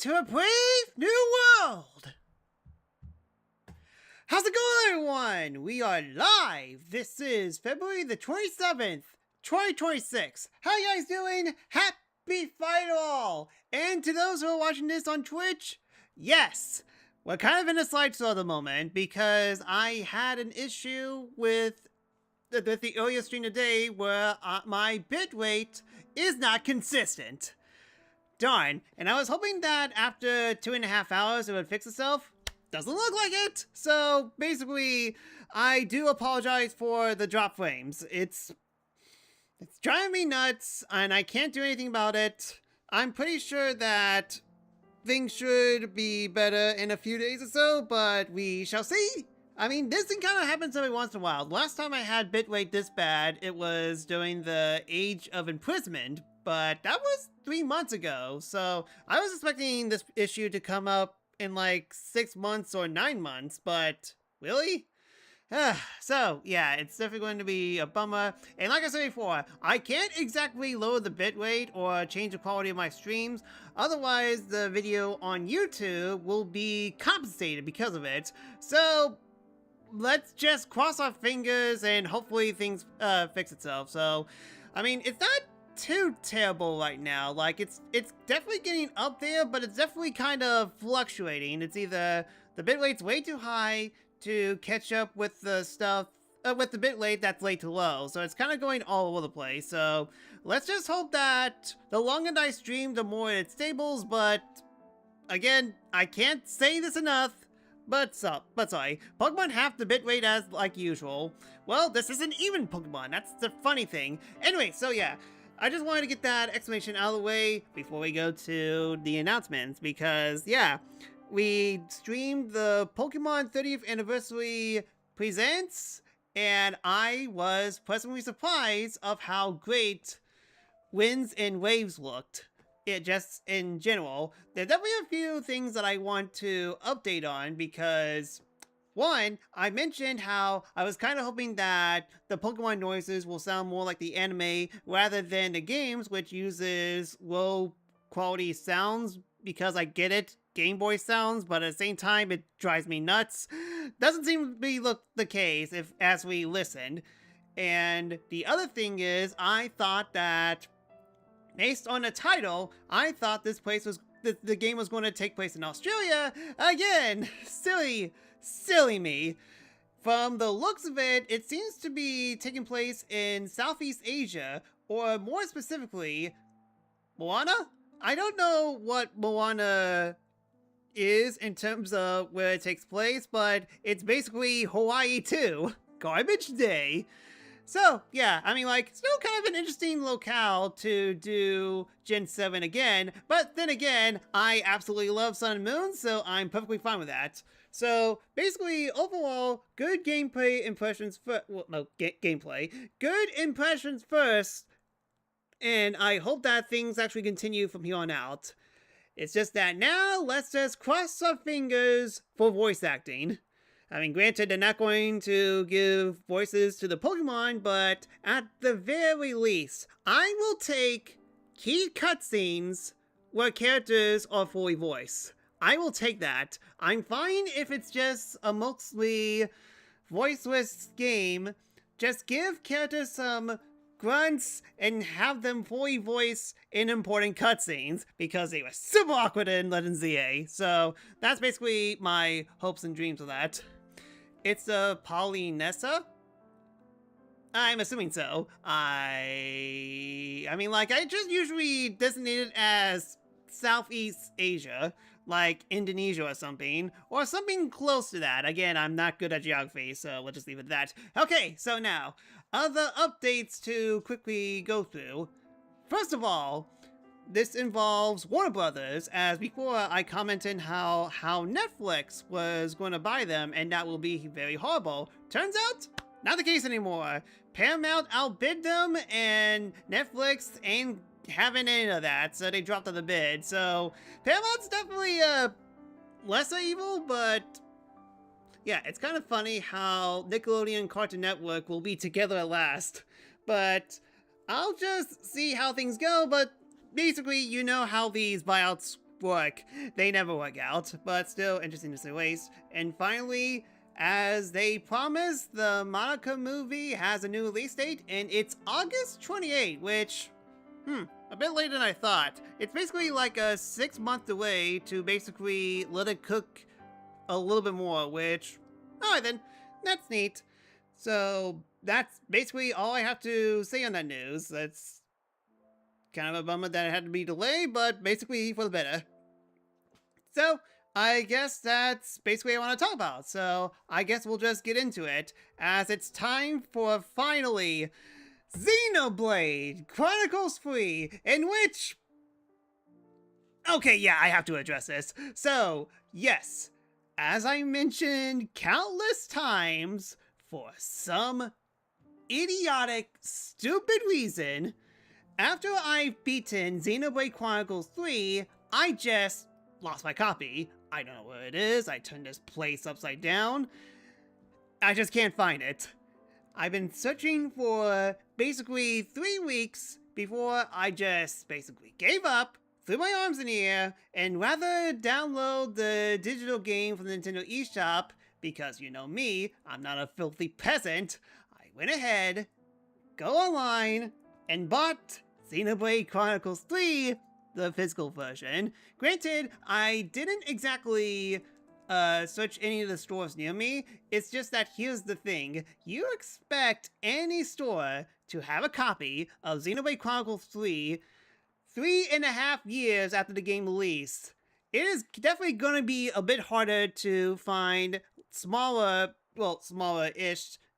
to a brave new world! How's it going, everyone? We are live! This is February the 27th, 2026. How you guys doing? Happy Final! And to those who are watching this on Twitch, yes! We're kind of in a slideshow at the moment because I had an issue with the earlier stream today where my bitrate is not consistent. Darn. And I was hoping that after 2.5 hours it would fix itself. Doesn't look like it. So basically, I do apologize for the drop frames. It's driving me nuts and I can't do anything about it. I'm pretty sure that things should be better in a few days or so, but we shall see. I mean, this thing kind of happens every once in a while. Last time I had bitrate this bad, it was during the Age of Imprisonment, but that was 3 months ago. So I was expecting this issue to come up in like 6 months or 9 months, but really? So yeah, it's definitely going to be a bummer. And like I said before, I can't exactly lower the bitrate or change the quality of my streams. Otherwise, the video on YouTube will be compensated because of it. So let's just cross our fingers and hopefully things fix itself. So, I mean, it's not too terrible right now. Like, it's definitely getting up there, but it's definitely kind of fluctuating. It's either the bitrate's way too high to catch up with the stuff, with the bitrate that's way too low. So it's kind of going all over the place. So let's just hope that the longer I stream, the more it stables. But again, I can't say this enough. But sorry, Pokemon have the bitrate as like usual. Well, this isn't even Pokemon, that's the funny thing. Anyway, so yeah, I just wanted to get that explanation out of the way before we go to the announcements, because yeah, we streamed the Pokemon 30th Anniversary Presents, and I was pleasantly surprised of how great Winds and Waves looked. It just in general, there's definitely a few things that I want to update on because, one, I mentioned how I was kind of hoping that the Pokemon noises will sound more like the anime rather than the games, which uses low quality sounds, because I get it, Game Boy sounds, but at the same time it drives me nuts. Doesn't seem to be the case as we listened. And the other thing is, I thought that based on the title, I thought this place was the game was going to take place in Australia. Again, silly me. From the looks of it, it seems to be taking place in Southeast Asia, or more specifically, Moana? I don't know what Moana is in terms of where it takes place, but it's basically Hawaii too. Garbage Day. So, yeah, I mean, like, still kind of an interesting locale to do Gen 7 again, but then again, I absolutely love Sun and Moon, so I'm perfectly fine with that. So, basically, overall, good gameplay impressions first. Well, no, gameplay. Good impressions first, and I hope that things actually continue from here on out. It's just that now, let's just cross our fingers for voice acting. I mean, granted, they're not going to give voices to the Pokemon, but at the very least, I will take key cutscenes where characters are fully voiced. I will take that. I'm fine if it's just a mostly voiceless game. Just give characters some grunts and have them fully voice in important cutscenes, because they were super awkward in Legend ZA. So that's basically my hopes and dreams of that. It's a Polynesa? I'm assuming so. I mean, like, I just usually designate it as Southeast Asia, like Indonesia or something close to that. Again, I'm not good at geography, so we'll just leave it at that. Okay, so now, other updates to quickly go through. First of all, this involves Warner Brothers, as before I commented how Netflix was going to buy them and that will be very horrible. Turns out, not the case anymore. Paramount outbid them and Netflix ain't having any of that, so they dropped on the bid. So Paramount's definitely lesser evil, but yeah, it's kind of funny how Nickelodeon and Cartoon Network will be together at last. But I'll just see how things go, but basically, you know how these buyouts work. They never work out, but still interesting to say the least. And finally, as they promised, the Monica movie has a new release date, and it's August 28th, which, a bit later than I thought. It's basically like a 6-month delay to basically let it cook a little bit more, which, alright then, that's neat. So, that's basically all I have to say on that news. That's kind of a bummer that it had to be delayed, but basically for the better. So, I guess that's basically what I want to talk about. So, I guess we'll just get into it, as it's time for, finally, Xenoblade Chronicles 3, in which... Okay, yeah, I have to address this. So, yes, as I mentioned countless times, for some idiotic, stupid reason, after I've beaten Xenoblade Chronicles 3, I just lost my copy. I don't know where it is. I turned this place upside down. I just can't find it. I've been searching for basically 3 weeks before I just basically gave up, threw my arms in the air, and rather download the digital game from the Nintendo eShop, because you know me, I'm not a filthy peasant. I went ahead, go online, and bought Xenoblade Chronicles 3, the physical version. Granted, I didn't exactly search any of the stores near me. It's just that here's the thing. You expect any store to have a copy of Xenoblade Chronicles 3 3.5 years after the game released. It is definitely going to be a bit harder to find smaller-ish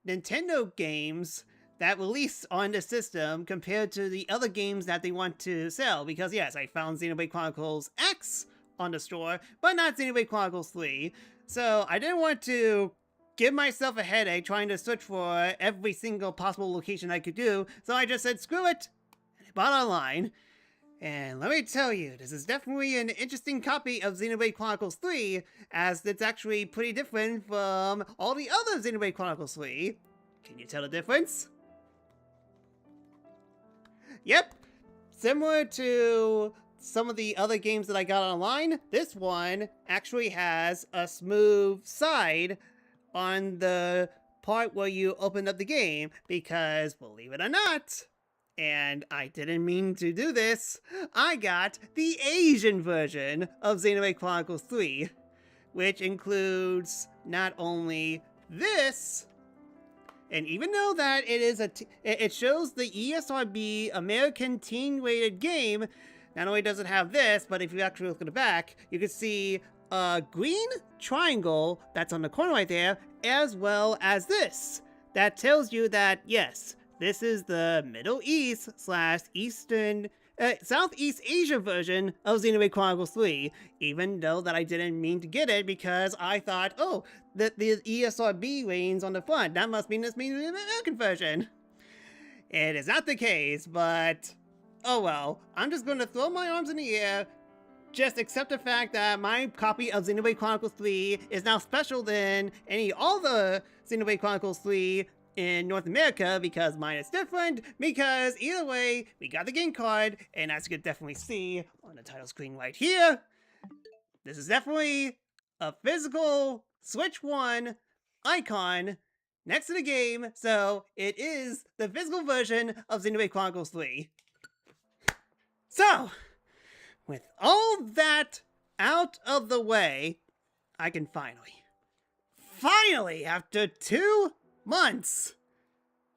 Nintendo games that release on the system compared to the other games that they want to sell. Because yes, I found Xenoblade Chronicles X on the store, but not Xenoblade Chronicles 3. So I didn't want to give myself a headache trying to search for every single possible location I could do. So I just said, screw it, and I bought online. And let me tell you, this is definitely an interesting copy of Xenoblade Chronicles 3, as it's actually pretty different from all the other Xenoblade Chronicles 3. Can you tell the difference? Yep, similar to some of the other games that I got online, this one actually has a smooth side on the part where you open up the game, because believe it or not, and I didn't mean to do this, I got the Asian version of Xenoblade Chronicles 3, which includes not only this, and even though that it is it shows the ESRB American teen-rated game, not only does it have this, but if you actually look at the back, you can see a green triangle that's on the corner right there, as well as this. That tells you that, yes, this is the Middle East / Eastern, Southeast Asia version of Xenoblade Chronicles 3, even though that I didn't mean to get it because I thought, oh, the ESRB ratings on the front, that must mean this means the American version. It is not the case, but oh well. I'm just going to throw my arms in the air, just accept the fact that my copy of Xenoblade Chronicles 3 is now special than any other Xenoblade Chronicles 3 in North America, because mine is different, because either way, we got the game card, and as you can definitely see on the title screen right here, this is definitely a physical Switch 1 icon next to the game, so it is the physical version of Xenoblade Chronicles 3. So, with all that out of the way, I can finally, after 2 months,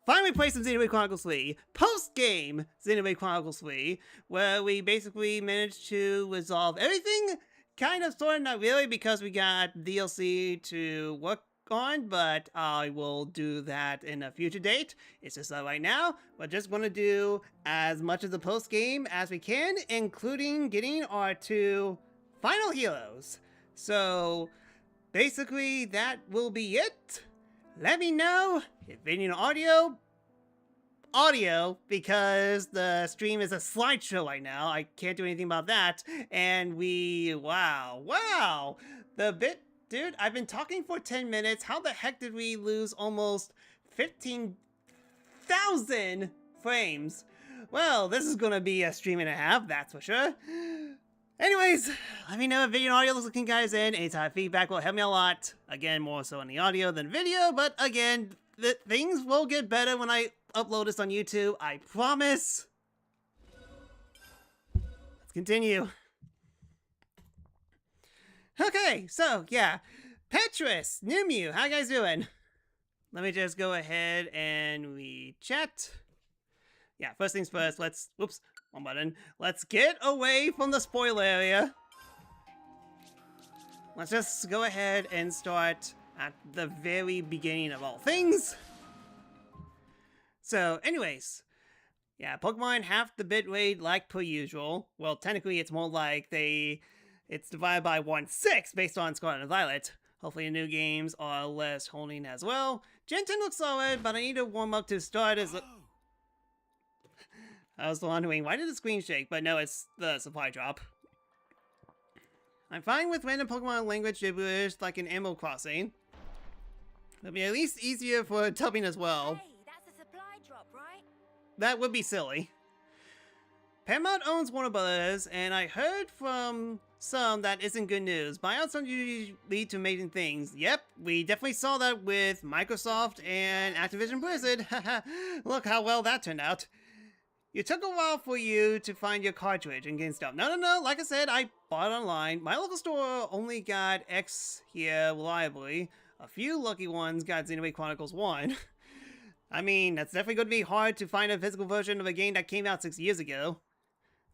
finally play some Xenoblade Chronicles 3, post-game Xenoblade Chronicles 3, where we basically managed to resolve everything, kind of, sort of, not really, because we got DLC to work on, but I will do that in a future date. It's just that right now, we're just going to do as much of the post-game as we can, including getting our 2 final heroes. So, basically, that will be it. Let me know if you need audio, because the stream is a slideshow right now. I can't do anything about that. And wow. Dude, I've been talking for 10 minutes. How the heck did we lose almost 15,000 frames? Well, this is gonna be a stream and a half, that's for sure. Anyways, let me know if video and audio looks looking guys in. Any type of feedback will help me a lot. Again, more so in the audio than video, but again, things will get better when I upload this on YouTube. I promise. Let's continue. Okay, so yeah. Petrus, Numu, how you guys doing? Let me just go ahead and we chat. Yeah, first things first, whoops, one button. Let's get away from the spoiler area. Let's just go ahead and start at the very beginning of all things. So, anyways, yeah, Pokemon half the bit rate like per usual. Well, technically it's more like it's divided by 1/6 based on Scarlet and Violet. Hopefully the new games are less holding as well. Gen 10 looks solid, but I need to warm up to start as... I was wondering, why did the screen shake? But no, it's the supply drop. I'm fine with random Pokemon language gibberish like in Animal Crossing. It'll be at least easier for dubbing as well. Hey, that's a supply drop, right? That would be silly. Paramount owns Warner Brothers, and I heard from some that isn't good news. Buyouts don't usually lead to amazing things. Yep, we definitely saw that with Microsoft and Activision Blizzard. Look how well that turned out. It took a while for you to find your cartridge and GameStop. No. Like I said, I bought it online. My local store only got X here reliably. A few lucky ones got Xenoblade Chronicles 1. I mean, that's definitely going to be hard to find a physical version of a game that came out 6 years ago.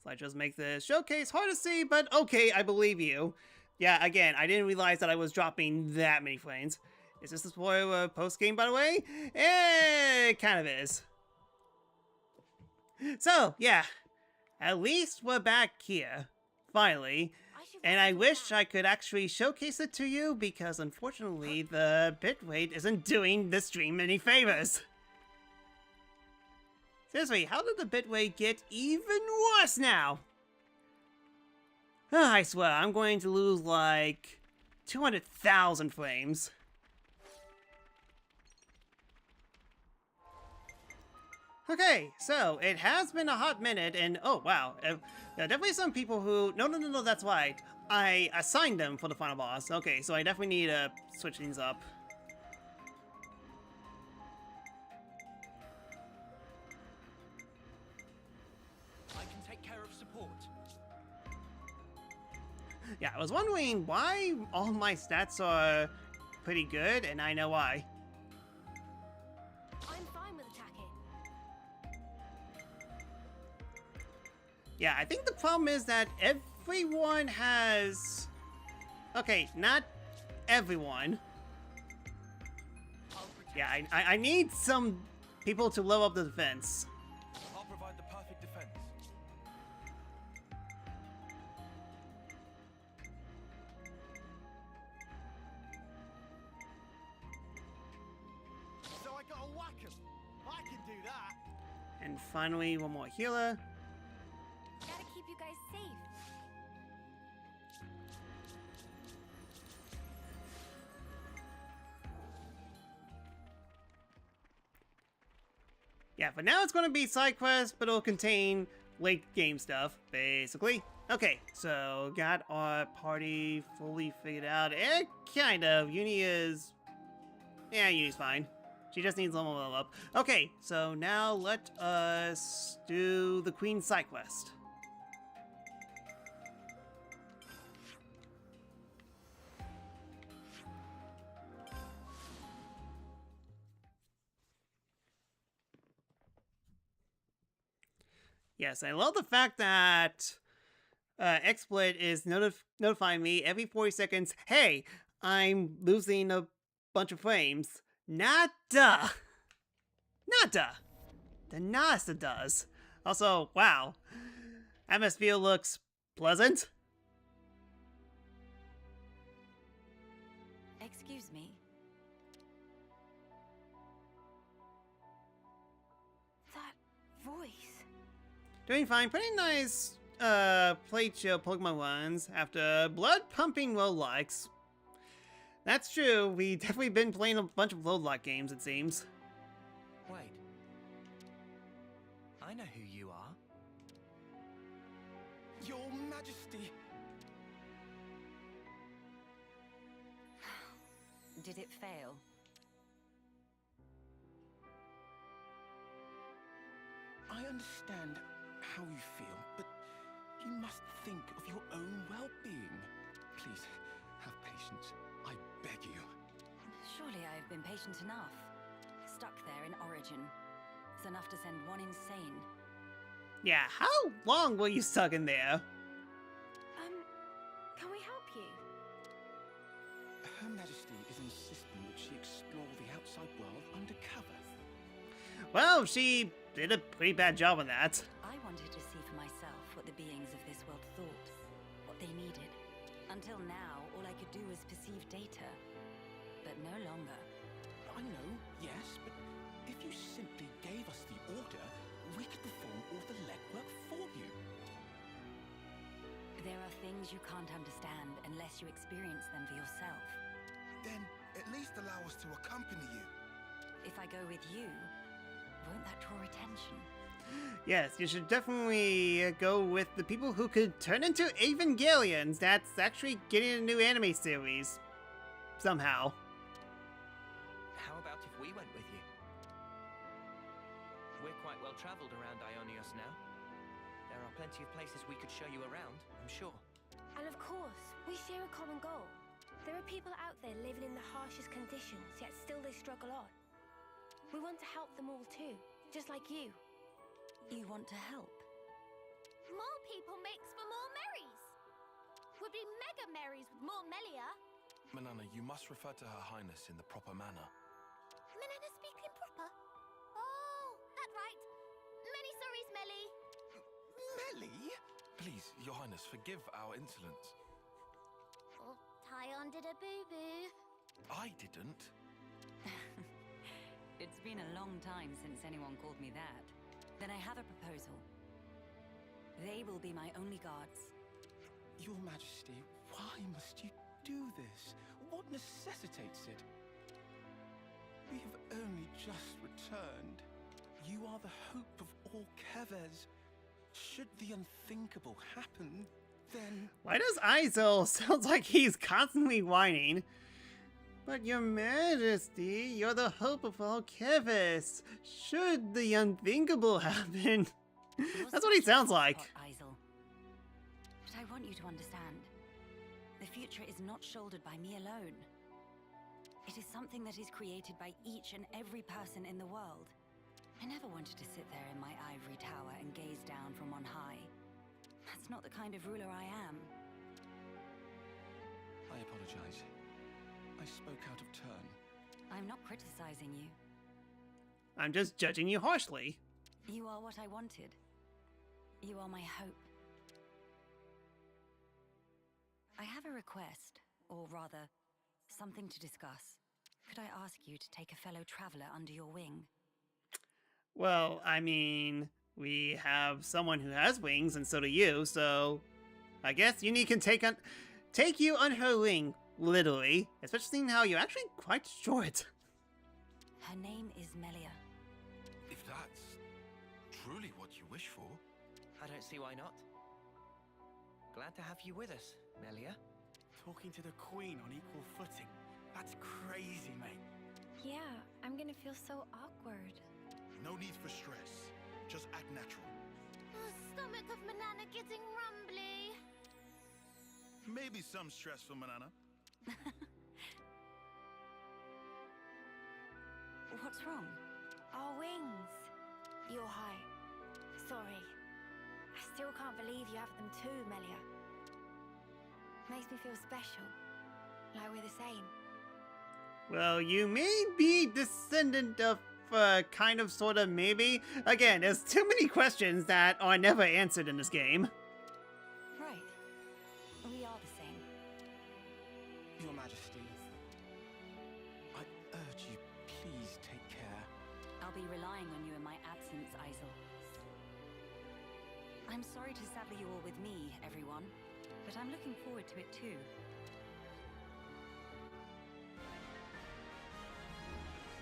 So I just make the showcase hard to see, but okay, I believe you. Yeah, again, I didn't realize that I was dropping that many frames. Is this a spoiler post-game, by the way? It kind of is. So, yeah, at least we're back here, finally, and I wish I could actually showcase it to you, because unfortunately the bitrate isn't doing the stream any favors. Seriously, how did the bitrate get even worse now? I swear, I'm going to lose like 200,000 frames. Okay, so it has been a hot minute, and oh wow, there are definitely some people who... No, that's right. I assigned them for the final boss. Okay, so I definitely need to switch things up. I can take care of support. Yeah, I was wondering why all my stats are pretty good, and I know why. I'm fine with attacking. Yeah, I think the problem is that everyone has... Okay, not everyone. Yeah, I need some people to level up the defense. I'll provide the perfect defense. So I gotta whack him. I can do that. And finally, one more healer. Gotta keep you guys safe. Yeah, but now it's going to be side quests, but it'll contain late game stuff, basically. Okay, so got our party fully figured out. Kind of. Uni is... Yeah, Uni's fine. She just needs a level up. Okay, so now let us do the Queen side quest. Yes, I love the fact that XSplit is notifying me every 40 seconds, hey, I'm losing a bunch of frames. Nada! Nada! The Nasta does. Also, wow. Atmosphere looks pleasant. Excuse me. That voice. Doing fine. Pretty nice played show Pokemon ones after blood pumping roguelikes. That's true. We definitely been playing a bunch of roguelike games, it seems. Wait. I know who you are. Your Majesty. Did it fail? I understand how you feel, but you must think of your own well-being. Please, have patience. I beg you. Surely I've been patient enough. Stuck there in Origin. It's enough to send one insane. Yeah, how long were you stuck in there? Can we help you? Her Majesty is insisting that she explore the outside world undercover. Well, she did a pretty bad job on that. I wanted to see for myself what the beings of this world thought, what they needed. Until now, all I could do was perceive data. But no longer. I know, yes, but if you simply gave us the order, we could perform all the legwork for you. There are things you can't understand unless you experience them for yourself. Then at least allow us to accompany you. If I go with you, won't that draw attention? Yes, you should definitely go with the people who could turn into Evangelions. That's actually getting a new anime series. Somehow. How about if we went with you? We're quite well traveled around Ionios now. There are plenty of places we could show you around, I'm sure. And of course, we share a common goal. There are people out there living in the harshest conditions, yet still they struggle on. We want to help them all too, just like you. You want to help? More people makes for more Marys. Would be mega Marys with more Melia. Manana, you must refer to Her Highness in the proper manner. Manana speaking proper? Oh, that's right. Many sorries, Melly. Melly? Please, Your Highness, forgive our insolence. Oh, Tyon did a boo-boo. I didn't. It's been a long time since anyone called me that. Then I have a proposal. They will be my only guards. Your Majesty, why must you do this? What necessitates it? We have only just returned. You are the hope of all Kevers. Should the unthinkable happen, then... Why does Aizel sound like he's constantly whining? But your majesty, you're the hope of all Kevis. Should the unthinkable happen? That's what he sounds like. Aizel. But I want you to understand. The future is not shouldered by me alone. It is something that is created by each and every person in the world. I never wanted to sit there in my ivory tower and gaze down from on high. That's not the kind of ruler I am. I apologize. I spoke out of turn. I'm not criticizing you. I'm just judging you harshly. You are what I wanted. You are my hope. I have a request, or rather, something to discuss. Could I ask you to take a fellow traveler under your wing? Well, I mean, we have someone who has wings, and so do you, so I guess Uni can take you on her wing, literally, especially seeing how you're actually quite short. Her name is Melia. If that's truly what you wish for. I don't see why not. Glad to have you with us, Melia. Talking to the Queen on equal footing. That's crazy, mate. Yeah, I'm gonna feel so awkward. No need for stress. Just act natural. The stomach of Manana getting rumbly. Maybe some stress for Manana. What's wrong? Our wings. You're high. Sorry. I still can't believe you have them too, Melia. Makes me feel special. Like we're the same. Well, you may be descendant of, kind of, sort of, maybe. Again, there's too many questions that are never answered in this game. Right. We are the same. Your Majesty, I urge you, please take care. I'll be relying on you in my absence, Aizel. I'm sorry to saddle you all with me, everyone, but I'm looking forward to it too.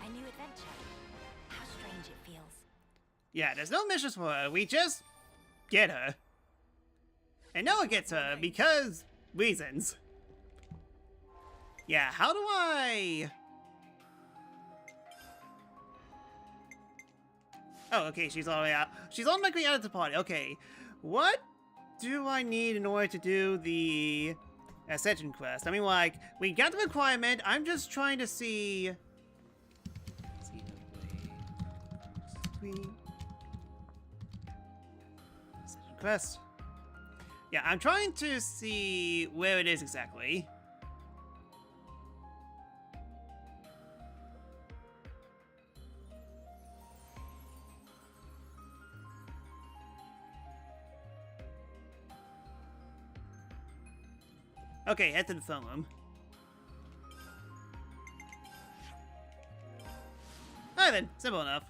A new adventure. How strange it feels. Yeah, there's no missions for her. We just get her. And no one gets her because reasons. Yeah, how do I... Oh, okay, she's all the way out. She's automatically out of the party. Okay, what do I need in order to do the Ascension quest? I mean, like, we got the requirement. I'm just trying to see... Ascension quest. Yeah, I'm trying to see where it is exactly. Okay, head to the film room. Alright then, simple enough.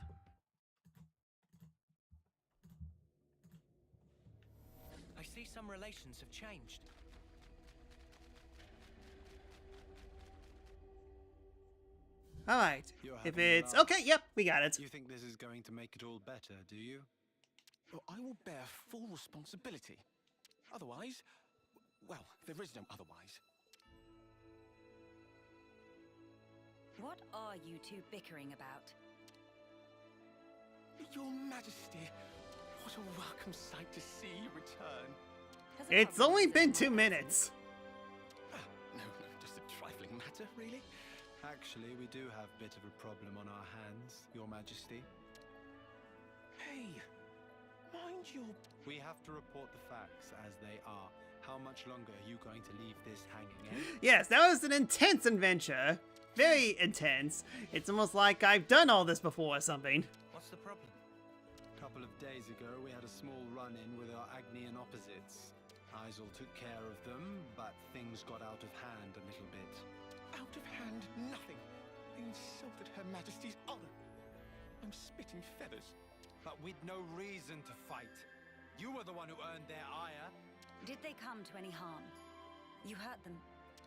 I see some relations have changed. Alright, You're if having a it's... laugh. Okay, yep, we got it. You think this is going to make it all better, do you? Well, I will bear full responsibility. Otherwise, well, there is no otherwise. What are you two bickering about? Your Majesty, what a welcome sight to see you return. Has a It's problem only with been my 2 absence? minutes. No, just a trifling matter, really. Actually, we do have a bit of a problem on our hands, Your Majesty. Hey, mind your... We have to report the facts as they are. How much longer are you going to leave this hanging, eh? Yes, that was an intense adventure. Very intense. It's almost like I've done all this before or something. What's the problem? A couple of days ago, we had a small run-in with our Agnian opposites. Isel took care of them, but things got out of hand a little bit. Out of hand, nothing. They insulted Her Majesty's honor. I'm spitting feathers. But with no reason to fight. You were the one who earned their ire. Did they come to any harm? You hurt them.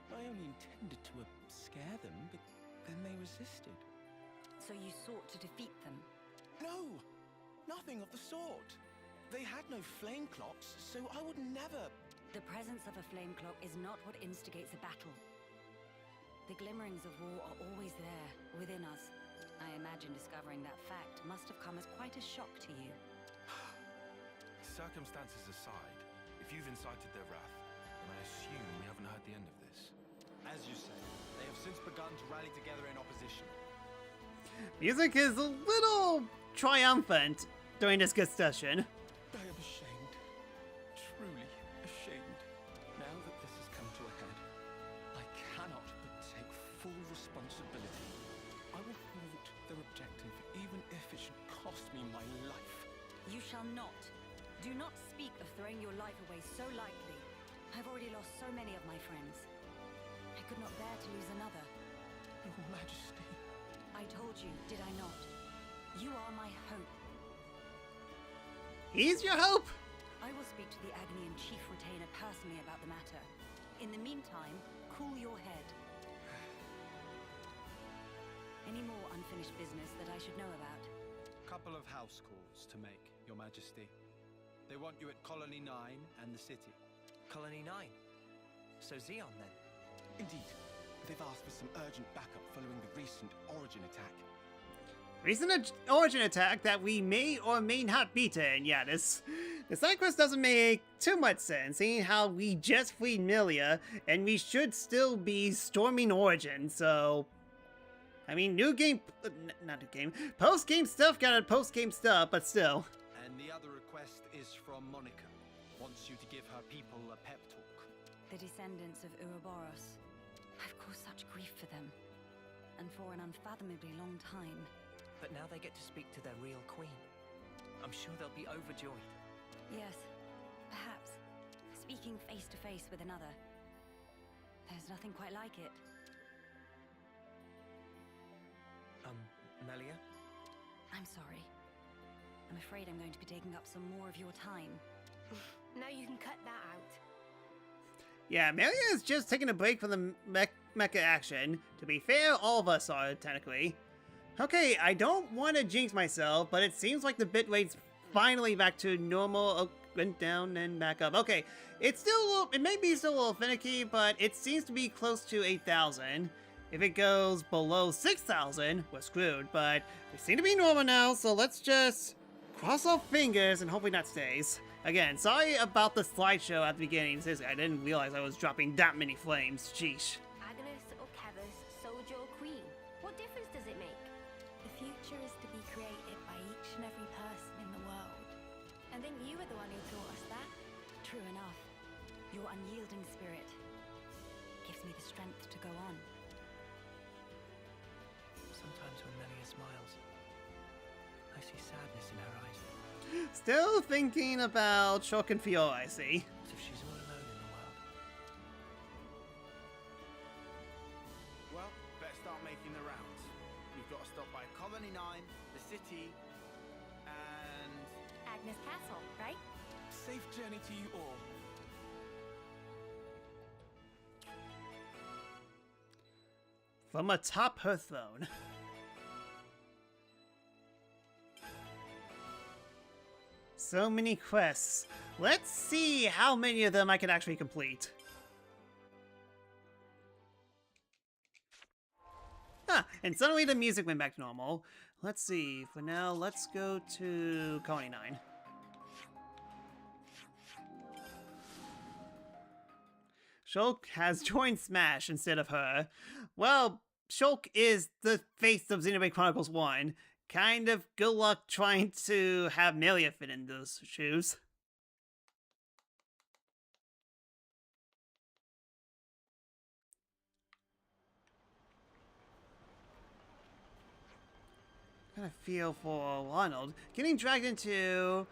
I only intended to scare them, but then they resisted. So you sought to defeat them. No! Nothing of the sort. They had no flame clocks, so I would never... The presence of a flame clock is not what instigates a battle. The glimmerings of war are always there, within us. I imagine discovering that fact must have come as quite a shock to you. Circumstances aside, if you've incited their wrath, then I assume we haven't heard the end of this. As you say, they have since begun to rally together in opposition. Music is a little triumphant during this discussion. I am ashamed. Truly ashamed. Now that this has come to a head, I cannot but take full responsibility. I will thwart their objective, even if it should cost me my life. You shall not. Do not speak of throwing your life away so lightly. I've already lost so many of my friends. I could not bear to lose another. Your Majesty. I told you, did I not? You are my hope. He's your hope. I will speak to the Agnian Chief Retainer personally about the matter. In the meantime, cool your head. Any more unfinished business that I should know about? Couple of house calls to make, Your Majesty. They want you at Colony 9 and the city. Colony 9. So Xeon then? Indeed. They've asked for some urgent backup following the recent Origin attack. Recent Origin attack that we may or may not beat in. Yeah, this side quest doesn't make too much sense, seeing how we just freed Milia, and we should still be storming Origin, so... I mean, new game... not new game. Post-game stuff got a post-game stuff, but still. And the other request is from Monica. Wants you to give her people a pep talk. The descendants of Ouroboros. I've caused such grief for them. And for an unfathomably long time. But now they get to speak to their real queen. I'm sure they'll be overjoyed. Yes, perhaps. Speaking face to face with another. There's nothing quite like it. Melia? I'm sorry. I'm afraid I'm going to be taking up some more of your time. Now you can cut that out. Yeah, Milia is just taking a break from the mecha action. To be fair, all of us are, technically. Okay, I don't want to jinx myself, but it seems like the bitrate's finally back to normal went down and back up. Okay, it's still a little, it may be still a little finicky, but it seems to be close to 8,000. If it goes below 6,000, we're screwed, but we seem to be normal now, so let's just cross our fingers and hopefully that stays. Again, sorry about the slideshow at the beginning. Seriously, I didn't realize I was dropping that many flames. Sheesh. Agnes or Kevus, soldier or queen, what difference does it make? The future is to be created by each and every person in the world. I think you were the one who taught us that. True enough. Your unyielding spirit gives me the strength to go on. Sometimes when Melia smiles, I see sadness in her eyes. Still thinking about Shulk and Fiora, I see. As if she's all alone in the world. Well, better start making the rounds. We've got to stop by Colony 9, the city, and... Agnes Castle, right? Safe journey to you all. From atop her throne. So many quests. Let's see how many of them I can actually complete. And suddenly the music went back to normal. Let's see, for now, let's go to Colony 9. Shulk has joined Smash instead of her. Well, Shulk is the face of Xenoblade Chronicles 1. Kind of good luck trying to have Melia fit in those shoes. Kind of feel for Ronald getting dragged into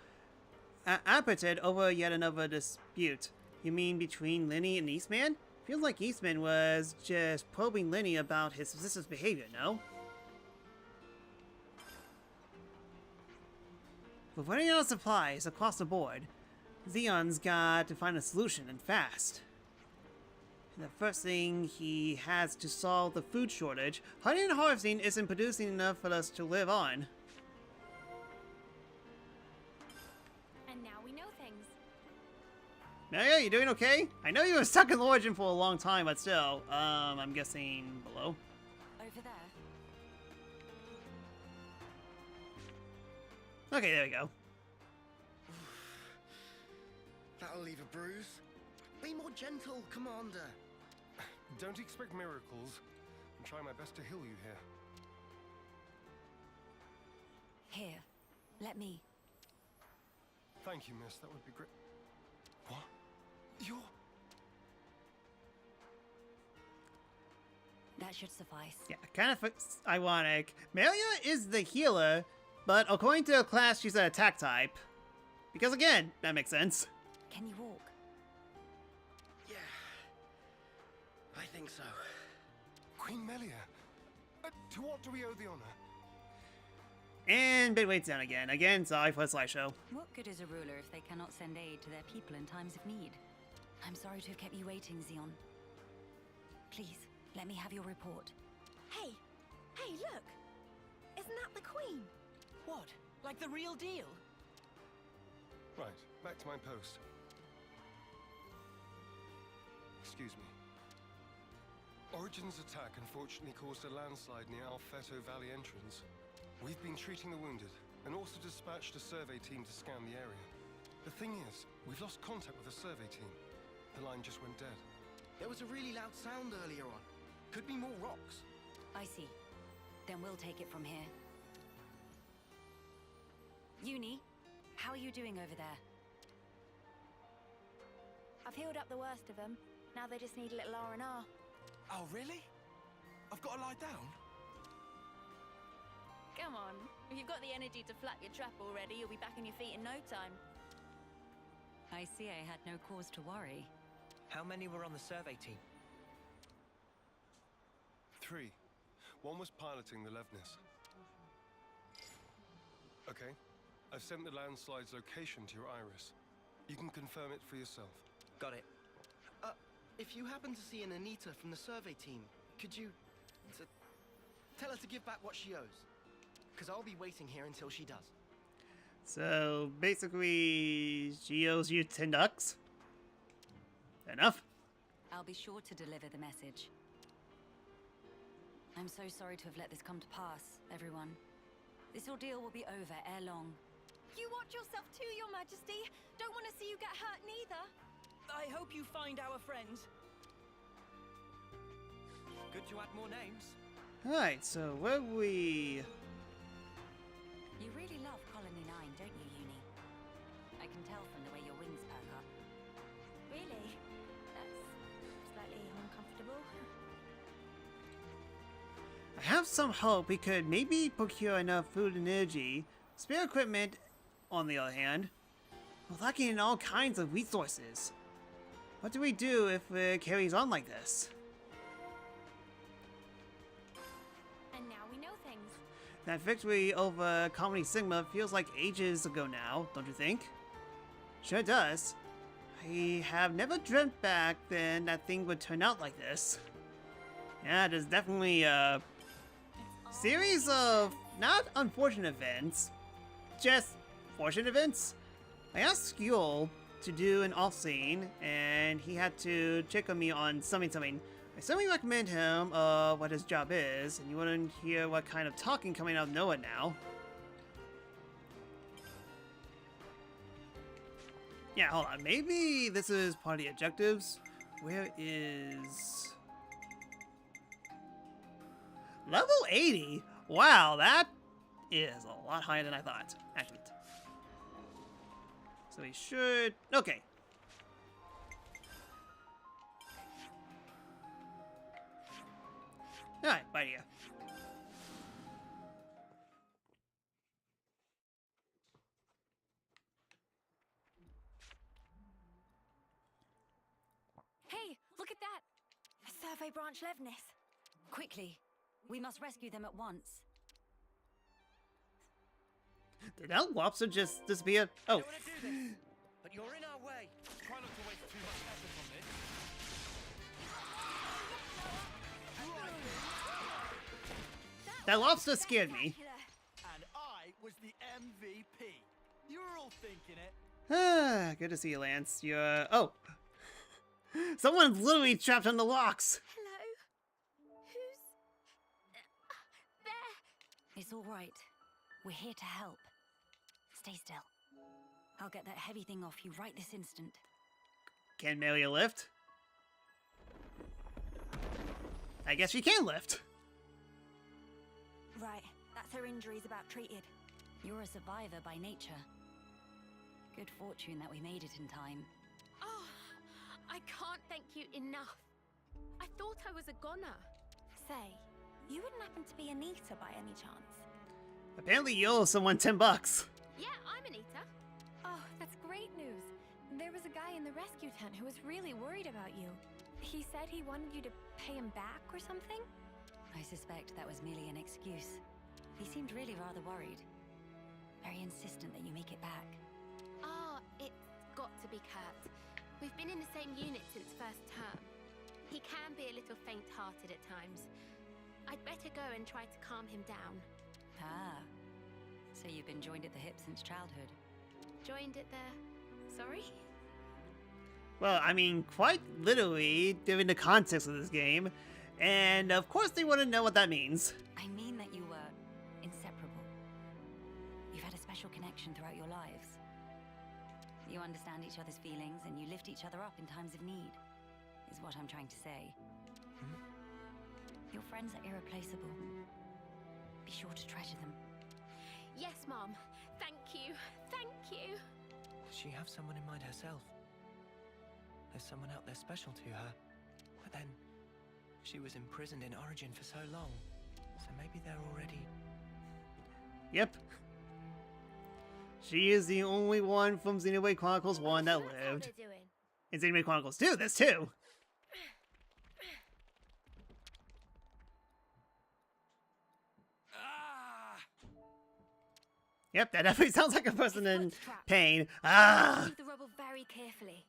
Apatid over yet another dispute. You mean between Lenny and Eastman? Feels like Eastman was just probing Lenny about his sister's behavior, no? With running out of supplies across the board, Zeon's got to find a solution, and fast. And the first thing he has to solve the food shortage. Hunting and harvesting isn't producing enough for us to live on. And now we know things. Maria, you doing okay? I know you were stuck in the origin for a long time, but still, I'm guessing below. Over there. Okay, there we go. That'll leave a bruise. Be more gentle, Commander. Don't expect miracles. I'm trying my best to heal you here. Here. Let me. Thank you, miss. That would be great. What? You're... That should suffice. Yeah, kind of ironic. Melia is the healer, but according to her class, she's an attack type. Because again, that makes sense. Can you walk? Yeah, I think so. Queen Melia. To what do we owe the honor? And bit waits down again. Again, sorry for the slideshow. What good is a ruler if they cannot send aid to their people in times of need? I'm sorry to have kept you waiting, Zeon. Please, let me have your report. Hey, look! Isn't that the Queen? What? Like the real deal? Right, back to my post. Excuse me. Origin's attack unfortunately caused a landslide near Alfeto Valley entrance. We've been treating the wounded, and also dispatched a survey team to scan the area. The thing is, we've lost contact with the survey team. The line just went dead. There was a really loud sound earlier on. Could be more rocks. I see. Then we'll take it from here. Uni, how are you doing over there? I've healed up the worst of them. Now they just need a little R&R. Oh, really? I've got to lie down? Come on. If you've got the energy to flap your trap already, you'll be back on your feet in no time. I see I had no cause to worry. How many were on the survey team? 3. One was piloting the Levnis. Okay. I've sent the landslide's location to your iris. You can confirm it for yourself. Got it. If you happen to see an Anita from the survey team, could you... tell her to give back what she owes? Because I'll be waiting here until she does. So basically, she owes you 10 ducks. Fair enough. I'll be sure to deliver the message. I'm so sorry to have let this come to pass, everyone. This ordeal will be over ere long. You watch yourself too, Your Majesty. Don't want to see you get hurt neither. I hope you find our friends. Good to add more names. Alright, so where we... You really love Colony 9, don't you, Uni? I can tell from the way your wings perk up. Really? That's slightly uncomfortable. I have some hope we could maybe procure enough food and energy. Spare equipment, on the other hand, we're lacking in all kinds of resources. What do we do if it carries on like this? And now we know things. That victory over Colony Sigma feels like ages ago now, don't you think? Sure does. I have never dreamt back then that thing would turn out like this. Yeah, there's definitely a series of not unfortunate events, just fortunate events. I asked Skule to do an off scene, and he had to check on me on something. I certainly recommend him what his job is, and you want to hear what kind of talking coming out of nowhere now. Yeah, hold on. Maybe this is part of the objectives. Where is... Level 80? Wow, that is a lot higher than I thought. Actually. So we should... Okay. Alright, bye here. Hey, look at that! A survey branch Levnis. Quickly, we must rescue them at once. Did that lobster just disappear? Oh. I don't want to do this, but you're in our way. Try not to waste too much effort on this. That lobster scared me. And I was the MVP. You were all thinking it. Ah, good to see you, Lance. You're... Oh. Someone's literally trapped on the locks. Hello? Who's... there? It's all right. We're here to help. Stay still. I'll get that heavy thing off you right this instant. Can Melia lift? I guess she can lift. Right, that's her injuries about treated. You're a survivor by nature. Good fortune that we made it in time. Oh, I can't thank you enough. I thought I was a goner. Say, you wouldn't happen to be Anita by any chance? Apparently you owe someone $10. Yeah, I'm Anita. Oh, that's great news. There was a guy in the rescue tent who was really worried about you. He said he wanted you to pay him back or something? I suspect that was merely an excuse. He seemed really rather worried. Very insistent that you make it back. Ah, it's got to be Kurt. We've been in the same unit since first term. He can be a little faint-hearted at times. I'd better go and try to calm him down. Ah, so you've been joined at the hip since childhood. Joined at the... sorry? Well, I mean, quite literally, given the context of this game. And of course they want to know what that means. I mean that you were inseparable. You've had a special connection throughout your lives. You understand each other's feelings and you lift each other up in times of need, is what I'm trying to say. Your friends are irreplaceable. Be sure to treasure them. Yes, Mom. Thank you. Thank you. Does she have someone in mind herself? There's someone out there special to her. But then, she was imprisoned in Origin for so long. So maybe they're already... Yep. She is the only one from Xenoblade Chronicles 1 that So that's how lived. they're doing. In Xenoblade Chronicles 2, there's 2. Yep, that definitely sounds like a person in pain. Ah! Leave the rubble very carefully.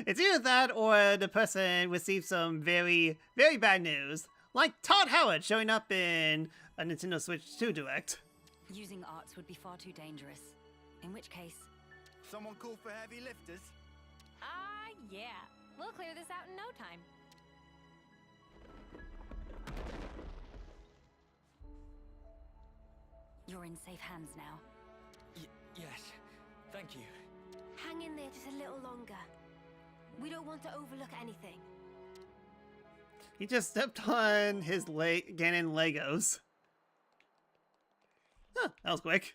It's either that or the person received some very, very bad news. Like Todd Howard showing up in a Nintendo Switch 2 Direct. Using arts would be far too dangerous. In which case, Someone call for heavy lifters? Yeah. We'll clear this out in no time. you're in safe hands now. Yes. Thank you. Hang in there just a little longer. We don't want to overlook anything. He just stepped on his Ganon Legos. Huh, that was quick.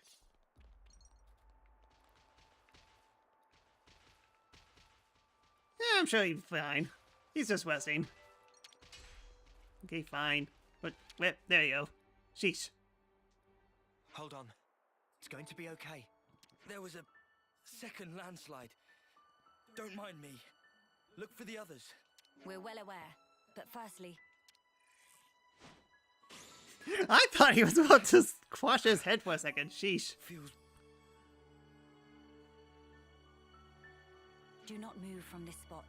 Yeah, I'm sure he'll be fine. He's just resting. Okay, fine. But, well, there you go. Sheesh. Hold on. It's going to be okay. There was a second landslide. Don't mind me. Look for the others. We're well aware. But firstly, I thought he was about to squash his head for a second. Sheesh. Feels do not move from this spot.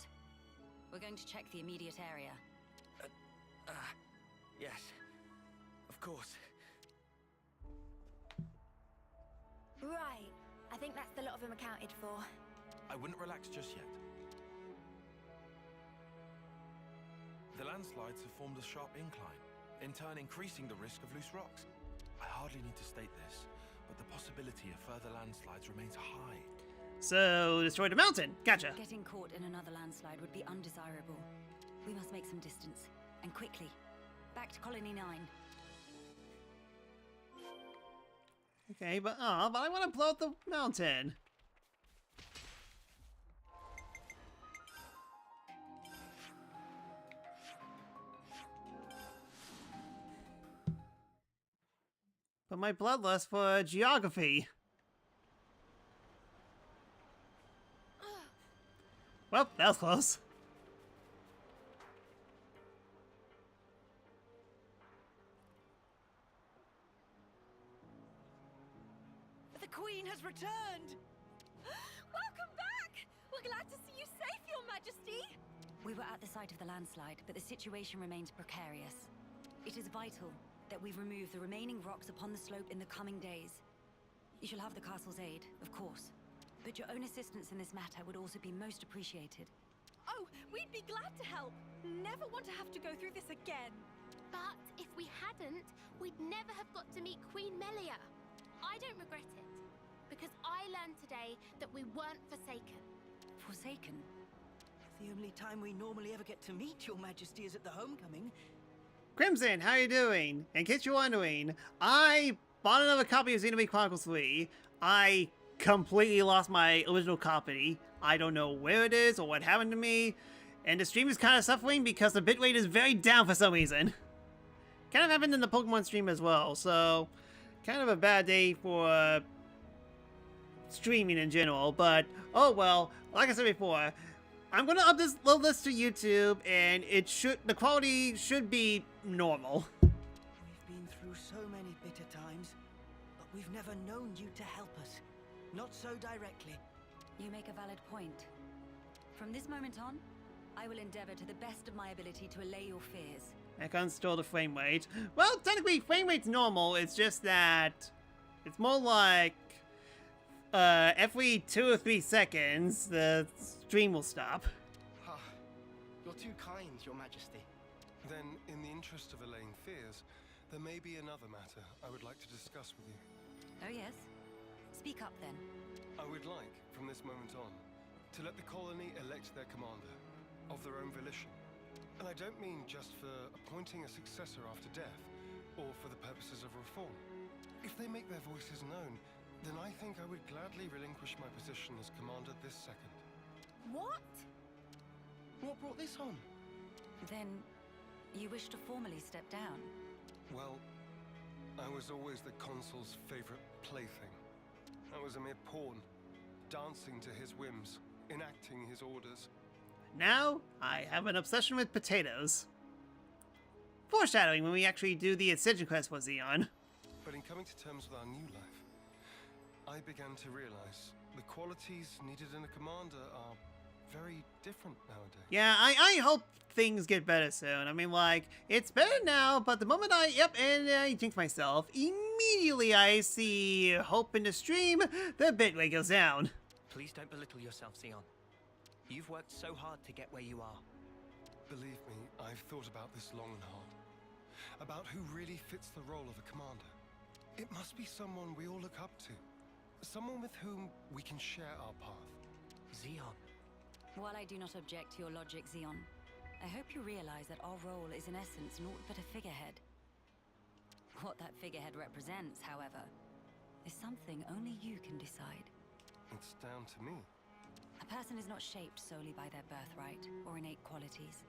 We're going to check the immediate area. yes. Of course. Right. I think that's the lot of them accounted for. I wouldn't relax just yet. The landslides have formed a sharp incline, in turn increasing the risk of loose rocks. I hardly need to state this, but the possibility of further landslides remains high. So, destroy the mountain. Gotcha. Getting caught in another landslide would be undesirable. We must make some distance, and quickly. Back to Colony 9. Okay, but I want to blow up the mountain. But my bloodlust for geography. Well, that was close. The Queen has returned! Welcome back! We're glad to see you safe, Your Majesty! We were at the site of the landslide, but the situation remains precarious. It is vital that we remove the remaining rocks upon the slope in the coming days. You shall have the castle's aid, of course. But your own assistance in this matter would also be most appreciated. Oh, we'd be glad to help. Never want to have to go through this again. But if we hadn't, we'd never have got to meet Queen Melia. I don't regret it, because I learned today that we weren't forsaken. Forsaken? The only time we normally ever get to meet Your Majesty is at the homecoming. Crimson, how you doing? In case you're wondering, I bought another copy of Xenoblade Chronicles 3. I completely lost my original copy. I don't know where it is or what happened to me. And the stream is kind of suffering because the bitrate is very down for some reason. Kind of happened in the Pokemon stream as well, so kind of a bad day for streaming in general. But, oh well, like I said before, I'm gonna up this little list to YouTube, and the quality should be normal. We've been through so many bitter times, but we've never known you to help us. Not so directly. You make a valid point. From this moment on, I will endeavor to the best of my ability to allay your fears. I can't store the frame rate. Well, technically, frame rate's normal. It's just that it's more like every 2 or 3 seconds, the stream will stop. You're too kind, Your Majesty. Then, in the interest of allaying fears, there may be another matter I would like to discuss with you. Oh yes? Speak up then. I would like, from this moment on, to let the colony elect their commander, of their own volition. And I don't mean just for appointing a successor after death, or for the purposes of reform. If they make their voices known, then I think I would gladly relinquish my position as commander this second. What? What brought this on? Then, you wish to formally step down? Well, I was always the consul's favorite plaything. I was a mere pawn, dancing to his whims, enacting his orders. Now, I have an obsession with potatoes. Foreshadowing when we actually do the Ascension quest for Xeon. But in coming to terms with our new life, I began to realize the qualities needed in a commander are very different nowadays. Yeah, I hope things get better soon. I mean, like, it's better now, but the moment I jinxed myself. immediately I see hope in the stream, the bitrate goes down. Please don't belittle yourself, Xeon. You've worked so hard to get where you are. Believe me, I've thought about this long and hard. About who really fits the role of a commander. It must be someone we all look up to. Someone with whom we can share our path. Xeon. While I do not object to your logic, Xeon, I hope you realize that our role is in essence naught but a figurehead. What that figurehead represents, however, is something only you can decide. It's down to me. A person is not shaped solely by their birthright or innate qualities.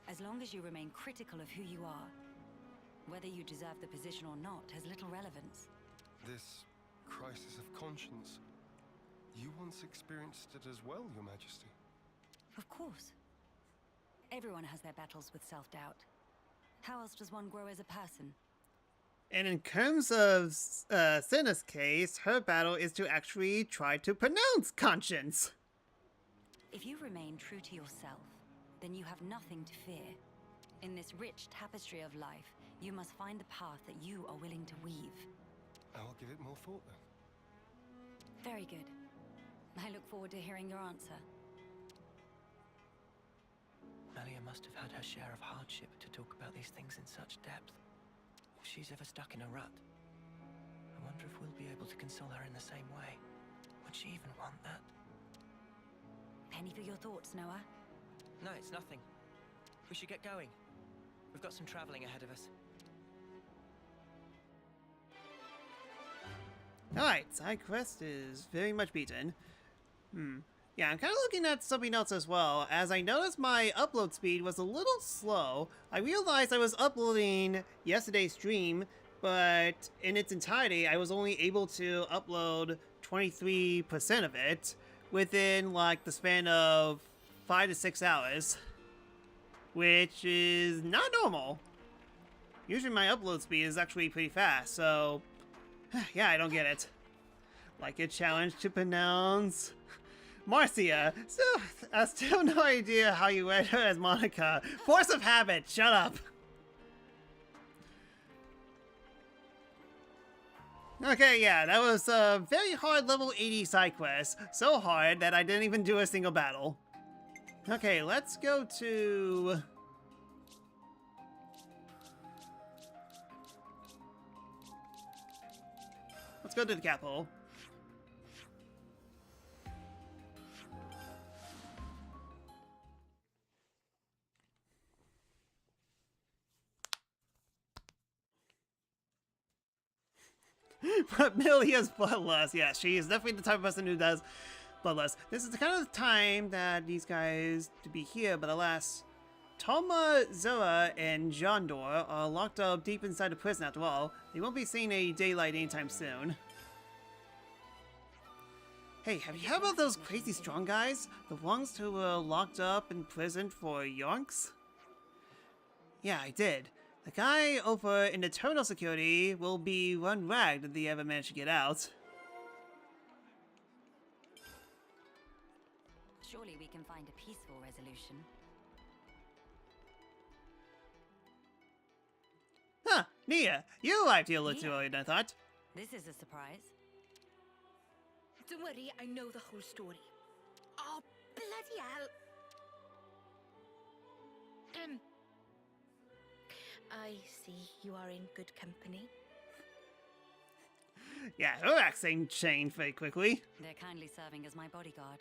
As long as you remain critical of who you are, whether you deserve the position or not has little relevance. This crisis of conscience, you once experienced it as well, Your Majesty. Of course. Everyone has their battles with self-doubt. How else does one grow as a person? And in terms of Senna's case, her battle is to actually try to pronounce conscience. If you remain true to yourself, then you have nothing to fear. In this rich tapestry of life, you must find the path that you are willing to weave. I'll give it more thought then. Very good. I look forward to hearing your answer. Melia must have had her share of hardship to talk about these things in such depth. If she's ever stuck in a rut, I wonder if we'll be able to console her in the same way. Would she even want that? Penny for your thoughts, Noah? No, it's nothing. We should get going. We've got some traveling ahead of us. Alright, side quest is very much beaten. Yeah, I'm kind of looking at something else as well. As I noticed my upload speed was a little slow, I realized I was uploading yesterday's stream, but in its entirety, I was only able to upload 23% of it within, like, the span of 5 to 6 hours, which is not normal. Usually my upload speed is actually pretty fast, so yeah, I don't get it. Like a challenge to pronounce Marcia. Still no idea how you read her as Monica. Force of habit, shut up. Okay, yeah, that was a very hard level 80 side quest. So hard that I didn't even do a single battle. Okay, let's go to... Let's go to the capital. But Millie is bloodlust. Yeah, she is definitely the type of person who does bloodlust. This is the kind of time that these guys to be here, but alas, Toma, Zoa, and Jondor are locked up deep inside the prison after all. They won't be seeing any daylight anytime soon. Hey, have you heard about those crazy strong guys? The ones who were locked up in prison for yonks? Yeah, I did. The guy over in Eternal Security will be run ragged if they ever manage to get out. Surely we can find a peaceful resolution. Huh, Nia, you arrived here a little too early than I thought. This is a surprise. Don't worry, I know the whole story. Oh, bloody hell. I see you are in good company. Yeah, her accent changed very quickly. They're kindly serving as my bodyguard.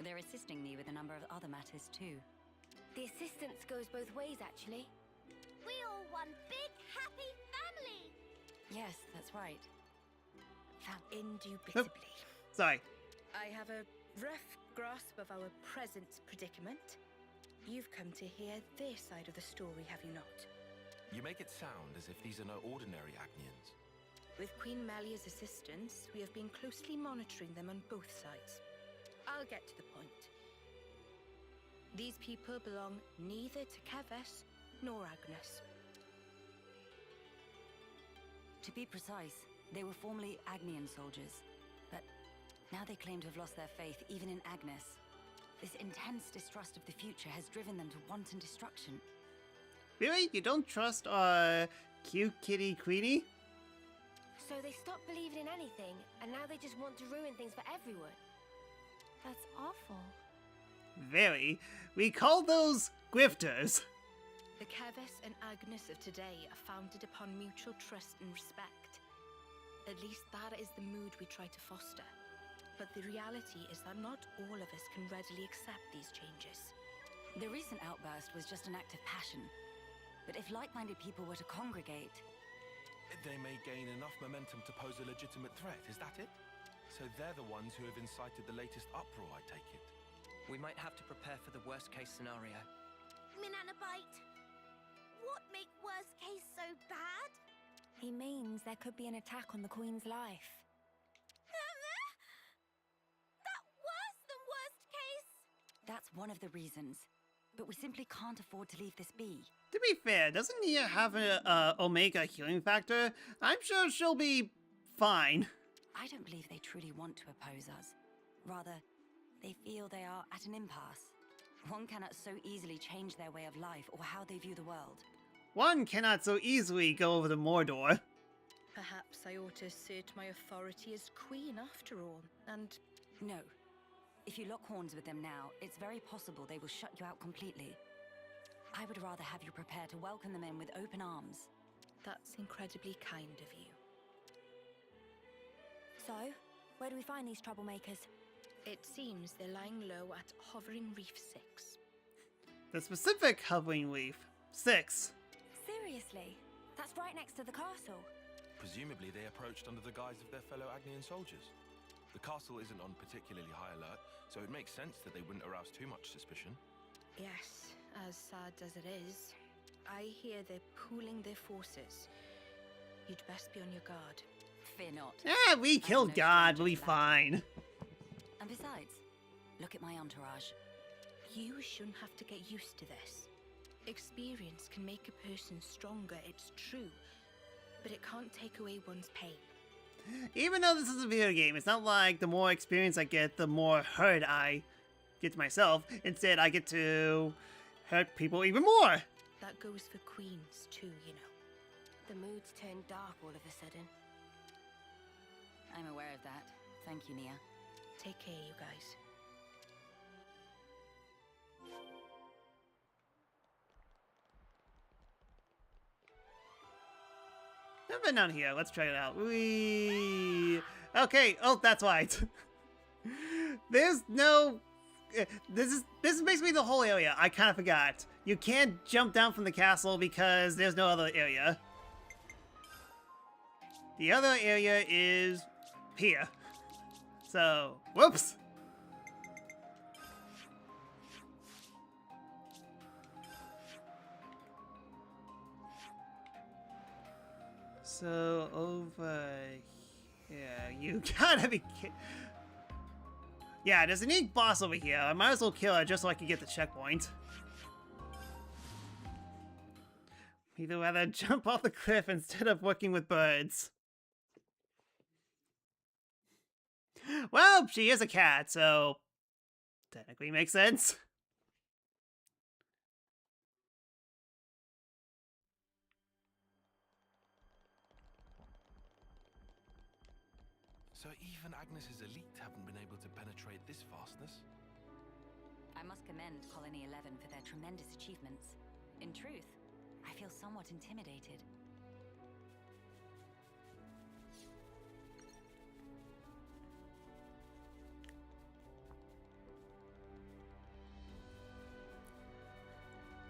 They're assisting me with a number of other matters too. The assistance goes both ways, actually. We all one big, happy family! Yes, that's right. Indubitably. Sorry. I have a rough grasp of our present predicament. You've come to hear their side of the story, have you not? You make it sound as if these are no ordinary Agnians. With Queen Malia's assistance, we have been closely monitoring them on both sides. I'll get to the point. These people belong neither to Keves nor Agnes. To be precise, they were formerly Agnian soldiers, but now they claim to have lost their faith even in Agnes. This intense distrust of the future has driven them to wanton destruction. Really? You don't trust cute kitty Queenie? So they stopped believing in anything, and now they just want to ruin things for everyone. That's awful. Very. We call those grifters. The Keves and Agnes of today are founded upon mutual trust and respect. At least that is the mood we try to foster. But the reality is that not all of us can readily accept these changes. The recent outburst was just an act of passion. But if like-minded people were to congregate... They may gain enough momentum to pose a legitimate threat, is that it? So they're the ones who have incited the latest uproar, I take it. We might have to prepare for the worst-case scenario. Minanabite, what make worst case so bad? He means there could be an attack on the Queen's life. That worse than worst case? That's one of the reasons. But we simply can't afford to leave this be. To be fair, doesn't Nia have a Omega healing factor? I'm sure she'll be fine. I don't believe they truly want to oppose us. Rather, they feel they are at an impasse. One cannot so easily change their way of life or how they view the world. One cannot so easily go over to Mordor. Perhaps I ought to assert my authority as queen after all, and... No. If you lock horns with them now, it's very possible they will shut you out completely. I would rather have you prepare to welcome them in with open arms. That's incredibly kind of you. So, where do we find these troublemakers? It seems they're lying low at Hovering Reef 6. The specific hovering reef. 6. Seriously? That's right next to the castle. Presumably they approached under the guise of their fellow Agnian soldiers. The castle isn't on particularly high alert, so it makes sense that they wouldn't arouse too much suspicion. Yes, as sad as it is, I hear they're pooling their forces. You'd best be on your guard. Fear not. We killed God, we'll be fine. And besides, look at my entourage. You shouldn't have to get used to this. Experience can make a person stronger, it's true, but it can't take away one's pain. Even though this is a video game, it's not like the more experience I get, the more hurt I get to myself. Instead, I get to hurt people even more. That goes for queens too, you know. The mood's turned dark all of a sudden. I'm aware of that. Thank you, Nia. Take care, you guys. I've been down here. Let's try it out. Okay. Oh, that's why. There's no. This is basically the whole area. I kind of forgot. You can't jump down from the castle because there's no other area. The other area is here. So, whoops. So, over here, you gotta be kidding. Yeah, there's a unique boss over here. I might as well kill her just so I can get the checkpoint. Either rather jump off the cliff instead of working with birds. Well, she is a cat, so technically makes sense. So even Agnes's elite haven't been able to penetrate this vastness? I must commend Colony 11 for their tremendous achievements. In truth, I feel somewhat intimidated.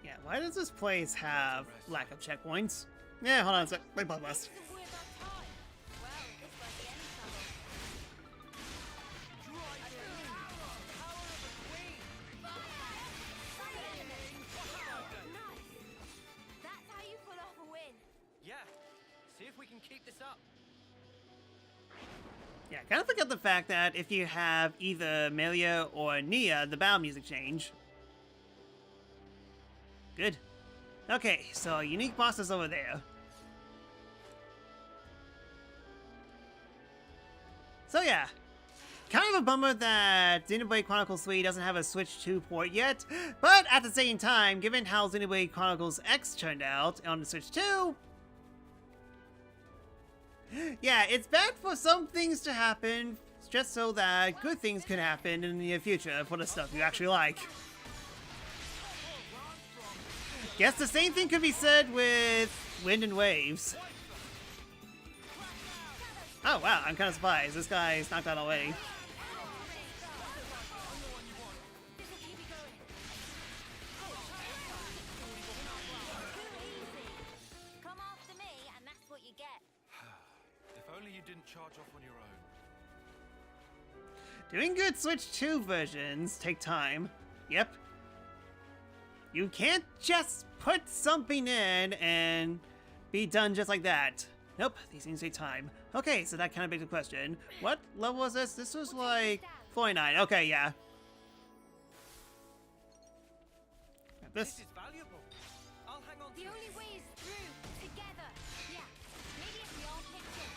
Yeah, why does this place have lack of checkpoints? Yeah, hold on a sec. My bloodlust. That's how you pull off a win. Yeah, see if we can keep this up. Yeah, kind of forget the fact that if you have either Melia or Nia, the battle music change. Good. Okay, so unique boss is over there. So yeah, kind of a bummer that Xenoblade Chronicles 3 doesn't have a Switch 2 port yet, but at the same time, given how Xenoblade Chronicles X turned out on the Switch 2, Yeah, it's bad for some things to happen, just so that good things can happen in the near future for the stuff you actually like. Guess the same thing could be said with Wind and Waves. Oh wow, I'm kind of surprised. This guy's knocked out already. Come after me, and that's what you get. If only you didn't charge off on your own. Doing good Switch 2 versions take time. Yep. You can't just put something in and be done just like that. Nope, these things take time. Okay, so that kind of begs the question. What level was this? This was like 49. Okay, yeah. This is valuable. I'll hang on to The only way is through, together. Yeah, maybe if we all pitch in.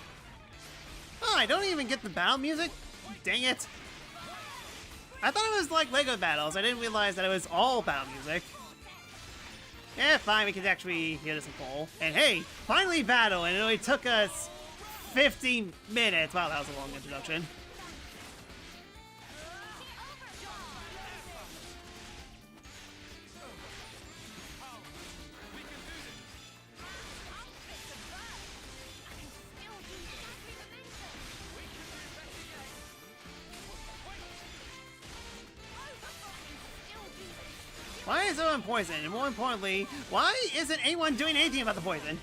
Oh, I don't even get the battle music? Dang it. I thought it was like Lego battles. I didn't realize that it was all battle music. Yeah, fine, we can actually hear this in full. And hey, finally battle, and it only took us 15 minutes. Wow, that was a long introduction. Why is everyone poisoned? And more importantly, why isn't anyone doing anything about the poison?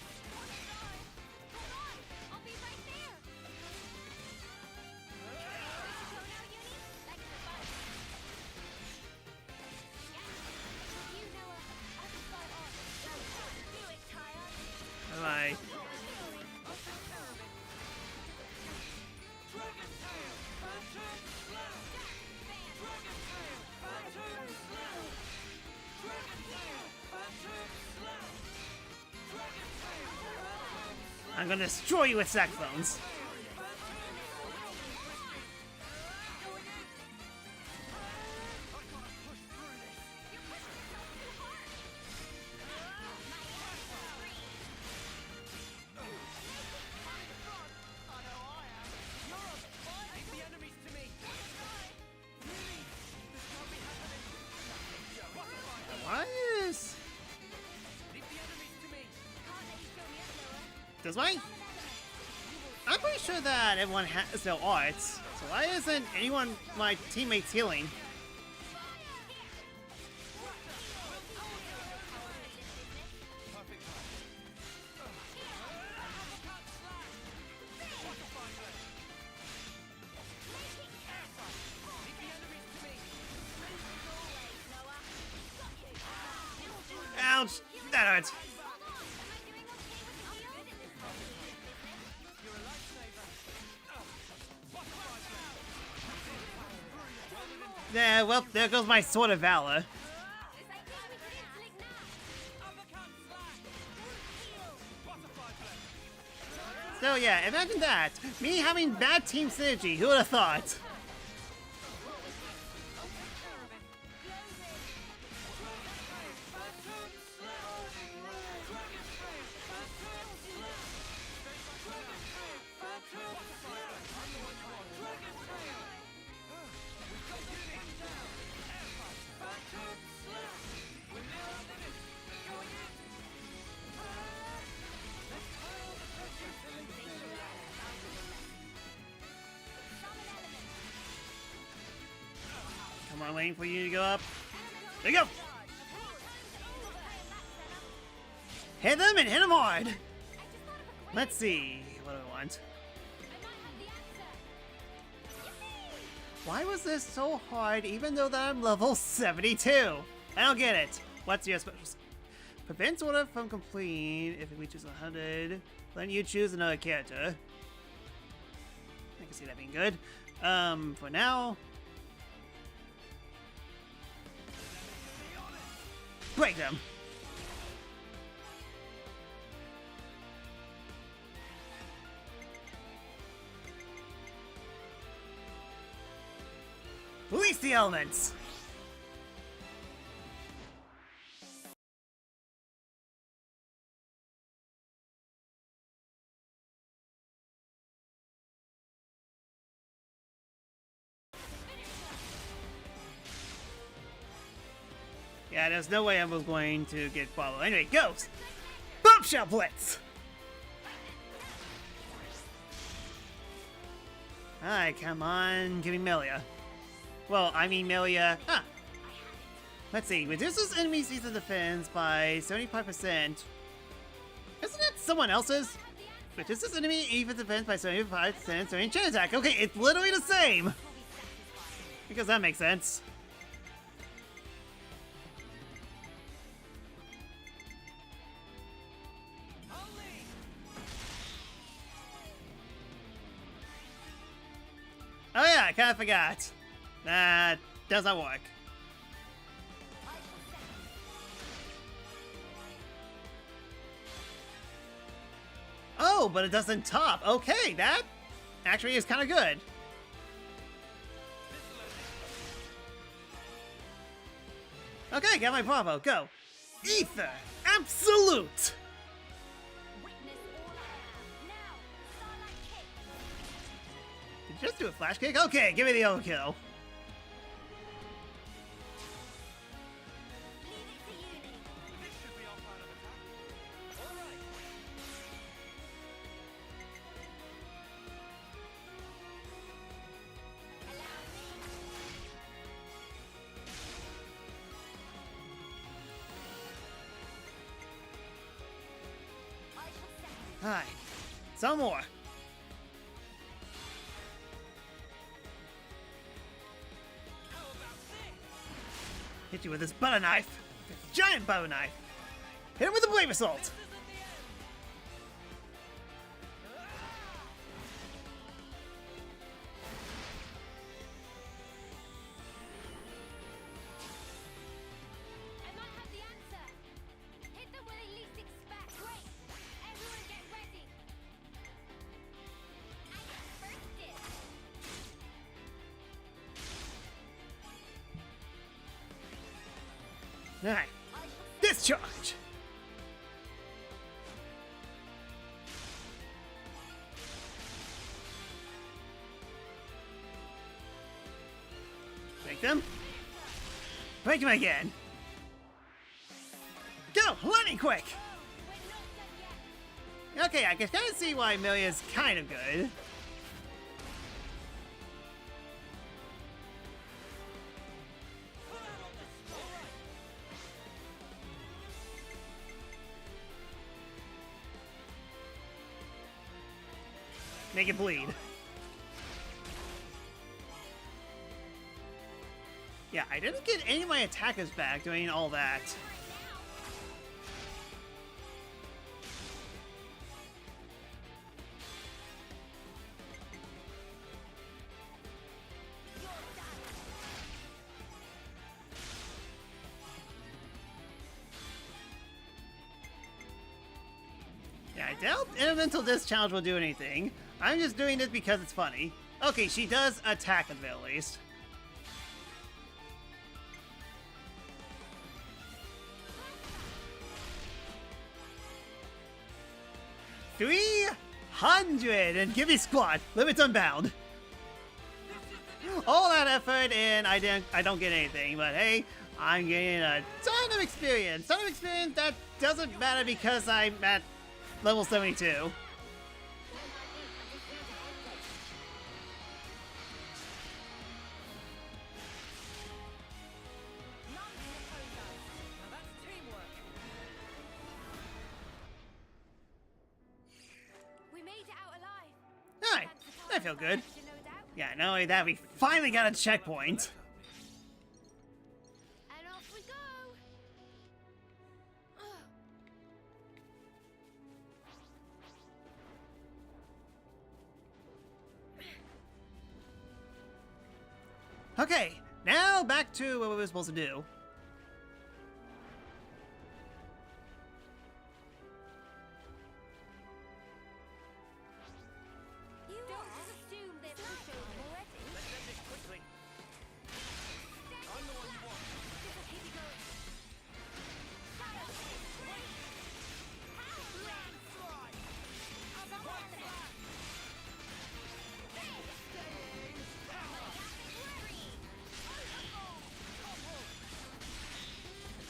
Bye. I'm gonna destroy you with saxophones. Why is... Does my... I'm pretty sure that everyone has their arts, so why isn't anyone, my teammates, healing? Ouch! That hurts! Yeah, well, there goes my Sword of Valor. So yeah, imagine that. Me having bad team synergy, who would have thought? Come on, waiting for you to go up. There you go! Hit them and hit them hard! Let's see, what do I want? Why was this so hard even though that I'm level 72? I don't get it. What's your special? Prevents order from completing if it reaches 100. Then you choose another character. I can see that being good. For now... break them! Release the elements! Yeah, there's no way I was going to get followed. Anyway, goes! Bombshell Blitz! Alright, come on, give me Melia. Well, I mean Melia. Huh. Let's see, reduces enemy season defense by 75%. Isn't that someone else's? Reduces enemy even defense by 75% during chain attack. Okay, it's literally the same! Because that makes sense. Oh yeah, I kinda forgot. That does not work. Oh, but it doesn't top. Okay, that actually is kinda good. Okay, got my Bravo. Go. Ether. Absolute. Did you just do a flash kick? Okay, give me the overkill. Alright, some more. Hit you with this butter knife. This giant butter knife. Hit him with the blade assault. Alright. Discharge! Break them. Break them again. Go! Lightning quick! Okay, I can kind of see why Melia's kind of good. Make it bleed. Yeah, I didn't get any of my attackers back doing all that. Yeah, I doubt Elemental Disc Challenge will do anything. I'm just doing this because it's funny. Okay, she does attack at the very least. $300 and give me squad. Limits unbound. All that effort and I don't get anything, but hey, I'm getting a ton of experience. Ton of experience that doesn't matter because I'm at level 72. Alright, I feel good. Yeah, not only that, we finally got a checkpoint. And off we go. Okay, now back to what we were supposed to do.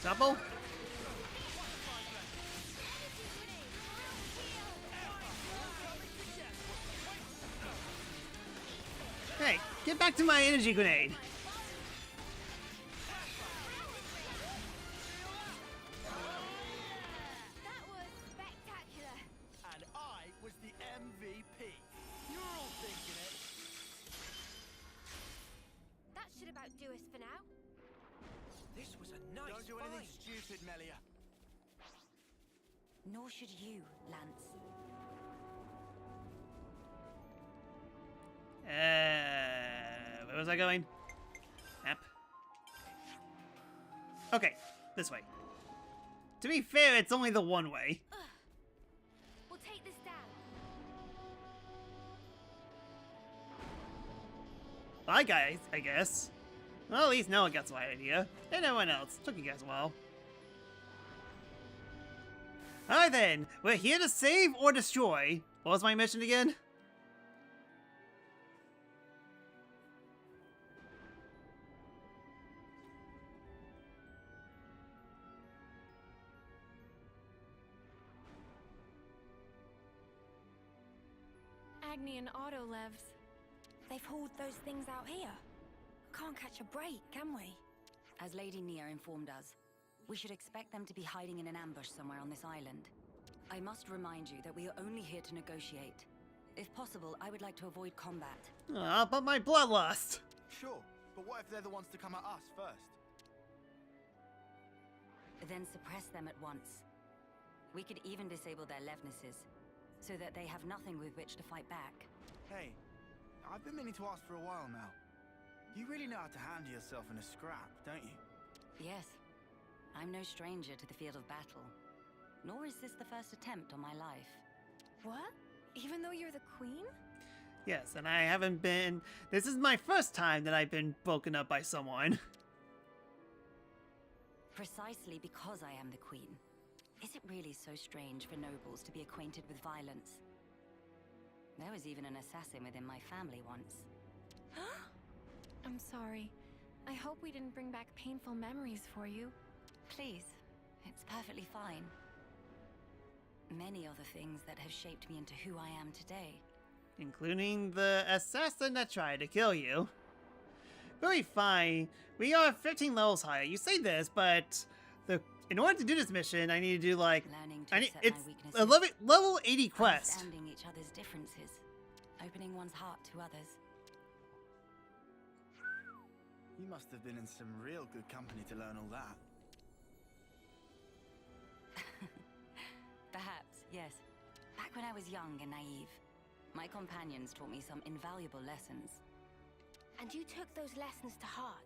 Double? Hey, get back to my energy grenade. That was spectacular. And I was the MVP. You're all thinking it. That should about do us for now. This was a nice Don't do anything fight. stupid, Melia. Nor should you, Lance. Where was I going? Map. Okay, this way. To be fair, it's only the one way. We'll take this down. Bye, guys, I guess. Well, at least Noah got the right idea. And no one else. Took you guys a while. Alright then, we're here to save or destroy. What was my mission again? Agni and Autolevs. They've hauled those things out here. Can't catch a break, can we? As Lady Nia informed us, we should expect them to be hiding in an ambush somewhere on this island. I must remind you that we are only here to negotiate. If possible, I would like to avoid combat. Ah, but my bloodlust. Sure, but what if they're the ones to come at us first? Then suppress them at once. We could even disable their levnesses, so that they have nothing with which to fight back. Hey, I've been meaning to ask for a while now. You really know how to handle yourself in a scrap, don't you? Yes. I'm no stranger to the field of battle. Nor is this the first attempt on my life. What? Even though you're the queen? Yes, and I haven't been... This is my first time that I've been broken up by someone. Precisely because I am the queen. Is it really so strange for nobles to be acquainted with violence? There was even an assassin within my family once. I'm sorry. I hope we didn't bring back painful memories for you. Please, it's perfectly fine. Many are the things that have shaped me into who I am today. Including the assassin that tried to kill you. Very fine. We are 15 levels higher. You say this, but in order to do this mission, I need to do like... Learning to accept it's my weaknesses. a level 80 quest. Understanding each other's differences. Opening one's heart to others. You must have been in some real good company to learn all that. Perhaps, yes. Back when I was young and naive, my companions taught me some invaluable lessons. And you took those lessons to heart.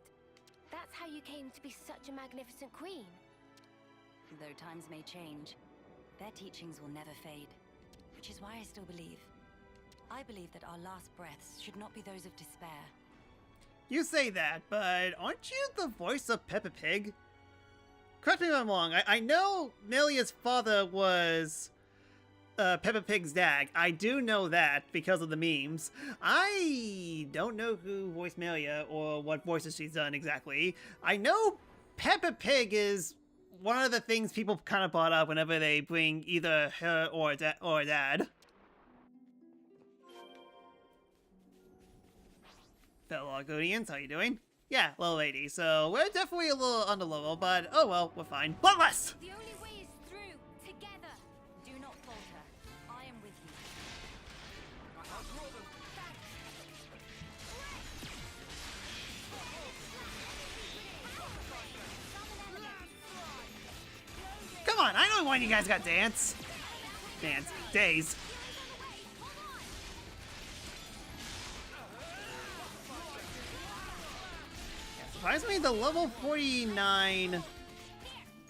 That's how you came to be such a magnificent queen. Though times may change, their teachings will never fade. Which is why I still believe. I believe that our last breaths should not be those of despair. You say that, but aren't you the voice of Peppa Pig? Correct me if I'm wrong. I know Melia's father was Peppa Pig's dad. I do know that because of the memes. I don't know who voiced Melia or what voices she's done exactly. I know Peppa Pig is one of the things people kind of brought up whenever they bring either her or a dad. Fellow Argonians, how you doing? Yeah, level 80, so we're definitely a little under level, but oh well, we're fine. Bloodlust! The only way is through, together. Do not falter. I am with you. Come on, I know when you guys got dance. Dance. Days. Surprisingly, the level 49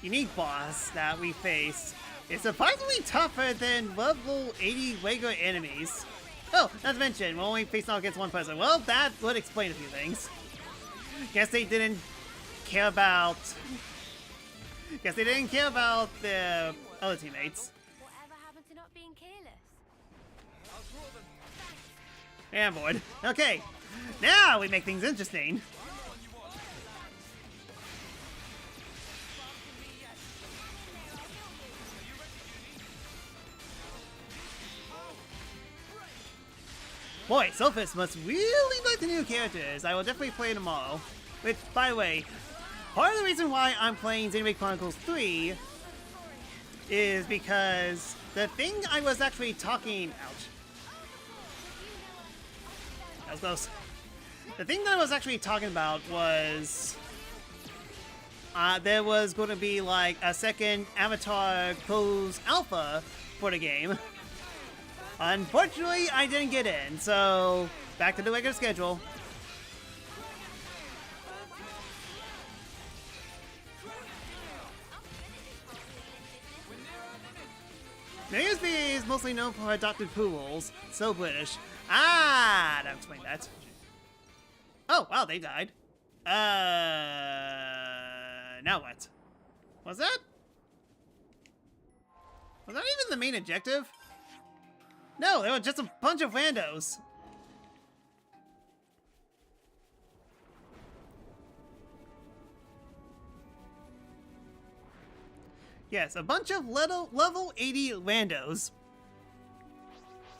unique boss that we face is surprisingly tougher than level 80 regular enemies. Oh, not to mention, we're only facing off against one person. Well, that would explain a few things. Guess they didn't care about... Guess they didn't care about the other teammates. Whatever happened to not being careless? Yeah, I'm bored. Okay, now we make things interesting. Boy, Sophus must really like the new characters. I will definitely play them all. Which, by the way, part of the reason why I'm playing Xenoblade Chronicles 3 is because the thing I was actually talking... Ouch. That was close. The thing that I was actually talking about was... there was going to be like a second Avatar Closed Alpha for the game. Unfortunately, I didn't get in, so back to the regular schedule. Maria's VA is mostly known for her adopted poodles. So British. Ah, that explains that. Oh, wow, they died. Now what? Was that? Was that even the main objective? No, they were just a bunch of randos. Yes, a bunch of level 80 randos.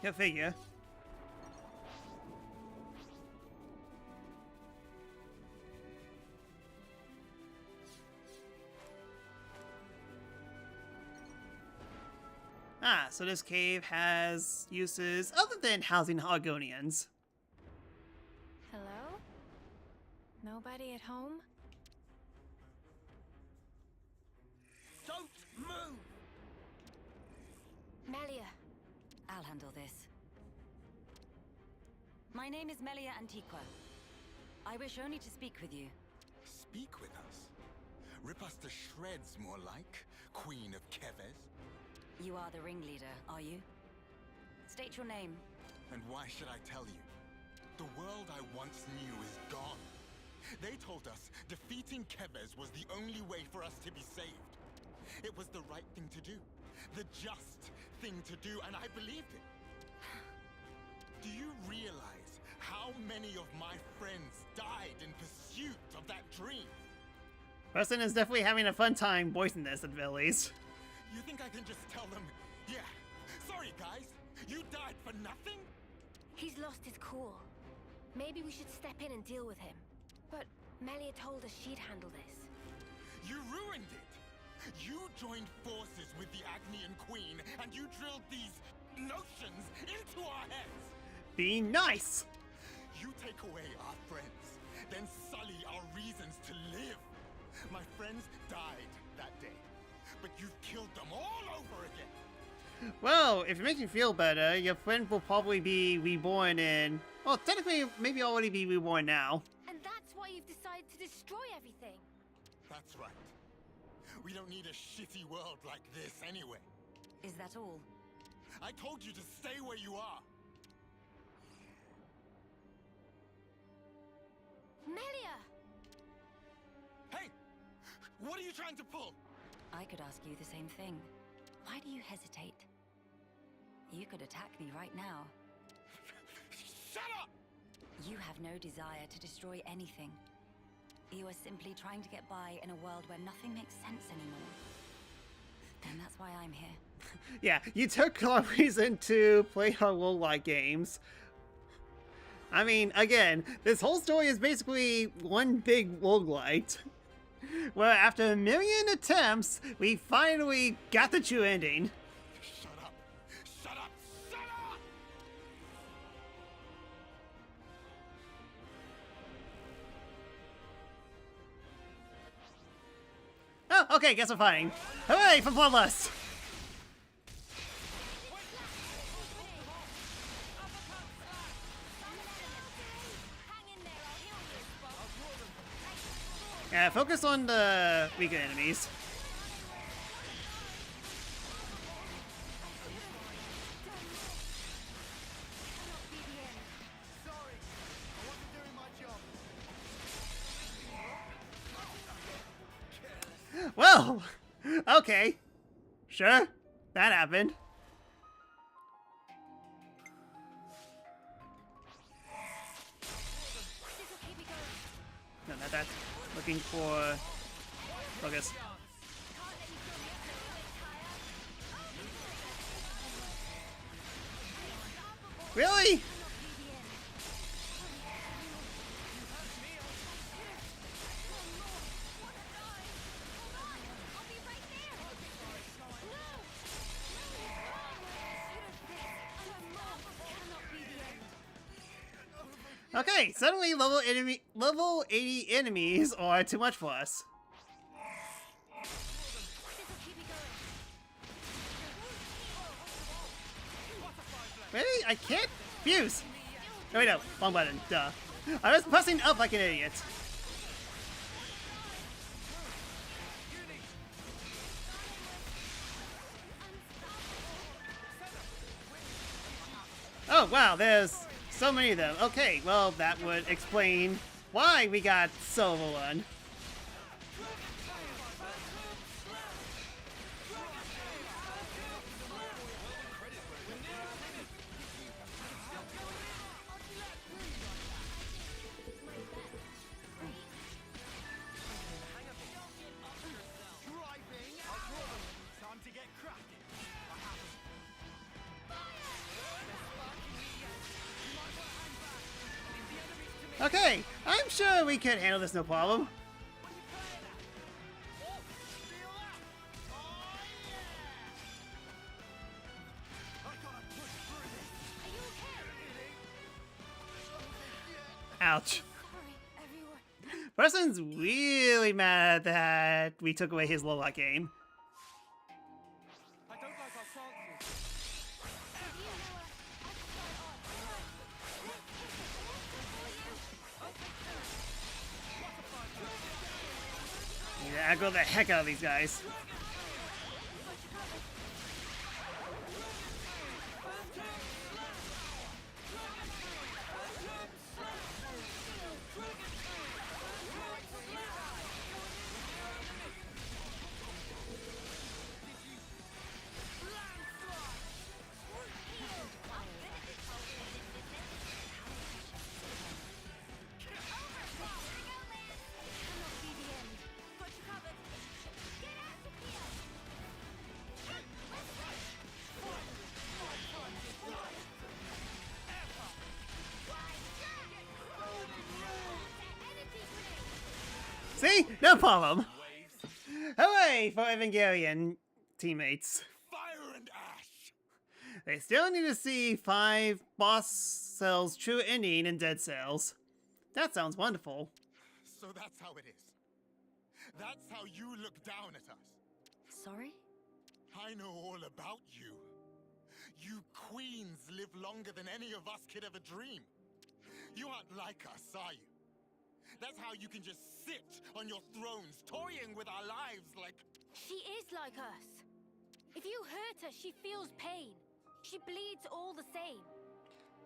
Go figure. Ah, so this cave has uses other than housing Argonians. Hello? Nobody at home? Don't move! Melia. I'll handle this. My name is Melia Antiqua. I wish only to speak with you. Speak with us? Rip us to shreds, more like, Queen of Keves? You are the ringleader, are you? State your name. And why should I tell you? The world I once knew is gone. They told us defeating Keves was the only way for us to be saved. It was the right thing to do. The just thing to do, and I believed it. Do you realize how many of my friends died in pursuit of that dream? Preston is definitely having a fun time voicing this at the least. You think I can just tell them, yeah, sorry guys, you died for nothing? He's lost his cool. Maybe we should step in and deal with him. But Melia told us she'd handle this. You ruined it! You joined forces with the Agnian Queen, and you drilled these notions into our heads! Be nice! You take away our friends, then sully our reasons to live. My friends died that day, but you've killed them all over again! Well, if it makes you feel better, your friend will probably be reborn in... Well, technically, maybe already be reborn now. And that's why you've decided to destroy everything. That's right. We don't need a shitty world like this anyway. Is that all? I told you to stay where you are. Melia! Hey! What are you trying to pull? I could ask you the same thing. Why do you hesitate? You could attack me right now. Shut up! You have no desire to destroy anything. You are simply trying to get by in a world where nothing makes sense anymore. And that's why I'm here. Yeah, you took our reason to play our roguelike games. I mean, again, this whole story is basically one big roguelite. Where after a million attempts, we finally got the true ending. Shut up! Shut up! Shut up! Oh, okay, guess we're fine. Hooray for Bloodlust! Yeah, focus on the weaker enemies. Well, okay. Sure, that happened. No, not that. Looking for focus. Really? Okay, suddenly level 80 enemies are too much for us. Really? I can't fuse. Oh wait, no, wrong button. Duh. I was pressing up like an idiot. Oh wow, there's so many of them. Okay, well that would explain why we got so overrun. Time to get cracking. Okay, I'm sure we could handle this no problem. Ouch. Preston's really mad that we took away his low-lock game. I don't like our chances. Need to aggro the heck out of these guys. See? No problem. Hooray for Evangelion teammates. Fire and ash! They still need to see 5 boss cells true ending in Dead Cells. That sounds wonderful. So that's how it is. That's how you look down at us. Sorry? I know all about you. You queens live longer than any of us could ever dream. You aren't like us, are you? That's how you can just sit on your thrones, toying with our lives like... She is like us. If you hurt her, she feels pain. She bleeds all the same.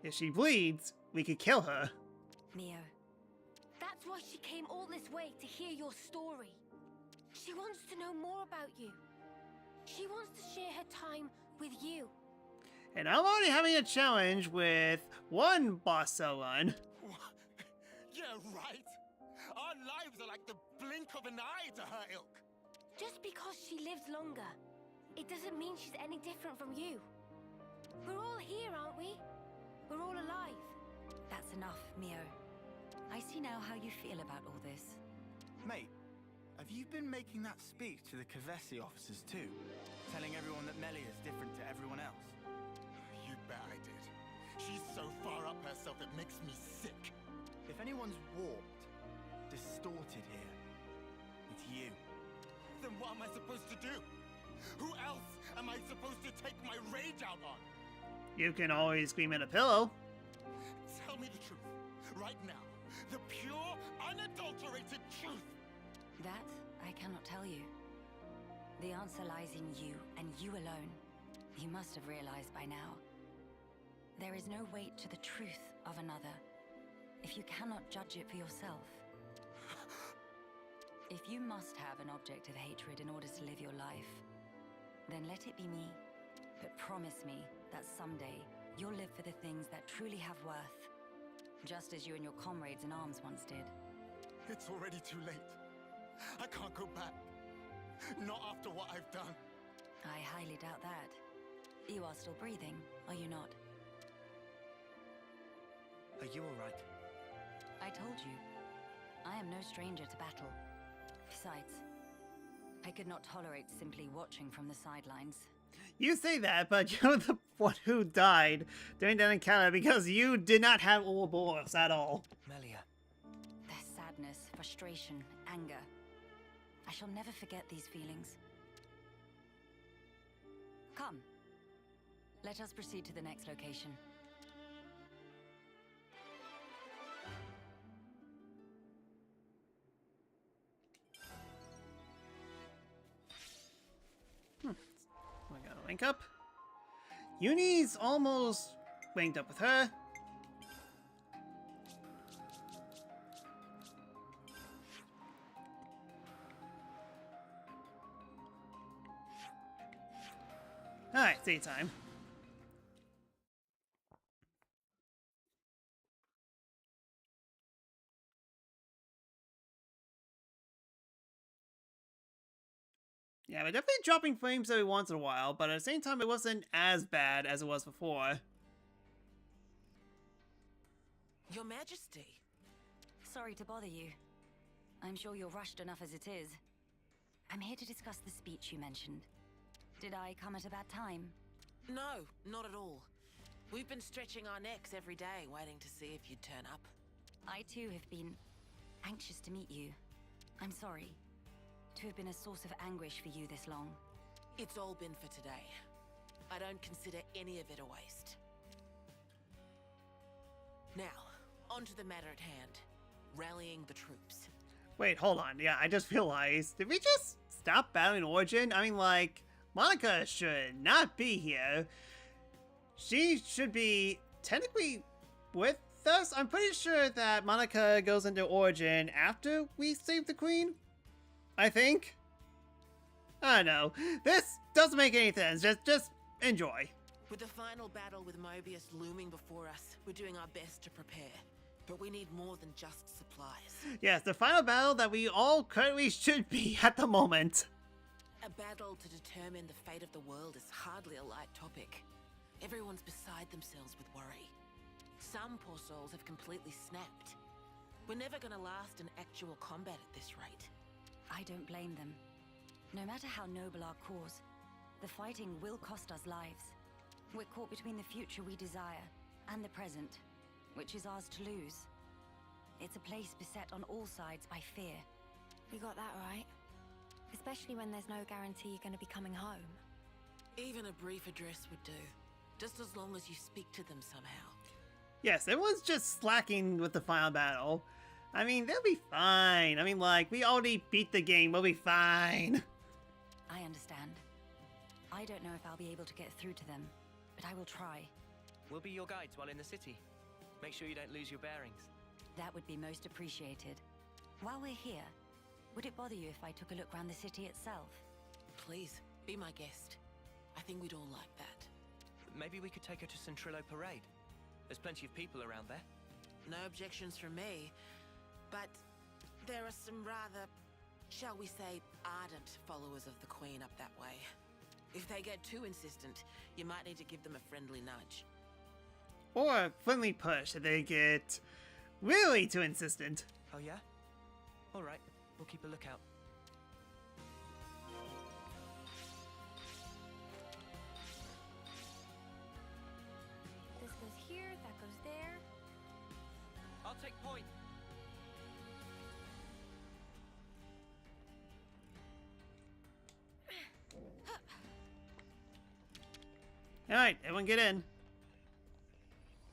If she bleeds, we could kill her. Mio. That's why she came all this way to hear your story. She wants to know more about you. She wants to share her time with you. And I'm already having a challenge with 1 boss cell run. Yeah, right. Our lives are like the blink of an eye to her ilk. Just because she lives longer, it doesn't mean she's any different from you. We're all here, aren't we? We're all alive. That's enough, Mio. I see now how you feel about all this. Mate, have you been making that speech to the Kavesi officers too? Telling everyone that Melia's different to everyone else? You bet I did. She's so far up herself it makes me sick. If anyone's warped, distorted here, it's you. Then what am I supposed to do? Who else am I supposed to take my rage out on? You can always scream at a pillow. Tell me the truth, right now. The pure, unadulterated truth. That I cannot tell you. The answer lies in you, and you alone. You must have realized by now. There is no weight to the truth of another, if you cannot judge it for yourself. If you must have an object of hatred in order to live your life, then let it be me. But promise me that someday you'll live for the things that truly have worth, just as you and your comrades in arms once did. It's already too late. I can't go back. Not after what I've done. I highly doubt that. You are still breathing, are you not? Are you all right? I told you. I am no stranger to battle. Besides, I could not tolerate simply watching from the sidelines, You say that, but you're the one who died during that encounter because you did not have Ouroboros at all. Melia. There's sadness, frustration, anger. I shall never forget these feelings. Come. Let us proceed to the next location. We gotta link up. Uni's almost linked up with her. Alright, daytime. Yeah, we're definitely dropping frames every once in a while, but at the same time it wasn't as bad as it was before. Your Majesty. Sorry to bother you. I'm sure you're rushed enough as it is. I'm here to discuss the speech you mentioned. Did I come at a bad time? No, not at all. We've been stretching our necks every day, waiting to see if you'd turn up. I too have been anxious to meet you. I'm sorry to have been a source of anguish for you this long. It's all been for today. I don't consider any of it a waste. Now, on to the matter at hand. Rallying the troops. Wait, hold on. Yeah, I just realized. Did we just stop battling Origin? I mean, like, Monica should not be here. She should be technically with us. I'm pretty sure that Monica goes into Origin after we save the Queen. I think. I don't know. This doesn't make any sense. Just enjoy. With the final battle with Mobius looming before us, we're doing our best to prepare. But we need more than just supplies. Yes, the final battle that we all currently should be at the moment. A battle to determine the fate of the world is hardly a light topic. Everyone's beside themselves with worry. Some poor souls have completely snapped. We're never gonna last in actual combat at this rate. I don't blame them. No matter how noble our cause, the fighting will cost us lives. We're caught between the future we desire and the present, which is ours to lose. It's a place beset on all sides by fear. You got that right. Especially when there's no guarantee you're going to be coming home. Even a brief address would do. Just as long as you speak to them somehow. Yes, everyone's just slacking with the final battle. I mean, they'll be fine. I mean, like, we already beat the game. We'll be fine. I understand. I don't know if I'll be able to get through to them, but I will try. We'll be your guides while in the city. Make sure you don't lose your bearings. That would be most appreciated. While we're here, would it bother you if I took a look around the city itself? Please, be my guest. I think we'd all like that. Maybe we could take her to Centrillo Parade. There's plenty of people around there. No objections from me, but there are some rather, shall we say, ardent followers of the Queen up that way. If they get too insistent, you might need to give them a friendly nudge. Or a friendly push if they get really too insistent. Oh yeah? Alright, we'll keep a lookout. This goes here, that goes there. I'll take point. Alright, everyone get in.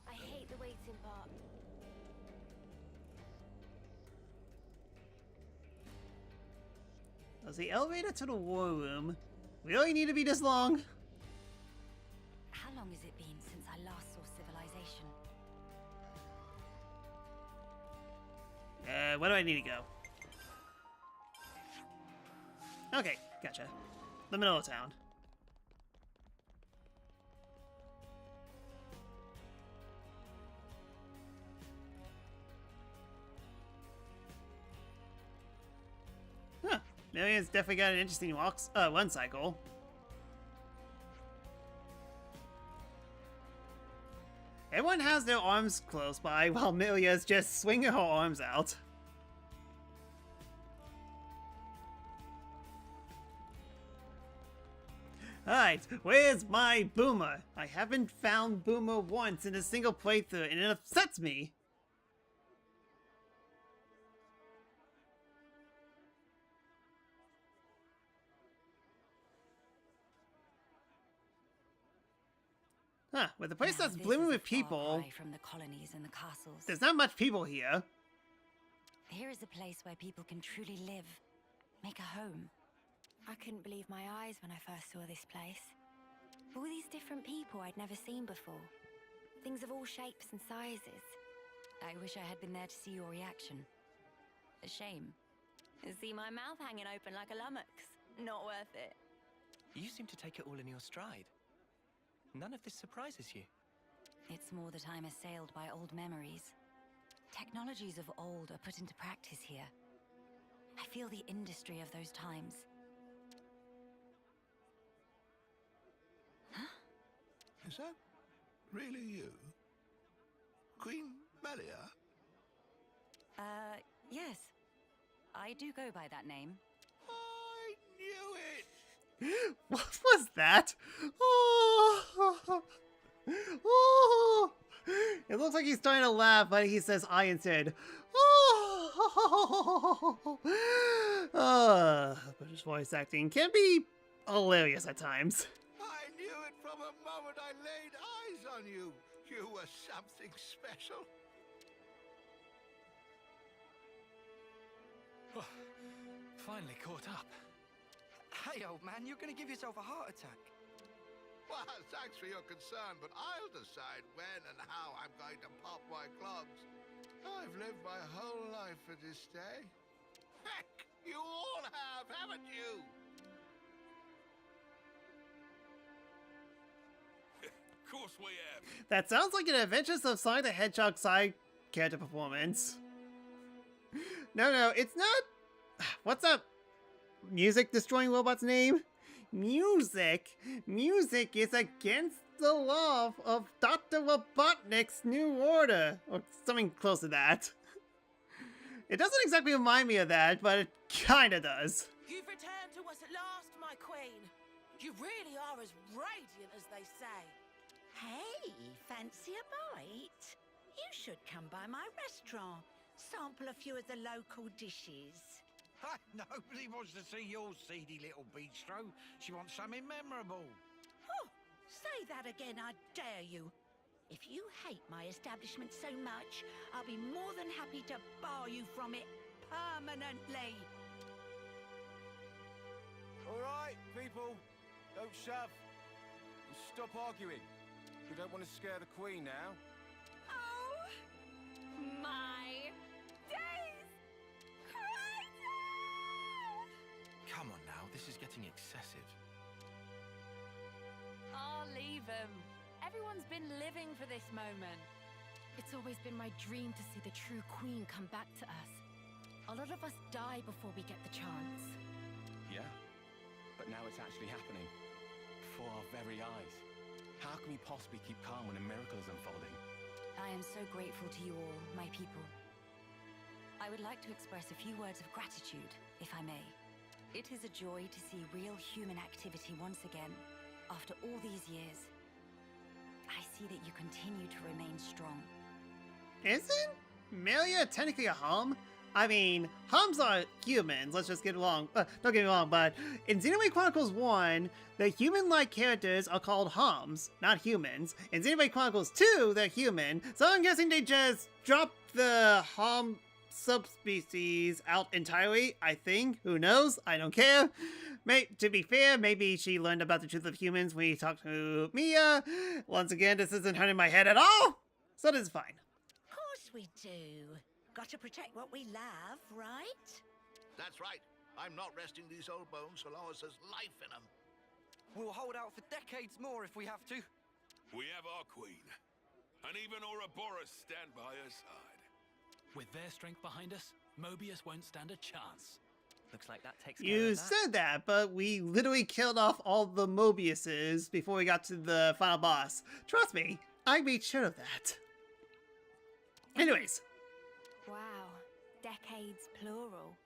I hate the waiting part. Does the elevator to the war room really need to be this long? How long has it been since I last saw civilization? Where do I need to go? Okay, gotcha. The middle of town. Huh. Millions definitely got an interesting run cycle. Everyone has their arms close by while Milia's just swinging her arms out. Alright, where's my Boomer? I haven't found Boomer once in a single playthrough, and it upsets me. Huh, with a place Now, that's this blooming is a with far people, cry from the colonies and the castles. there's not much people here. Here is a place where people can truly live, make a home. I couldn't believe my eyes when I first saw this place. All these different people I'd never seen before. Things of all shapes and sizes. I wish I had been there to see your reaction. A shame. See my mouth hanging open like a lummox. Not worth it. You seem to take it all in your stride. None of this surprises you. It's more that I'm assailed by old memories. Technologies of old are put into practice here. I feel the industry of those times. Is that really you? Queen Melia? Yes. I do go by that name. I knew it! What was that? Oh, oh. It looks like he's starting to laugh, but he says I instead. British voice acting can be hilarious at times. I knew it from the moment I laid eyes on you. You were something special. Oh, finally caught up. Hey, old man, you're gonna give yourself a heart attack. Well, thanks for your concern, but I'll decide when and how I'm going to pop my clogs. I've lived my whole life for this day. Heck, you all have, haven't you? Of course we have. That sounds like an Adventures of Sonic the Hedgehog side character performance. No, it's not. What's up? Music destroying robot's name? Music is against the law of Dr. Robotnik's New Order, or something close to that. It doesn't exactly remind me of that, but it kinda does. You've returned to us at last, my queen. You really are as radiant as they say. Hey, fancy a bite? You should come by my restaurant. Sample a few of the local dishes. Nobody wants to see your seedy little bistro. She wants something memorable. Oh, say that again, I dare you. If you hate my establishment so much, I'll be more than happy to bar you from it permanently. All right, people, don't shove. And stop arguing. We don't want to scare the Queen now. Oh, my days! Come on now, this is getting excessive. Oh, leave him. Everyone's been living for this moment. It's always been my dream to see the true queen come back to us. A lot of us die before we get the chance. Yeah, but now it's actually happening. Before our very eyes. How can we possibly keep calm when a miracle is unfolding? I am so grateful to you all, my people. I would like to express a few words of gratitude, if I may. It is a joy to see real human activity once again, after all these years. I see that you continue to remain strong. Isn't Melia technically a hum? I mean, hums are humans, let's just get along. Don't get me wrong, but in Xenoblade Chronicles 1, the human-like characters are called hums, not humans. In Xenoblade Chronicles 2, they're human, so I'm guessing they just dropped the hum subspecies out entirely, I think. Who knows? I don't care. To be fair, maybe she learned about the truth of humans when we talked to Mia. Once again, this isn't hurting my head at all, so this is fine. Of course we do. Got to protect what we love, right? That's right. I'm not resting these old bones so long as there's life in them. We'll hold out for decades more if we have to. We have our queen, and even Ouroboros stand by her side. With their strength behind us, Mobius won't stand a chance. Looks like that takes care You of that. said that, but we literally killed off all the Mobiuses before we got to the final boss. Trust me, I made sure of that. Anyways. Wow, decades plural.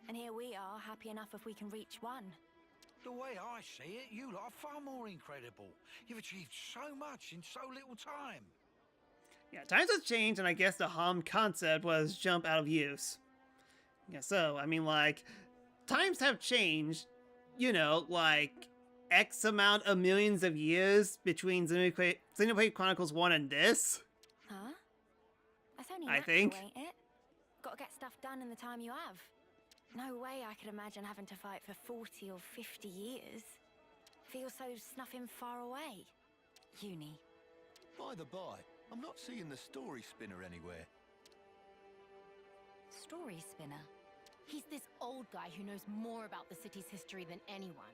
And here we are, happy enough if we can reach one. The way I see it, you lot are far more incredible. You've achieved so much in so little time. Yeah, times have changed, and I guess the Hom concept was jump out of use. Yeah, so, I mean, like, times have changed, you know, like, X amount of millions of years between Xenoblade Chronicles 1 and this. Huh? That's only I natural, think. ain't it? Gotta get stuff done in the time you have. No way I could imagine having to fight for 40 or 50 years. Feels so snuffing far away. Uni. By the by, I'm not seeing the story spinner anywhere. Story spinner? He's this old guy who knows more about the city's history than anyone.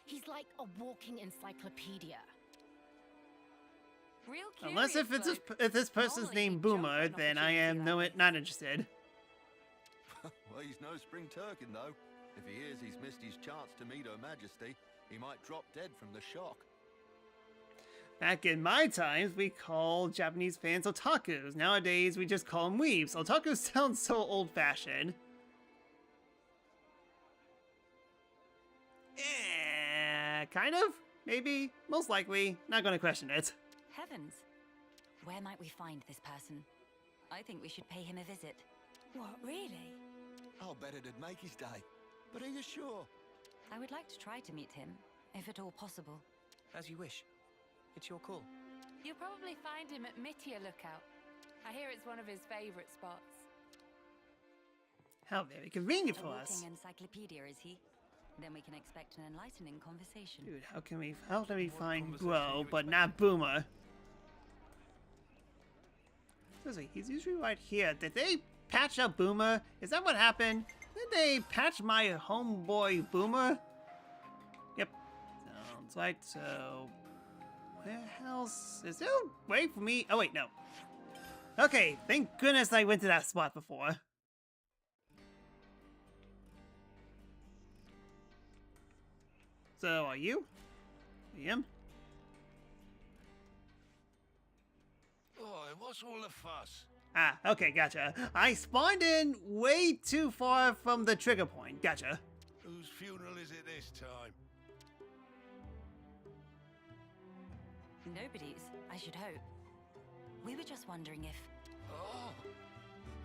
He's like a walking encyclopedia. Real Unless if this person's named Boomer, then I am not interested. Well, he's no spring turkin, though. If he is, he's missed his chance to meet Her Majesty. He might drop dead from the shock. Back in my times, we called Japanese fans otakus. Nowadays, we just call them weebs. Otaku sounds so old-fashioned. Kind of? Maybe? Most likely. Not gonna question it. Heavens. Where might we find this person? I think we should pay him a visit. What, really? I'll bet it'd make his day. But are you sure? I would like to try to meet him, if at all possible. As you wish. It's your call. You'll probably find him at Mittia Lookout. I hear it's one of his favorite spots. How very convenient for A us. walking encyclopedia, is he? Then we can expect an enlightening conversation. Dude, how can we find Bro, but not Boomer? Seriously, he's usually right here. Did they patch up Boomer? Is that what happened? Did they patch my homeboy Boomer? Yep. Sounds like so. Where else? Is there a way for me? Oh wait, no. Okay, thank goodness I went to that spot before. So, are you? Liam? Oh, what's all the fuss? Ah, okay, gotcha. I spawned in way too far from the trigger point. Gotcha. Whose funeral is it this time? Nobody's, I should hope. We were just wondering if... Oh,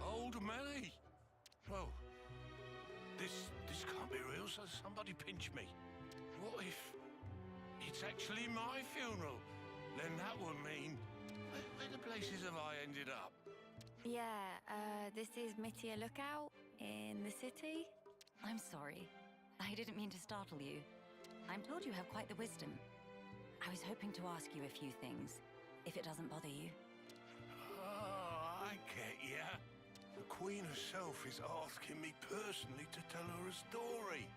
old Melly. Well, this can't be real, so somebody pinch me. What if it's actually my funeral? Then that would mean... Where the places have I ended up? Yeah, this is Mittia Lookout in the city. I'm sorry. I didn't mean to startle you. I'm told you have quite the wisdom. I was hoping to ask you a few things, if it doesn't bother you. Oh, I get ya. The Queen herself is asking me personally to tell her a story.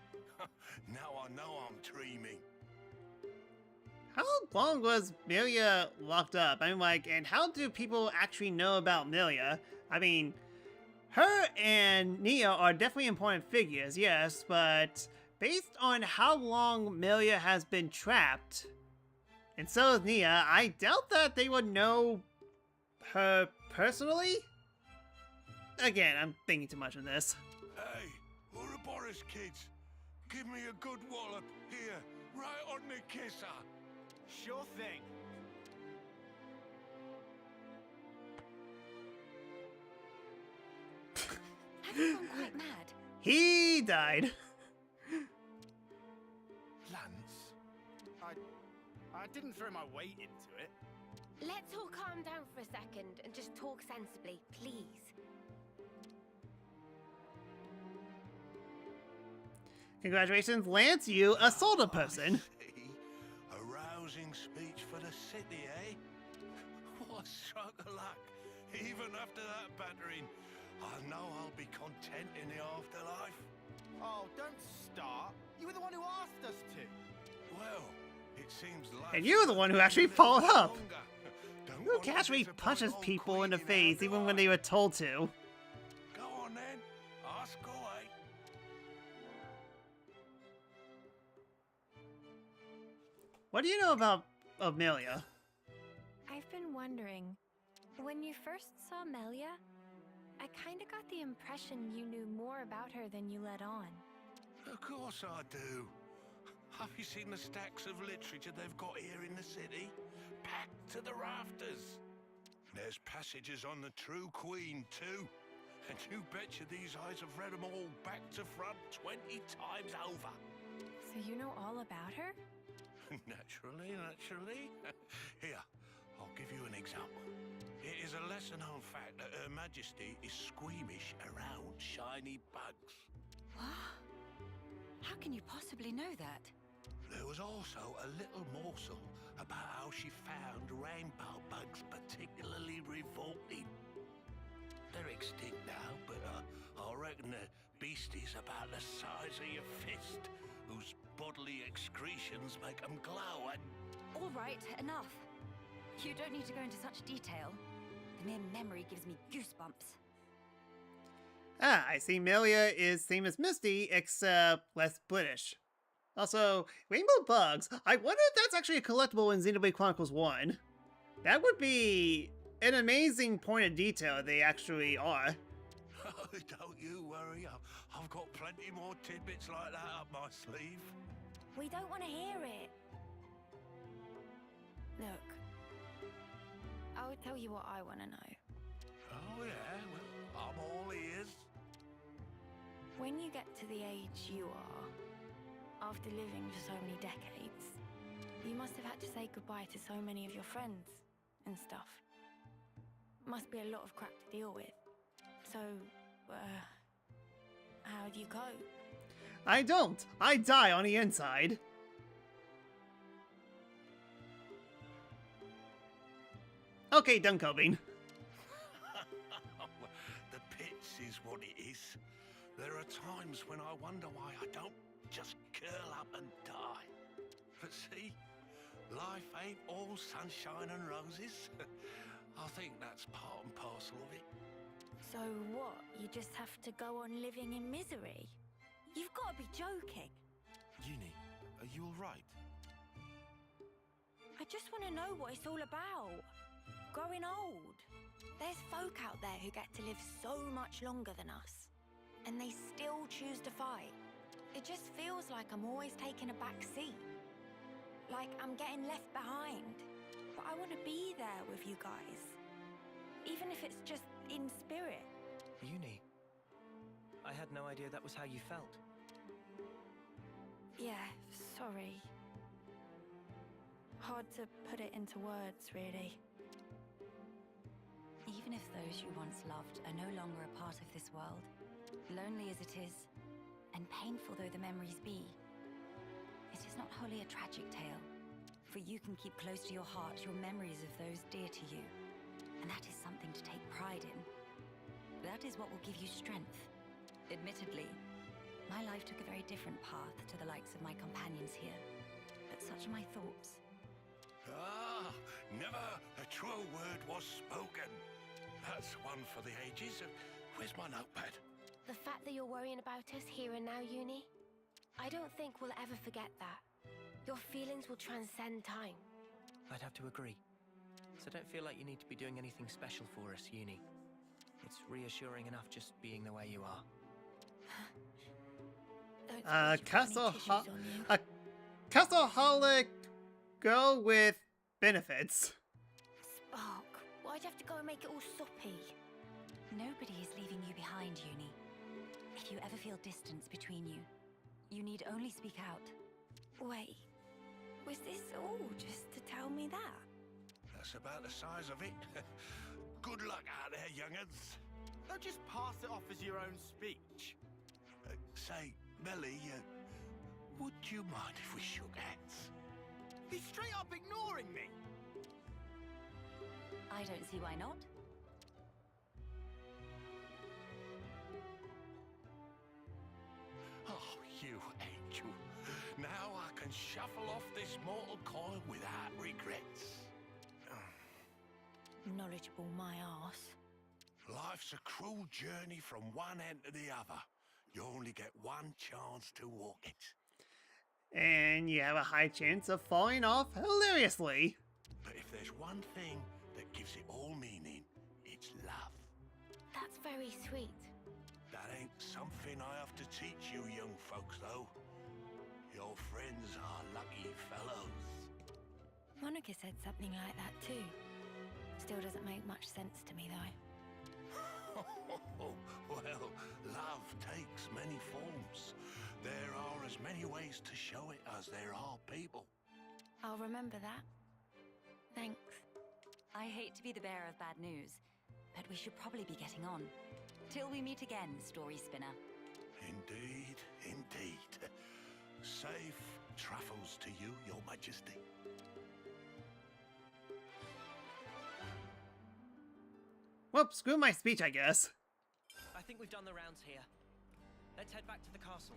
Now I know I'm dreaming. How long was Milia locked up? I mean, like, and how do people actually know about Milia? I mean, her and Nia are definitely important figures, yes, but based on how long Milia has been trapped, and so is Nia, I doubt that they would know her personally? Again, I'm thinking too much on this. Hey, Ouroboros kids, give me a good wallop here, right on the kisser. Sure thing. Have you gone quite mad? He died. Lance? I didn't throw my weight into it. Let's all calm down for a second and just talk sensibly, please. Congratulations, Lance, you assaulted a person. A rousing speech for the city, eh? What a stroke of luck. Even after that battering, I know I'll be content in the afterlife. Oh, don't start. You were the one who asked us to. Well, it seems like... And you're the one who actually followed up. Who casually punches people in the face even when they were told to? Go on then, ask away. What do you know about Amelia? I've been wondering, when you first saw Melia, I kinda got the impression you knew more about her than you let on. Of course I do. I've you seen the stacks of literature they've got here in the city? Packed to the rafters. There's passages on the true Queen, too. And you betcha these eyes have read them all back to front 20 times over. So you know all about her? Naturally. Here, I'll give you an example. It is a lesser-known fact that Her Majesty is squeamish around shiny bugs. What? How can you possibly know that? There was also a little morsel about how she found rainbow bugs particularly revolting. They're extinct now, but I reckon they're beasties about the size of your fist, whose bodily excretions make them glow and... All right, enough. You don't need to go into such detail. The mere memory gives me goosebumps. Ah, I see Melia is same as Misty, except less British. Also, rainbow bugs. I wonder if that's actually a collectible in Xenoblade Chronicles 1. That would be an amazing point of detail if they actually are. Don't you worry, I've got plenty more tidbits like that up my sleeve. We don't want to hear it. Look, I'll tell you what I want to know. Oh yeah, well, I'm all ears. When you get to the age you are, after living for so many decades, you must have had to say goodbye to so many of your friends and stuff. Must be a lot of crap to deal with. So, how do you cope? I don't. I die on the inside. Okay, done coping. The pits is what it is. There are times when I wonder why I don't just curl up and die. But see, life ain't all sunshine and roses. I think that's part and parcel of it. So what? You just have to go on living in misery? You've got to be joking. Uni, are you alright? I just want to know what it's all about. Growing old. There's folk out there who get to live so much longer than us, and they still choose to fight. It just feels like I'm always taking a back seat. Like I'm getting left behind. But I want to be there with you guys. Even if it's just in spirit. Uni, I had no idea that was how you felt. Yeah, sorry. Hard to put it into words, really. Even if those you once loved are no longer a part of this world, lonely as it is, and painful though the memories be, it is not wholly a tragic tale. For you can keep close to your heart your memories of those dear to you, and that is something to take pride in. That is what will give you strength. Admittedly, my life took a very different path to the likes of my companions here, but such are my thoughts. Ah, never a truer word was spoken. That's one for the ages. Where's my notepad? The fact that you're worrying about us here and now, Uni, I don't think we'll ever forget that. Your feelings will transcend time. I'd have to agree. So don't feel like you need to be doing anything special for us, Uni. It's reassuring enough just being the way you are. Castaholic girl with benefits. Spark, why'd you have to go and make it all soppy? Nobody is leaving you behind, Uni. If you ever feel distance between you, you need only speak out. Wait, was this all just to tell me that? That's about the size of it. Good luck out there, young'uns. Don't just pass it off as your own speech. Say, Melly, would you mind if we shook hands? He's straight up ignoring me. I don't see why not. Oh, you angel. Now I can shuffle off this mortal coil without regrets. Knowledgeable my arse. Life's a cruel journey from one end to the other. You only get one chance to walk it. And you have a high chance of falling off hilariously. But if there's one thing that gives it all meaning, it's love. That's very sweet. That ain't something I have to teach you young folks, though. Your friends are Monica said something like that too. Still doesn't make much sense to me though. Well, love takes many forms. There are as many ways to show it as there are people. I'll remember that. Thanks. I hate to be the bearer of bad news, but we should probably be getting on. Till we meet again, Story Spinner. Indeed, indeed. Safe travels to you, Your Majesty. Well, screw my speech, I guess. I think we've done the rounds here. Let's head back to the castle.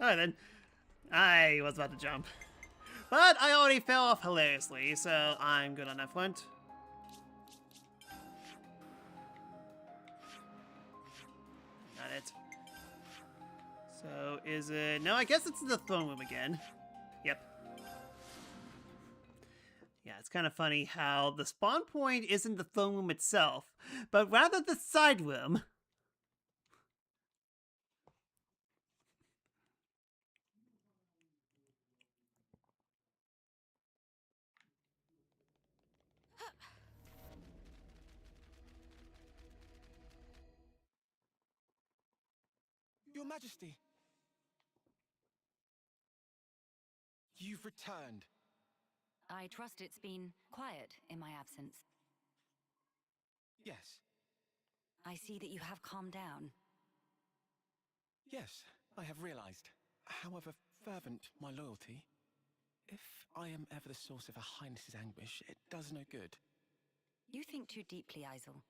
Alright then. I was about to jump. But I already fell off hilariously, so I'm good on that front. Got it. So is it... No, I guess it's the throne room again. Yep. Yeah, it's kind of funny how the spawn point isn't the throne room itself, but rather the side room. Your Majesty! You've returned. I trust it's been quiet in my absence. Yes. I see that you have calmed down. Yes, I have realized. However fervent my loyalty, if I am ever the source of Her Highness's anguish, it does no good. You think too deeply, Isel.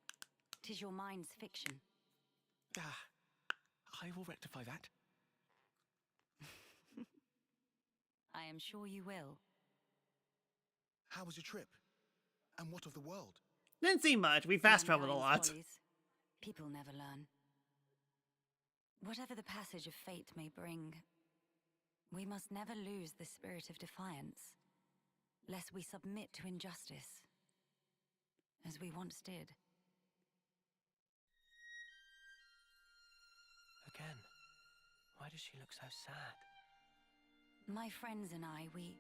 'Tis your mind's fiction. Ah, I will rectify that. I am sure you will. How was your trip? And what of the world? Didn't see much. We fast traveled a Mankind's lot. follies. People never learn. Whatever the passage of fate may bring, we must never lose the spirit of defiance, lest we submit to injustice, as we once did. Again, why does she look so sad? My friends and I, we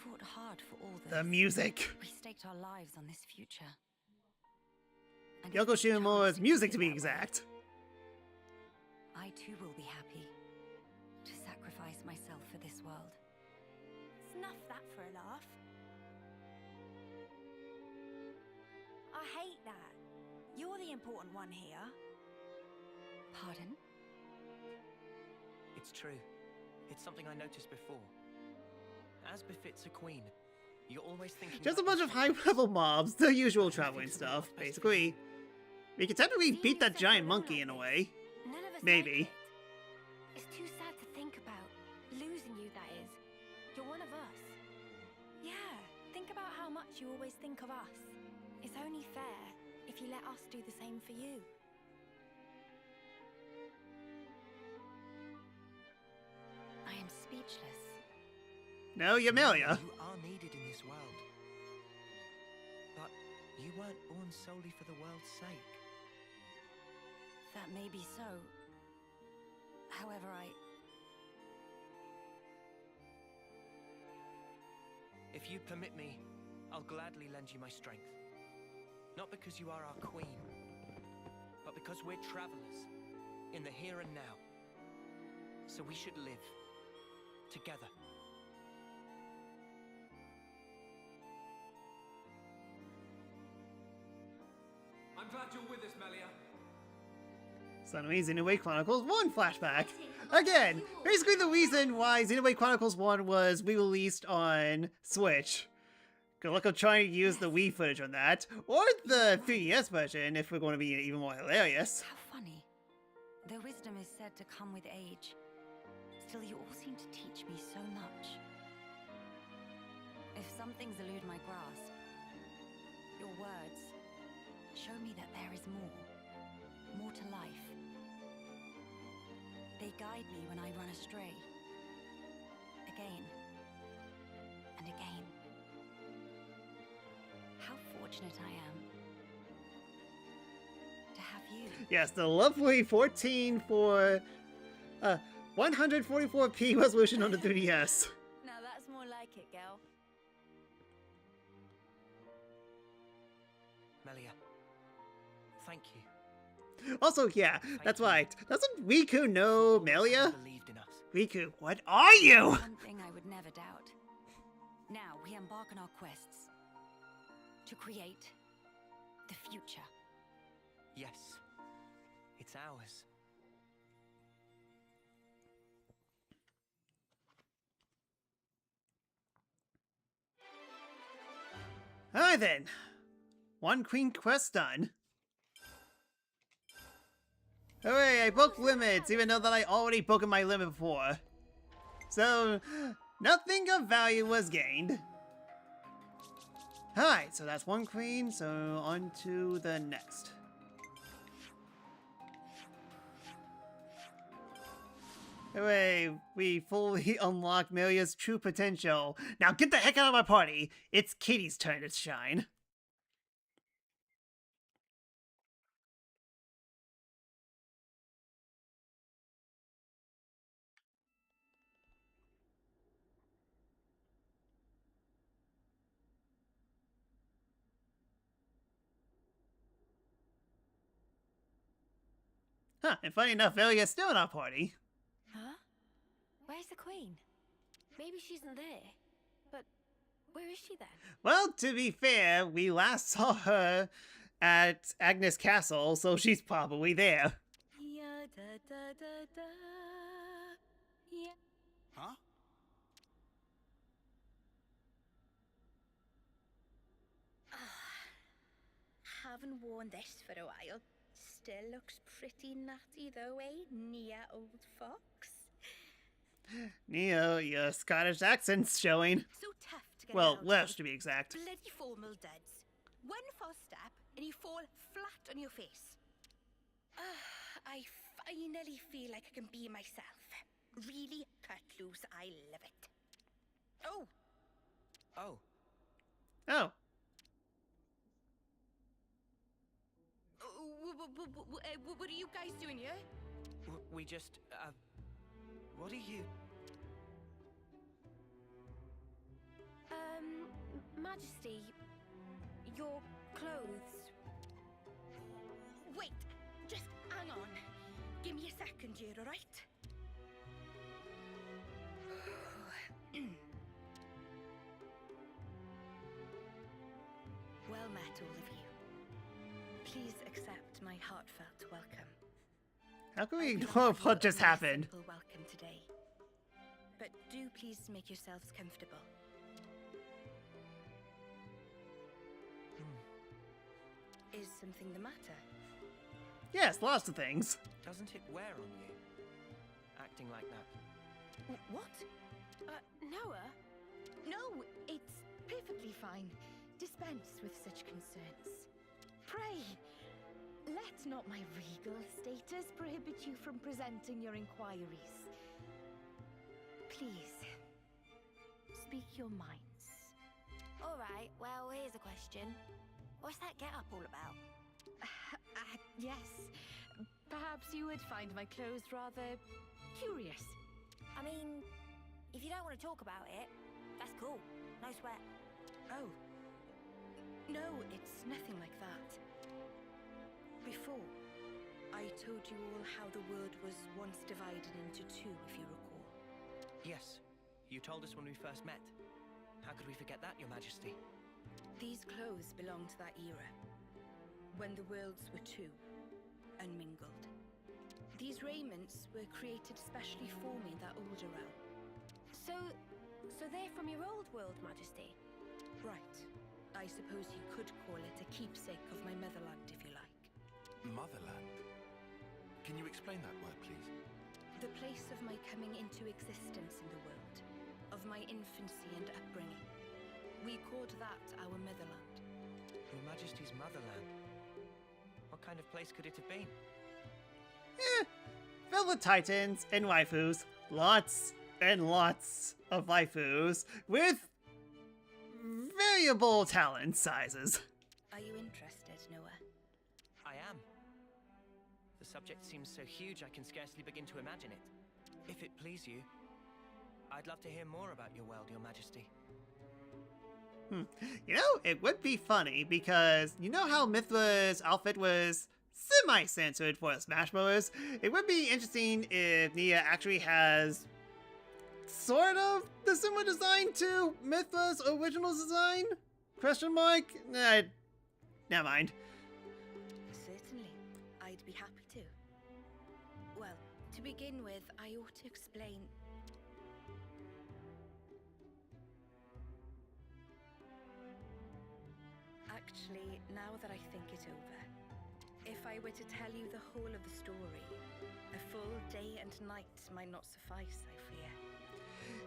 fought hard for all this. The music. We staked our lives on this future. And if Yoko we have Shimomo's to music, keep to it be that way, exact. I too will be happy to sacrifice myself for this world. Snuff that for a laugh. I hate that. You're the important one here. Pardon? It's true. It's something I noticed before. As befits a queen, you're always thinking... Just a about bunch of yourself. high-level mobs, the usual traveling stuff, basically. We could technically beat that giant monkey in a way. None of us Maybe. like it. It's too sad to think about. Losing you, that is. You're one of us. Yeah, think about how much you always think of us. It's only fair if you let us do the same for you. I am speechless. No, Yamilia. You are needed in this world. But you weren't born solely for the world's sake. That may be so. However, If you permit me, I'll gladly lend you my strength. Not because you are our queen, but because we're travelers in the here and now. So we should live together. I'm glad you're with us, Melia. Xenoblade Chronicles 1 flashback. Again, basically the reason why Xenoblade Chronicles 1 was re-released on Switch. Good luck of trying to use the Wii footage on that, or the 3DS version if we're going to be even more hilarious. how funny. Though wisdom is said to come with age, still you all seem to teach me so much. If some things elude my grasp, your words show me that there is more to life. They guide me when I run astray. Again and again. How fortunate I am to have you. Yes, the lovely 14 for 144p resolution on the 3DS. Now that's more like it, girl. Thank you. Also, yeah, that's right. Doesn't Riku know Melia? Believed in us. Riku, what are you? One thing I would never doubt. Now we embark on our quests to create the future. Yes, it's ours. Alright then. One queen quest done. Hooray, I broke limits, even though that I already broken my limit before. So, nothing of value was gained. Alright, so that's one queen, so on to the next. Hooray, we fully unlocked Melia's true potential. Now get the heck out of my party! It's Katie's turn to shine. Huh, and funny enough, Melia's still in our party. Huh? Where's the queen? Maybe she isn't there. But where is she then? Well, to be fair, we last saw her at Agnes Castle, so she's probably there. Yeah, da, da, da, da. Yeah. Huh? Haven't worn this for a while. Still looks pretty natty though, eh, Nia, old fox? Neo, your Scottish accent's showing. So tough to get Well, out left of. to be exact. Bloody formal duds. One false step and you fall flat on your face. I finally feel like I can be myself. Really cut loose, I love it. Oh! Oh. Oh. What are you guys doing here? We just, what are you? Majesty, your clothes. Wait, just hang on. Give me a second here, alright? Well met, all of you. Please accept my heartfelt welcome. How can we ignore what just happened? Simple welcome today. But do please make yourselves comfortable. Is something the matter? Yes, lots of things. Doesn't it wear on you? Acting like that. What? Noah? No, it's perfectly fine. Dispense with such concerns. Pray, let not my regal status prohibit you from presenting your inquiries. Please, speak your minds. Alright, well, here's a question. What's that get-up all about? Yes. Perhaps you would find my clothes rather curious. I mean, if you don't want to talk about it, that's cool. No sweat. Oh. No, it's nothing like that. Before, I told you all how the world was once divided into two, if you recall. Yes, you told us when we first met. How could we forget that, Your Majesty? These clothes belong to that era, when the worlds were two, unmingled. These raiments were created specially for me in that older realm. So they're from your old world, Majesty? Right. I suppose you could call it a keepsake of my motherland, if you like. Motherland? Can you explain that word, please? The place of my coming into existence in the world, of my infancy and upbringing. We called that our motherland. Your Majesty's motherland? What kind of place could it have been? Filled with titans and waifus. Lots and lots of waifus with variable talent sizes. Are you interested, Noah? I am. The subject seems so huge I can scarcely begin to imagine it. If it please you, I'd love to hear more about your world, Your Majesty. You know, it would be funny because you know how Mithla's outfit was semi-censored for Smash Bros. It would be interesting if Nia actually has sort of the similar design to Mythra's original design? Question mark? Nah, never mind. Certainly, I'd be happy to. Well, to begin with, I ought to explain. Actually, now that I think it over, if I were to tell you the whole of the story, a full day and night might not suffice, I fear.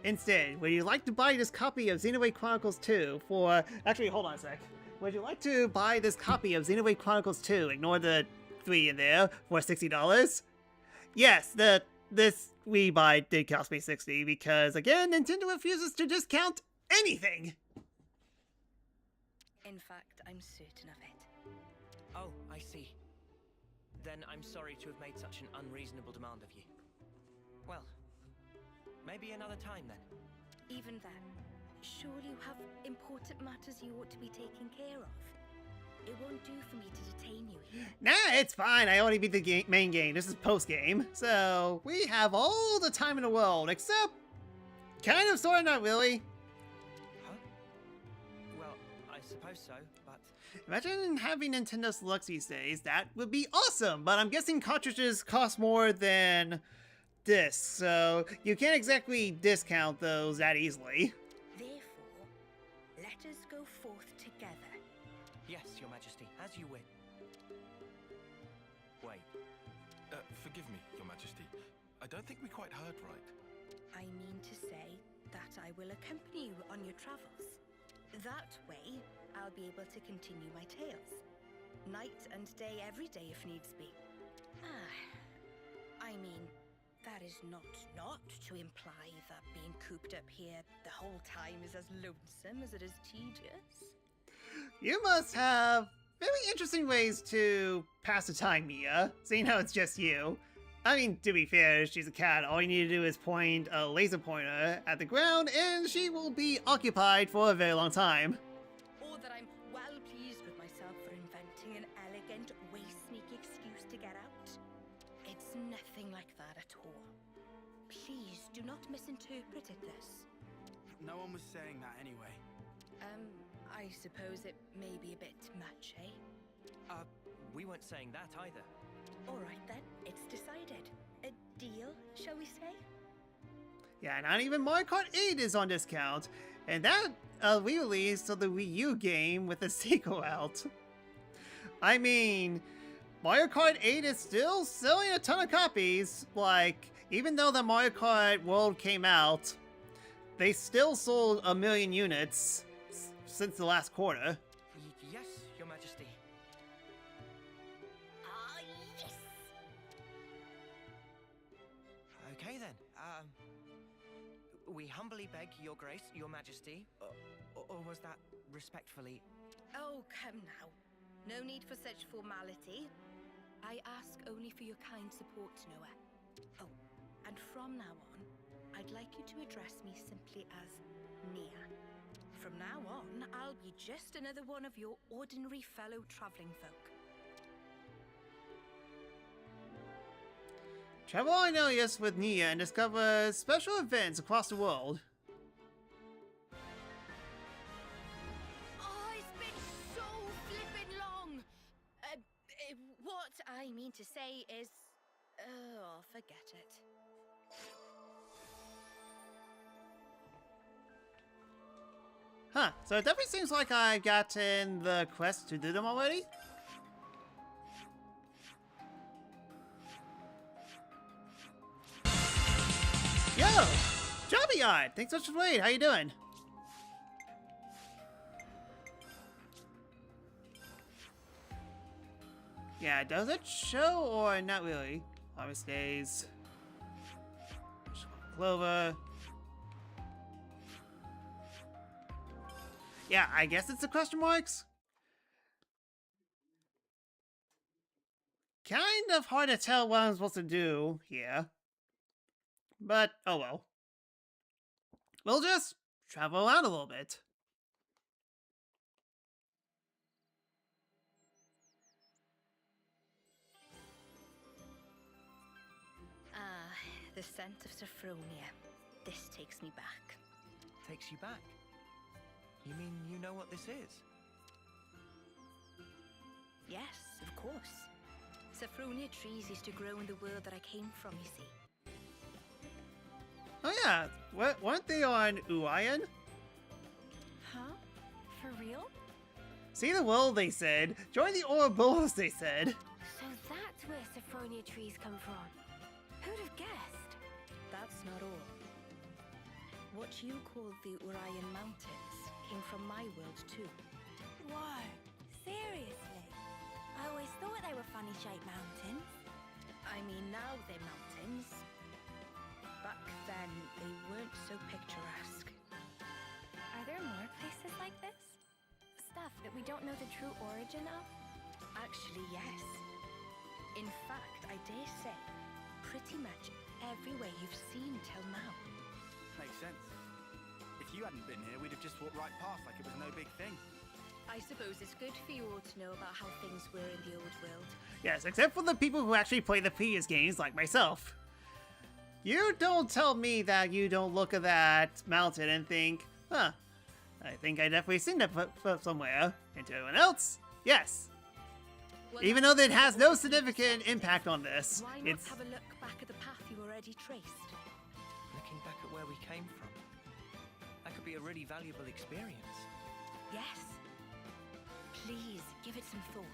Instead, would you like to buy this copy of Xenoblade Chronicles 2 for... Actually, hold on a sec. Would you like to buy this copy of Xenoblade Chronicles 2, ignore the 3 in there, for $60? Yes, this Wii buy did cost me $60 because, again, Nintendo refuses to discount anything! In fact, I'm certain of it. Oh, I see. Then I'm sorry to have made such an unreasonable demand of you. Well, maybe another time then. Even then, surely you have important matters you ought to be taking care of. It won't do for me to detain you here. Nah, it's fine. I already beat the main game. This is post-game. So, we have all the time in the world, except... kind of, sort of, not really. Huh? Well, I suppose so, but... Imagine having Nintendo Selects these days. That would be awesome, but I'm guessing cartridges cost more than discs, so you can't exactly discount those that easily. Therefore, let us go forth together. Yes, Your Majesty, as you wish. Wait. Forgive me, Your Majesty. I don't think we quite heard right. I mean to say that I will accompany you on your travels. That way, I'll be able to continue my tales. Night and day, every day if needs be. I mean, that is not to imply that being cooped up here the whole time is as lonesome as it is tedious. You must have very interesting ways to pass the time, Mia, seeing how it's just you. I mean, to be fair, she's a cat. All you need to do is point a laser pointer at the ground and she will be occupied for a very long time. Or that I'm well pleased with myself for inventing an elegant, way-sneaky excuse to get out. It's nothing like that at all. Please do not misinterpret it this. No one was saying that anyway. I suppose it may be a bit much, eh? We weren't saying that either. All right then, it's decided. A deal, shall we say? Yeah, not even Mario Kart 8 is on discount, and that re-release of the Wii U game with a sequel out. I mean, Mario Kart 8 is still selling a ton of copies. Like, even though the Mario Kart World came out, they still sold 1 million units since the last quarter. Yes, Your Majesty. Yes! Okay then, we humbly beg Your Grace, Your Majesty, or was that respectfully? Oh, come now. No need for such formality. I ask only for your kind support, Noah. Oh, and from now on, I'd like you to address me simply as Nia. From now on, I'll be just another one of your ordinary fellow traveling folk. Travel on Elias with Nia and discover special events across the world. Oh, it's been so flippin' long! What I mean to say is... Oh, forget it. Huh, so it definitely seems like I've gotten the quest to do them already. Yo! Jobby Art! Thanks so much for waiting. How you doing? Yeah, does it show or not really? Harvest days. Clover. Yeah, I guess it's the question marks. Kind of hard to tell what I'm supposed to do here. But, oh well. We'll just travel around a little bit. The scent of Sophronia. This takes me back. Takes you back? You mean you know what this is? Yes, of course. Sophronia trees used to grow in the world that I came from, you see. Oh yeah, weren't they on Uayan? Huh? For real? See the world, they said. Join the Ouroboros, they said. So that's where Sophronia trees come from. Who'd have guessed? That's not all. What you call the Urian Mountains came from my world too. Whoa, seriously? I always thought they were funny-shaped mountains. I mean, now they're mountains. Back then, they weren't so picturesque. Are there more places like this? Stuff that we don't know the true origin of? Actually, yes. In fact, I dare say, pretty much everywhere you've seen till now. Makes sense. If you hadn't been here, we'd have just walked right past like it was no big thing. I suppose it's good for you all to know about how things were in the old world. Yes, except for the people who actually play the previous games, like myself. You don't tell me that you don't look at that mountain and think, huh, I think I definitely seen that somewhere. And to everyone else, yes. Well, even though that has no significant impact on this. Why not have a look back at the path you already traced? Looking back at where we came from. That could be a really valuable experience. Yes. Please, give it some thought.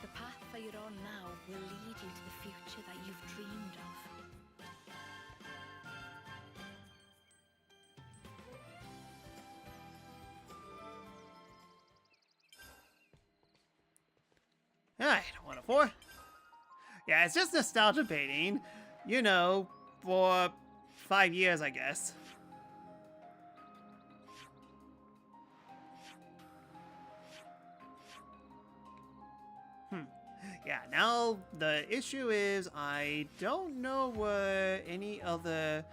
The path that you're on now will lead you to the future that you've dreamed of. Alright, 104. Yeah, it's just nostalgia baiting. You know, for 5 years, I guess. Yeah, now the issue is I don't know where any other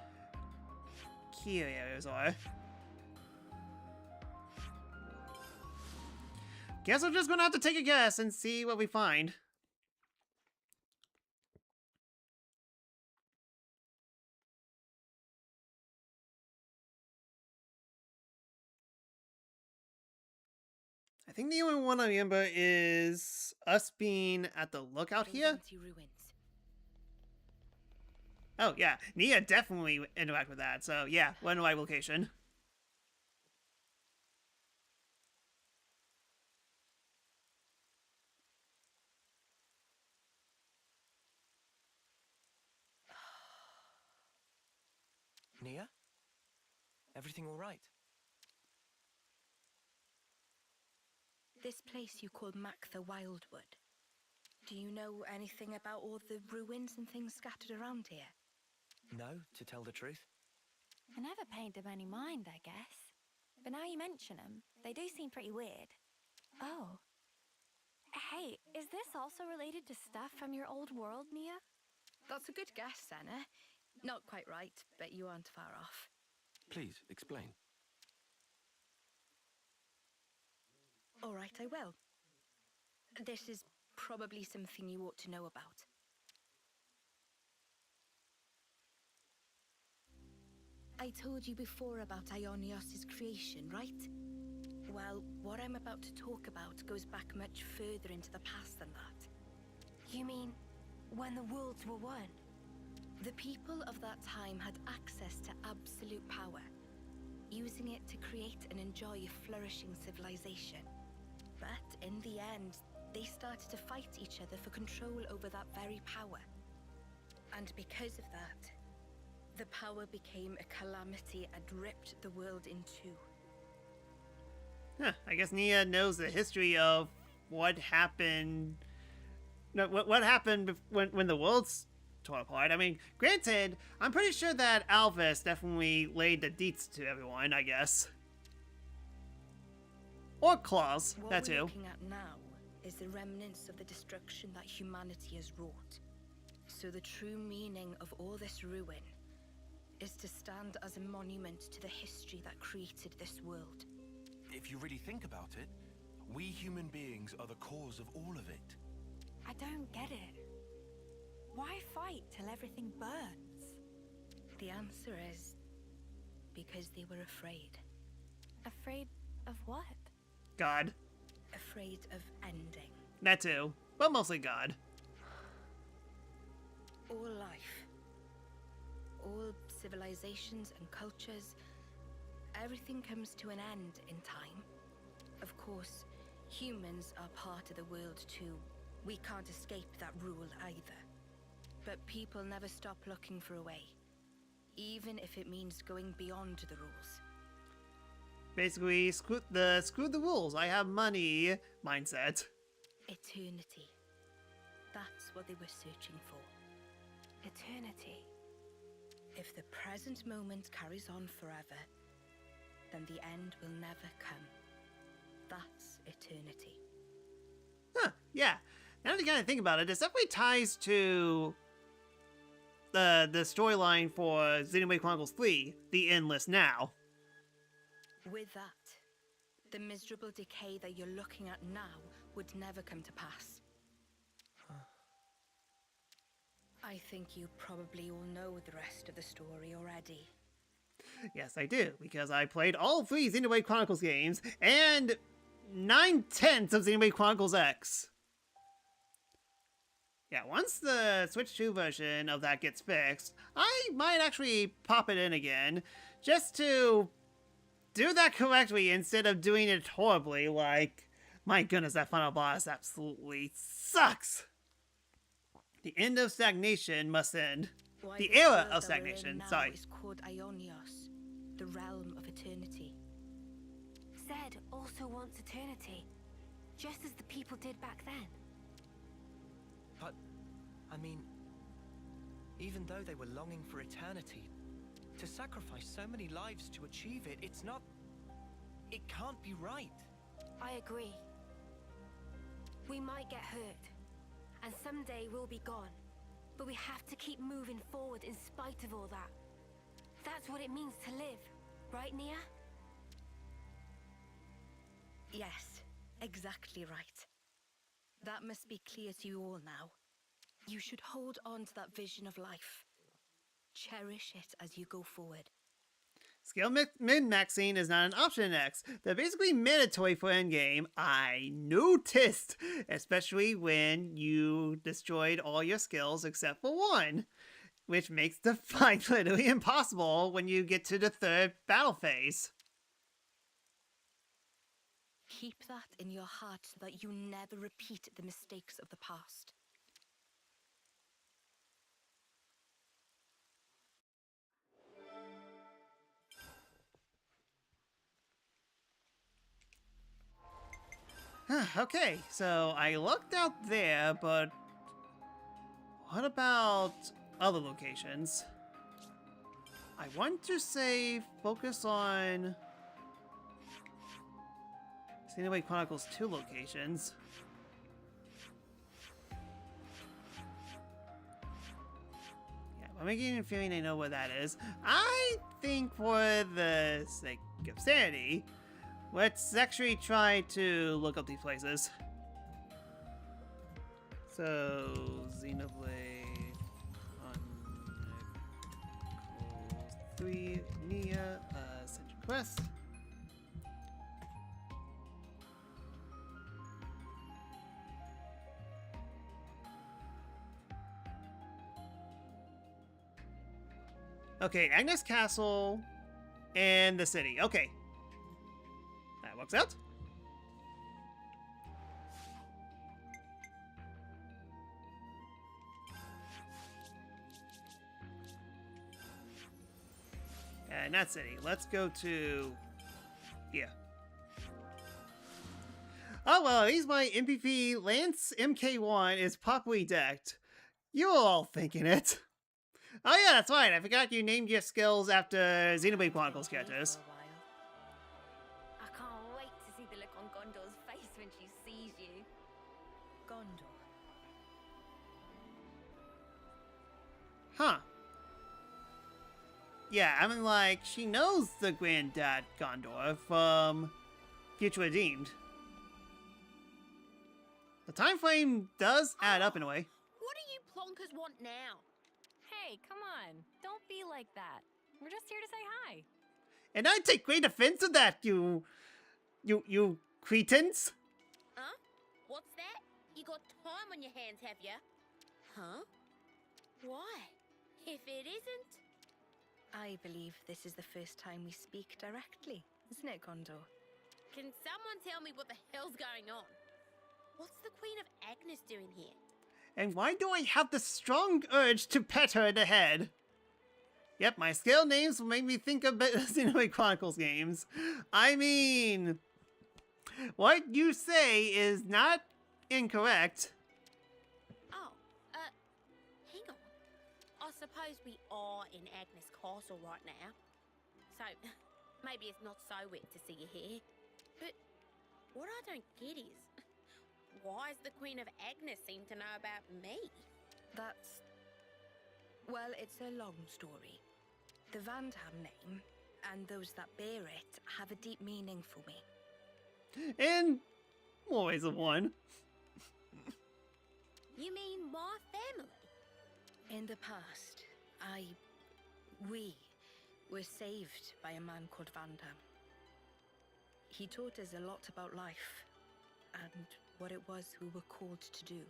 key areas are. Guess we're just gonna have to take a guess and see what we find. I think the only one I remember is us being at the lookout here. Oh yeah, Nia definitely interact with that, so yeah, we're in the right location. Nia? Everything all right? This place you call Maktha Wildwood. Do you know anything about all the ruins and things scattered around here? No, to tell the truth. I never paid them any mind, I guess. But now you mention them, they do seem pretty weird. Oh. Hey, is this also related to stuff from your old world, Nia? That's a good guess, Senna. Not quite right, but you aren't far off. Please, explain. All right, I will. This is probably something you ought to know about. I told you before about Ionios' creation, right? Well, what I'm about to talk about goes back much further into the past than that. You mean when the worlds were one? The people of that time had access to absolute power, using it to create and enjoy a flourishing civilization. But in the end, they started to fight each other for control over that very power. And because of that, the power became a calamity and ripped the world in two. Huh, I guess Nia knows the history of what happened. No, what happened when the worlds tore apart. I mean, granted, I'm pretty sure that Alvis definitely laid the deets to everyone, I guess. Or Claws, that too. What we're looking at now is the remnants of the destruction that humanity has wrought. So the true meaning of all this ruin is to stand as a monument to the history that created this world. If you really think about it, we human beings are the cause of all of it. I don't get it. Why fight till everything burns? The answer is because they were afraid. Afraid of what? God. Afraid of ending. That too, but mostly God. All life, all civilizations and cultures, everything comes to an end in time. Of course, humans are part of the world too. We can't escape that rule either. But people never stop looking for a way, even if it means going beyond the rules. Basically, screw the rules. I have money mindset. Eternity. That's what they were searching for. Eternity. If the present moment carries on forever, then the end will never come. That's eternity. Huh, yeah. Now that you kind of think about it, it definitely ties to the storyline for Xenoblade Chronicles 3, The Endless Now. With that, the miserable decay that you're looking at now would never come to pass. I think you probably all know the rest of the story already. Yes, I do, because I played all 3 Xenoblade Chronicles games, and 9/10 of Xenoblade Chronicles X. Yeah, once the Switch 2 version of that gets fixed, I might actually pop it in again, just to do that correctly instead of doing it horribly, like, my goodness, that final boss absolutely sucks! The end of stagnation must end. Why The this era world of that we're in stagnation, now sorry. is called Ionios, the realm of eternity. Zed also wants eternity, just as the people did back then. But, I mean, even though they were longing for eternity, to sacrifice so many lives to achieve it, it's not... It can't be right. I agree. We might get hurt, and someday we'll be gone. But we have to keep moving forward in spite of all that. That's what it means to live, right, Nia? Yes, exactly right. That must be clear to you all now. You should hold on to that vision of life. Cherish it as you go forward. Skill min-maxing is not an option in X. They're basically mandatory for endgame. I noticed, especially when you destroyed all your skills except for one, which makes the fight literally impossible when you get to the 3rd battle phase. Keep that in your heart so that you never repeat the mistakes of the past. Okay, so I looked out there, but what about other locations? I want to say focus on Xenoblade Chronicles 2 locations. Yeah, I'm making a feeling I know where that is. I think for the sake of sanity, let's actually try to look up these places. So, Xenoblade Chronicles 3, Nia, Central Quest. Okay, Agnes Castle and the city. Okay. That works out. And not city. Let's go to here. Oh well, at least my MPP Lance MK1 is properly decked. You're all thinking it. Oh yeah, that's right. I forgot you named your skills after Xenoblade Chronicles characters. I can't wait to see the look on Gondor's face when she sees you. Gondor. Huh. Yeah, I mean, like, she knows the granddad Gondor from Future Redeemed. The time frame does add up in a way. What do you plonkers want now? Hey, come on. Don't be like that. We're just here to say hi. And I take great offense to that, you cretins. Huh? What's that? You got time on your hands, have ya? Huh? Why? If it isn't... I believe this is the first time we speak directly, isn't it, Gondor? Can someone tell me what the hell's going on? What's the Queen of Agnes doing here? And why do I have the strong urge to pet her in the head? Yep, my scale names will make me think of Xenoblade Chronicles games. I mean, what you say is not incorrect. Oh, hang on. I suppose we are in Agnes Castle right now. So, maybe it's not so weird to see you here. But what I don't get is, why does the Queen of Agnes seem to know about me? Well, it's a long story. The Vandham name, and those that bear it, have a deep meaning for me. In more ways than one. You mean my family? In the past, we were saved by a man called Vandham. He taught us a lot about life, and what it was we were called to do.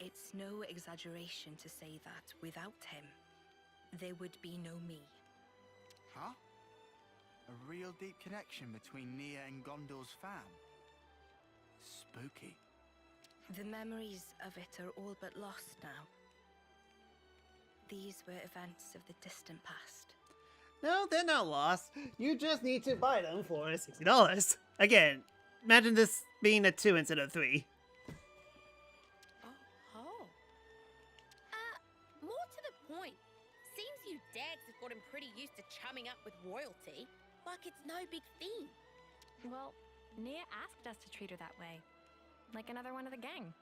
It's no exaggeration to say that without him, there would be no me. Huh? A real deep connection between Nia and Gondor's fam. Spooky. The memories of it are all but lost now. These were events of the distant past. No, they're not lost. You just need to buy them for $60. Again, imagine this being a 2 instead of 3. Oh. More to the point. Seems you dads have gotten pretty used to chumming up with royalty. Like it's no big thing. Well, Nia asked us to treat her that way. Like another one of the gang.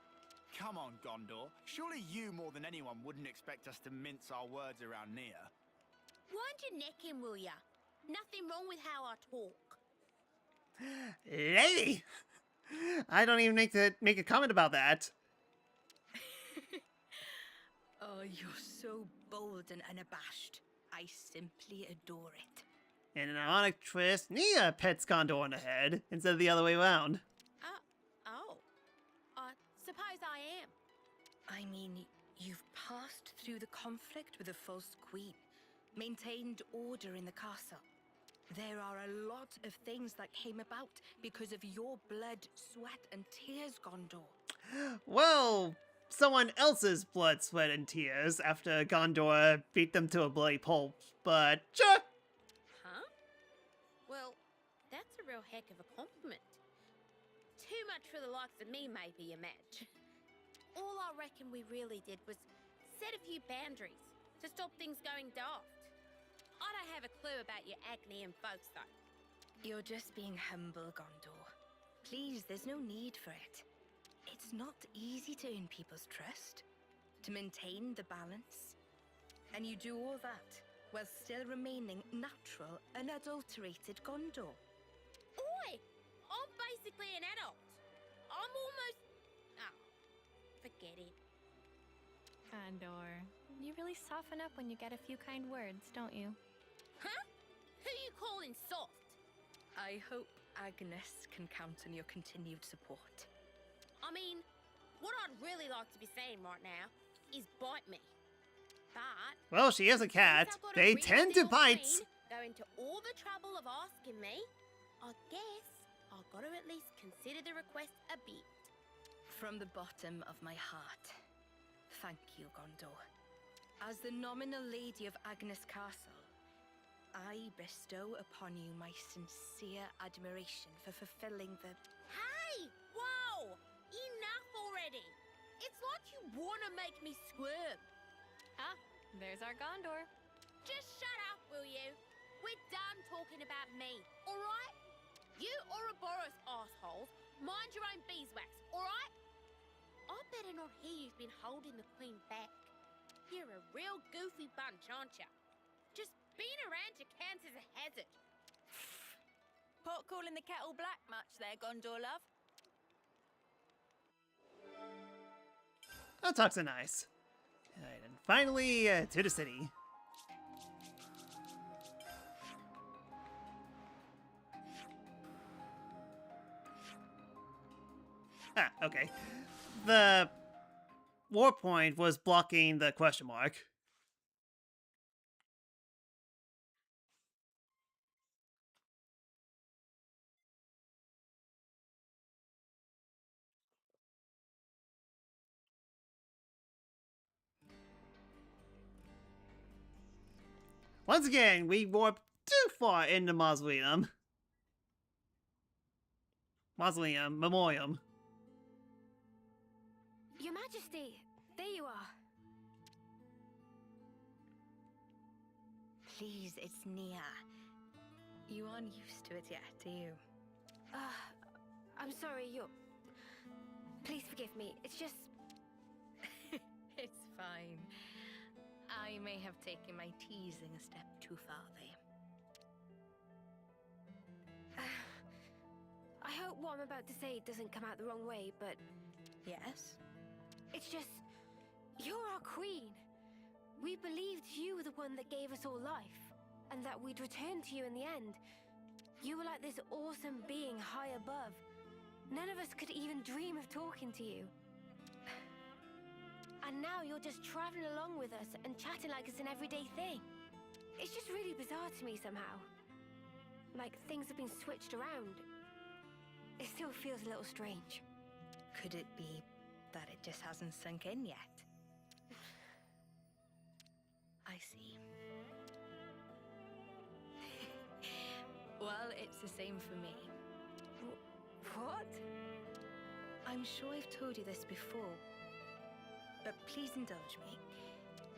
Come on, Gondor. Surely you more than anyone wouldn't expect us to mince our words around Nia. Wind your neck in, will ya? Nothing wrong with how I talk. Lady! I don't even make a comment about that. Oh, you're so bold and unabashed. I simply adore it. In an ironic twist, Nia pets Gondor on the head instead of the other way around. I suppose I am. I mean, you've passed through the conflict with the false queen, maintained order in the castle. There are a lot of things that came about because of your blood, sweat, and tears, Gondor. Well, someone else's blood, sweat, and tears after Gondor beat them to a bloody pulp, but sure. Huh? Well, that's a real heck of a compliment. Too much for the likes of me, maybe, a match. All I reckon we really did was set a few boundaries to stop things going daft. I don't have a clue about your Agnian folks, though. You're just being humble, Gondor. Please, there's no need for it. It's not easy to earn people's trust, to maintain the balance. And you do all that while still remaining natural, unadulterated Gondor. Oi! I'm basically an adult. I'm almost... Oh, forget it. Gondor, you really soften up when you get a few kind words, don't you? Huh? Who you calling soft? I hope Agnes can count on your continued support. I mean, what I'd really like to be saying right now is bite me. But... Well, she is a cat. They tend to bite. Going to all the trouble of asking me, I guess I've got to at least consider the request a bit. From the bottom of my heart, thank you, Gondor. As the nominal lady of Agnes Castle, I bestow upon you my sincere admiration for fulfilling the... Hey! Whoa! Enough already! It's like you want to make me squirm. Ah, there's our Gondor. Just shut up, will you? We're done talking about me, alright? You Ouroboros assholes, mind your own beeswax, alright? I better not hear you've been holding the Queen back. You're a real goofy bunch, aren't you? Just being around your counts as a hazard. Pot calling the kettle black much there, Gondor love? That talks are nice. Alright, and finally to the city. Ah, okay. The war point was blocking the question mark. Once again, we warped too far into Mausoleum. Memoriam. Your Majesty, there you are. Please, it's Nia. You aren't used to it yet, are you? I'm sorry, Please forgive me. It's just... It's fine. I may have taken my teasing a step too far there. I hope what I'm about to say doesn't come out the wrong way, but... Yes? It's just... You're our queen. We believed you were the one that gave us all life, and that we'd return to you in the end. You were like this awesome being high above. None of us could even dream of talking to you. And now you're just traveling along with us and chatting like it's an everyday thing. It's just really bizarre to me somehow. Like things have been switched around. It still feels a little strange. Could it be that it just hasn't sunk in yet? I see. Well, it's the same for me. What? I'm sure I've told you this before, but please indulge me.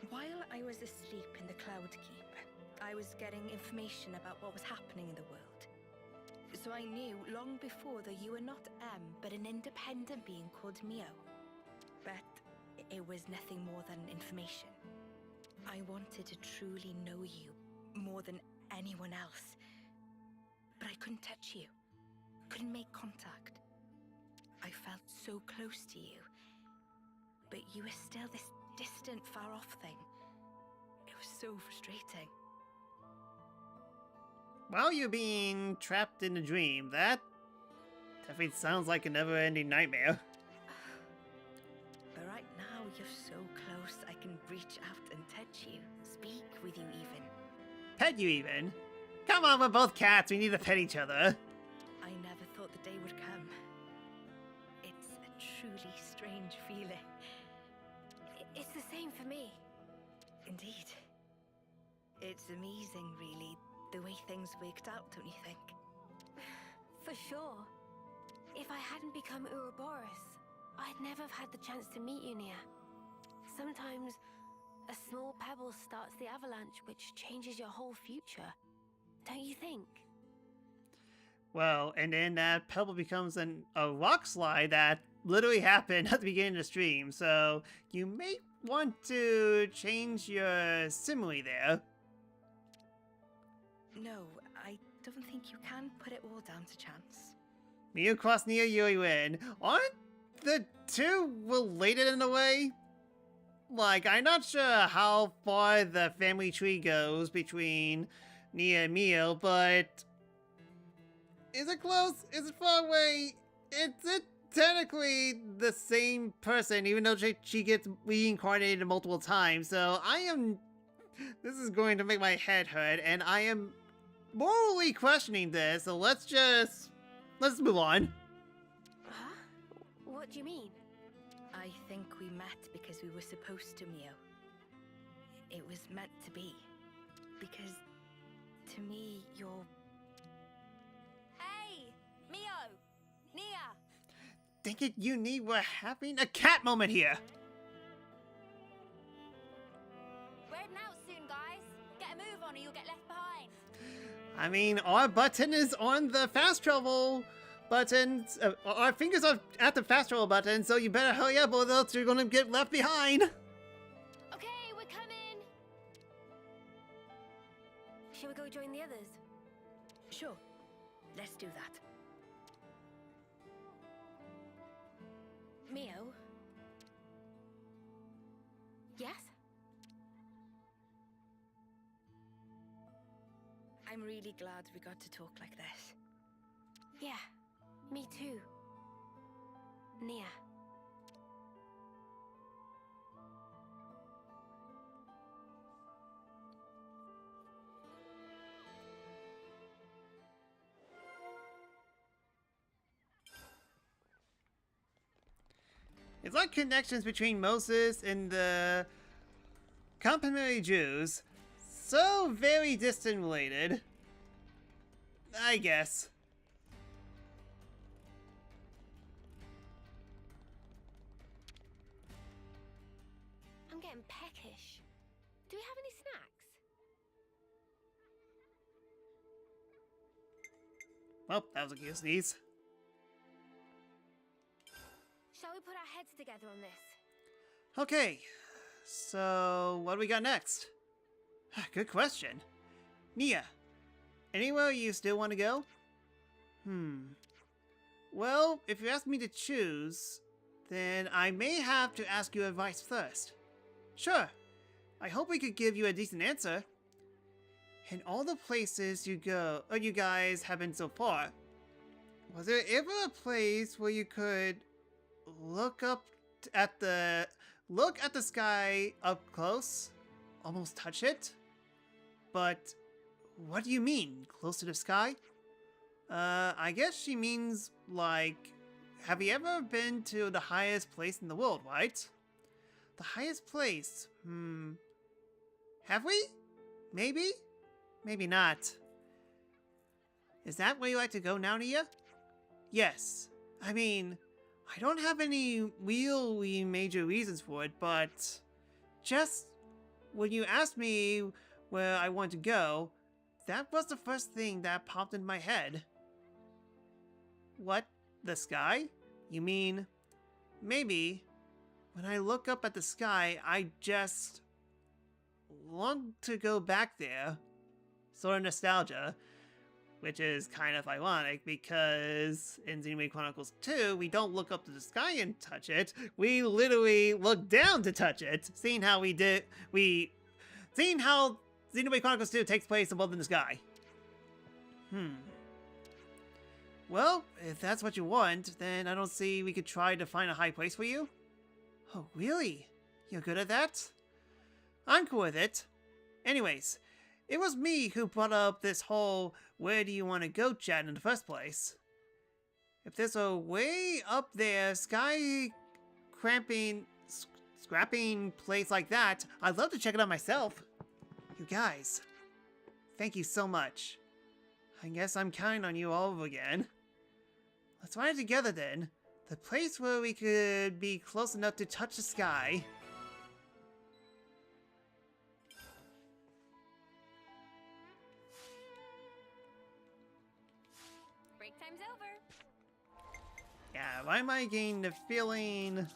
While I was asleep in the Cloud Keep, I was getting information about what was happening in the world. So I knew long before that you were not M, but an independent being called Mio. But it was nothing more than information. I wanted to truly know you more than anyone else. But I couldn't touch you, couldn't make contact. I felt so close to you, but you were still this distant, far-off thing. It was so frustrating. While you're being trapped in a dream, that definitely sounds like a never-ending nightmare. But right now, you're so close, I can reach out and touch you, speak with you even. Pet you even? Come on, we're both cats, we need to pet each other. I never thought the day would come. It's a truly strange feeling. It's the same for me. Indeed. It's amazing, really, the way things worked out, don't you think? For sure. If I hadn't become Ouroboros, I'd never have had the chance to meet you, Nia. Sometimes, a small pebble starts the avalanche, which changes your whole future. Don't you think? Well, and then that pebble becomes a rock slide that literally happened at the beginning of the stream, so you may want to change your simile there. No, I don't think you can put it all down to chance. Miu cross Nia, Yui win. Aren't the two related in a way? Like, I'm not sure how far the family tree goes between Nia and Mio, but is it close? Is it far away? Is it technically the same person, even though she gets reincarnated multiple times? So this is going to make my head hurt, and I am morally questioning this, so let's move on. Huh? What do you mean? I think we met because we were supposed to, Mio. It was meant to be. Because, to me, you're... Hey! Mio! Nia! Dang it, we're having a cat moment here. We're heading out soon, guys. Get a move on or you'll get left behind. I mean, our button is on the fast travel button. Our fingers are at the fast travel button, so you better hurry up or else you're gonna get left behind. Okay, we're coming. Shall we go join the others? Sure. Let's do that. Mio? Yes? I'm really glad we got to talk like this. Yeah, me too. Nia. It's like connections between Moses and the complimentary Jews. So very distant related. I guess. I'm getting peckish. Do we have any snacks? Well, that was a cute sneeze. Shall we put our heads together on this? Okay, so what do we got next? Good question. Nia, anywhere you still want to go? Well, if you ask me to choose, then I may have to ask you advice first. Sure, I hope we could give you a decent answer. In all the places you guys have been so far, was there ever a place where you could look at the sky up close, almost touch it? But what do you mean, close to the sky? I guess she means, like, have you ever been to the highest place in the world, right? The highest place? Have we? Maybe? Maybe not. Is that where you like to go now, Nia? Yes. I mean, I don't have any really major reasons for it, but just when you asked me where I want to go, that was the first thing that popped in my head. What? The sky? You mean, maybe when I look up at the sky, I just long to go back there. Sort of nostalgia. Which is kind of ironic because in Xenoblade Chronicles 2, we don't look up to the sky and touch it. We literally look down to touch it. Seeing how Xenoblade Chronicles 2 takes place above in the sky. Well, if that's what you want, then I don't see we could try to find a high place for you. Oh, really? You're good at that? I'm cool with it. Anyways, it was me who brought up this whole where do you want to go chat in the first place. If there's a way up there, scrapping place like that, I'd love to check it out myself. You guys, thank you so much. I guess I'm counting on you all over again. Let's find it together then. The place where we could be close enough to touch the sky. Break time's over. Yeah, why am I getting the feeling...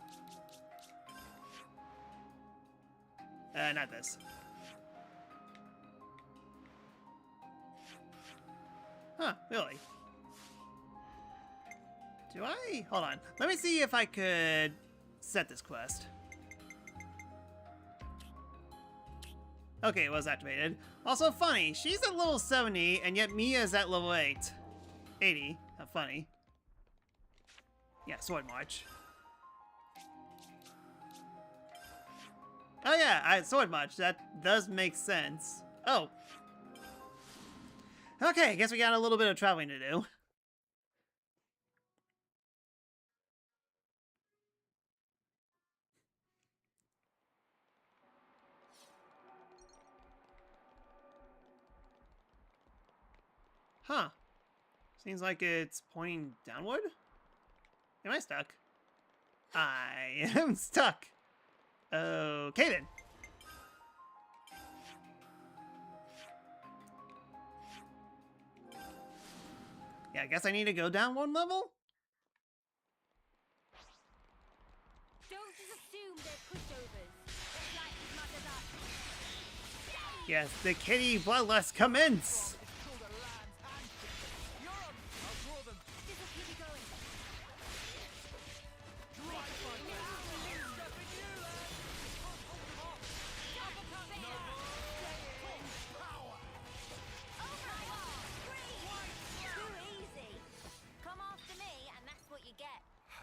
not this. Huh, really? Do I? Hold on. Let me see if I could set this quest. Okay, it was activated. Also funny, she's at level 70 and yet Mia's at level 80. Not funny. Yeah, Sword March. Oh yeah, Sword March. That does make sense. Oh. Okay, I guess we got a little bit of traveling to do. Huh. Seems like it's pointing downward? Am I stuck? I am stuck. Okay then. Yeah, I guess I need to go down one level? Don't just assume they're pushovers. It's like as much as us. Yes, the kitty bloodlust commence!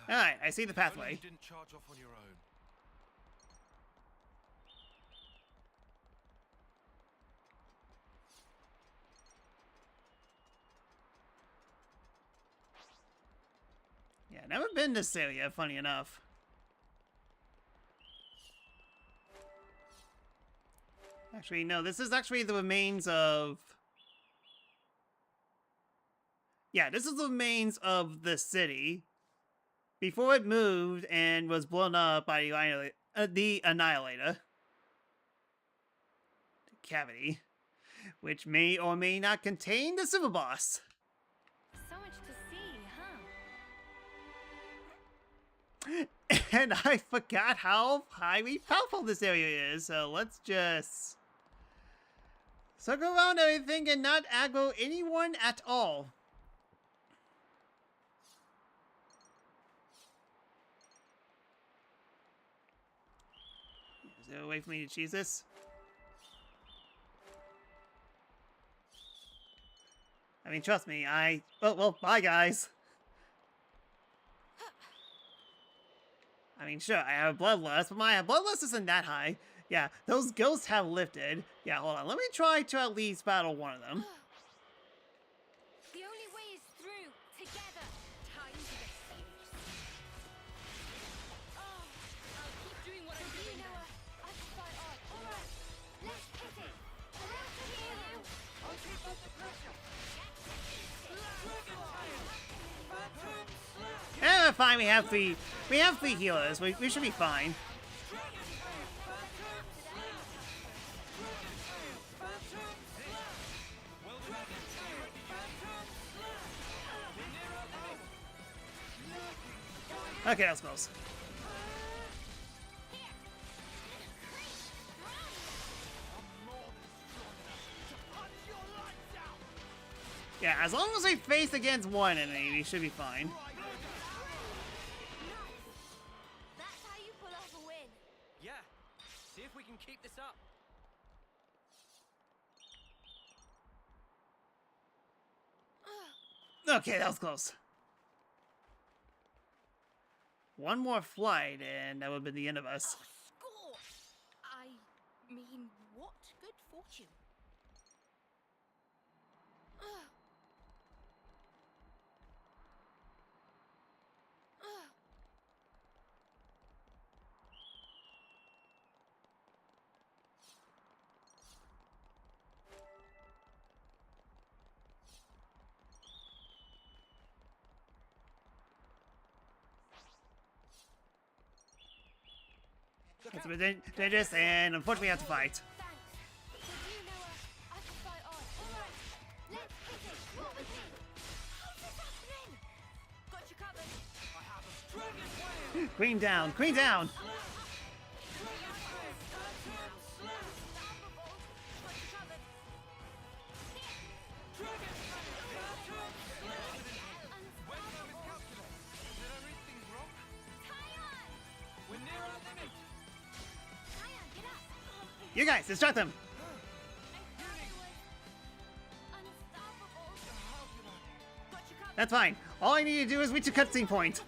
Alright, I see the If only pathway. you didn't charge off on your own. Yeah, never been to this area, funny enough. Actually, no, this is actually the remains of... Yeah, this is the remains of the city. Before it moved and was blown up by the Annihilator. The cavity. Which may or may not contain the Silver Boss. So much to see, huh? And I forgot how highly powerful this area is, so let's just circle around everything and not aggro anyone at all. Is there a way for me to cheese this? I mean, trust me, oh, well, bye, guys. I mean, sure, I have a bloodlust, but my bloodlust isn't that high. Yeah, those ghosts have lifted. Yeah, hold on, let me try to at least battle one of them. The only way is through, together. Time to get serious. Oh, I'll keep doing what I'm doing. You know what? I can fight on. All right, let's hit it. Around to heal. I'll keep up the pressure. Eh, fine, we have three healers. We should be fine. Okay, that's close. Yeah, as long as we face against one enemy, we should be fine. That's how you pull off a win. Yeah. See if we can keep this up. Okay, that was close. One more flight, and that would have been the end of us. Score! I mean, what good fortune. It's been dangerous, and unfortunately, we have to fight. Queen down! Queen down! You guys, distract them! That's fine. All I need to do is reach a cutscene point.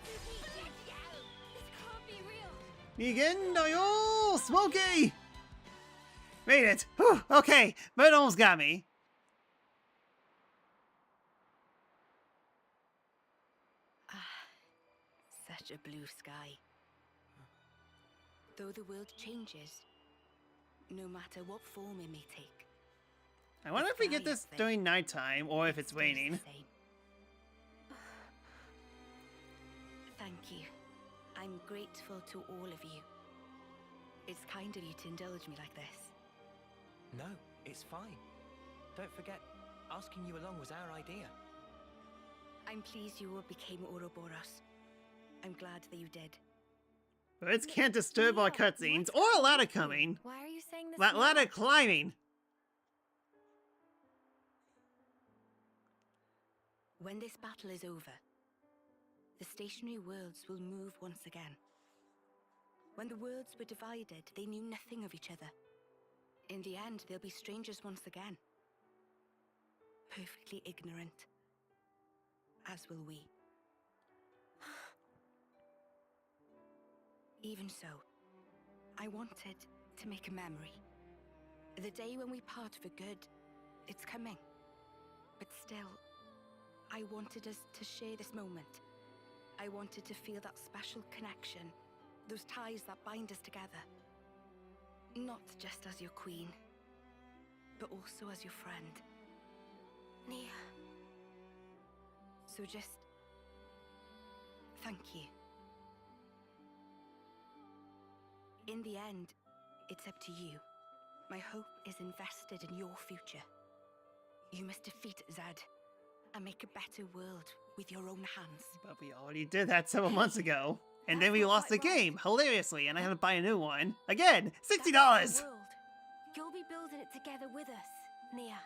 Negan, no, Smokey! Made it. Whew, okay, but it almost got me. Such a blue sky. Though the world changes, no matter what form it may take. I wonder if we get this during nighttime or if it's raining. Thank you. I'm grateful to all of you. It's kind of you to indulge me like this. No, it's fine. Don't forget, asking you along was our idea. I'm pleased you all became Ouroboros. I'm glad that you did. Birds can't disturb our cutscenes or a ladder coming. Why are you saying this? Ladder climbing. When this battle is over, the stationary worlds will move once again. When the worlds were divided, they knew nothing of each other. In the end, they'll be strangers once again. Perfectly ignorant. As will we. Even so, I wanted to make a memory. The day when we part for good, it's coming. But still, I wanted us to share this moment. I wanted to feel that special connection, those ties that bind us together. Not just as your queen, but also as your friend. Nia. So just... thank you. In the end, it's up to you. My hope is invested in your future. You must defeat Zed and make a better world with your own hands. But we already did that several months ago. And then we lost the game, hilariously, and I had to buy a new one. Again, $60! You'll be building it together with us, Nia.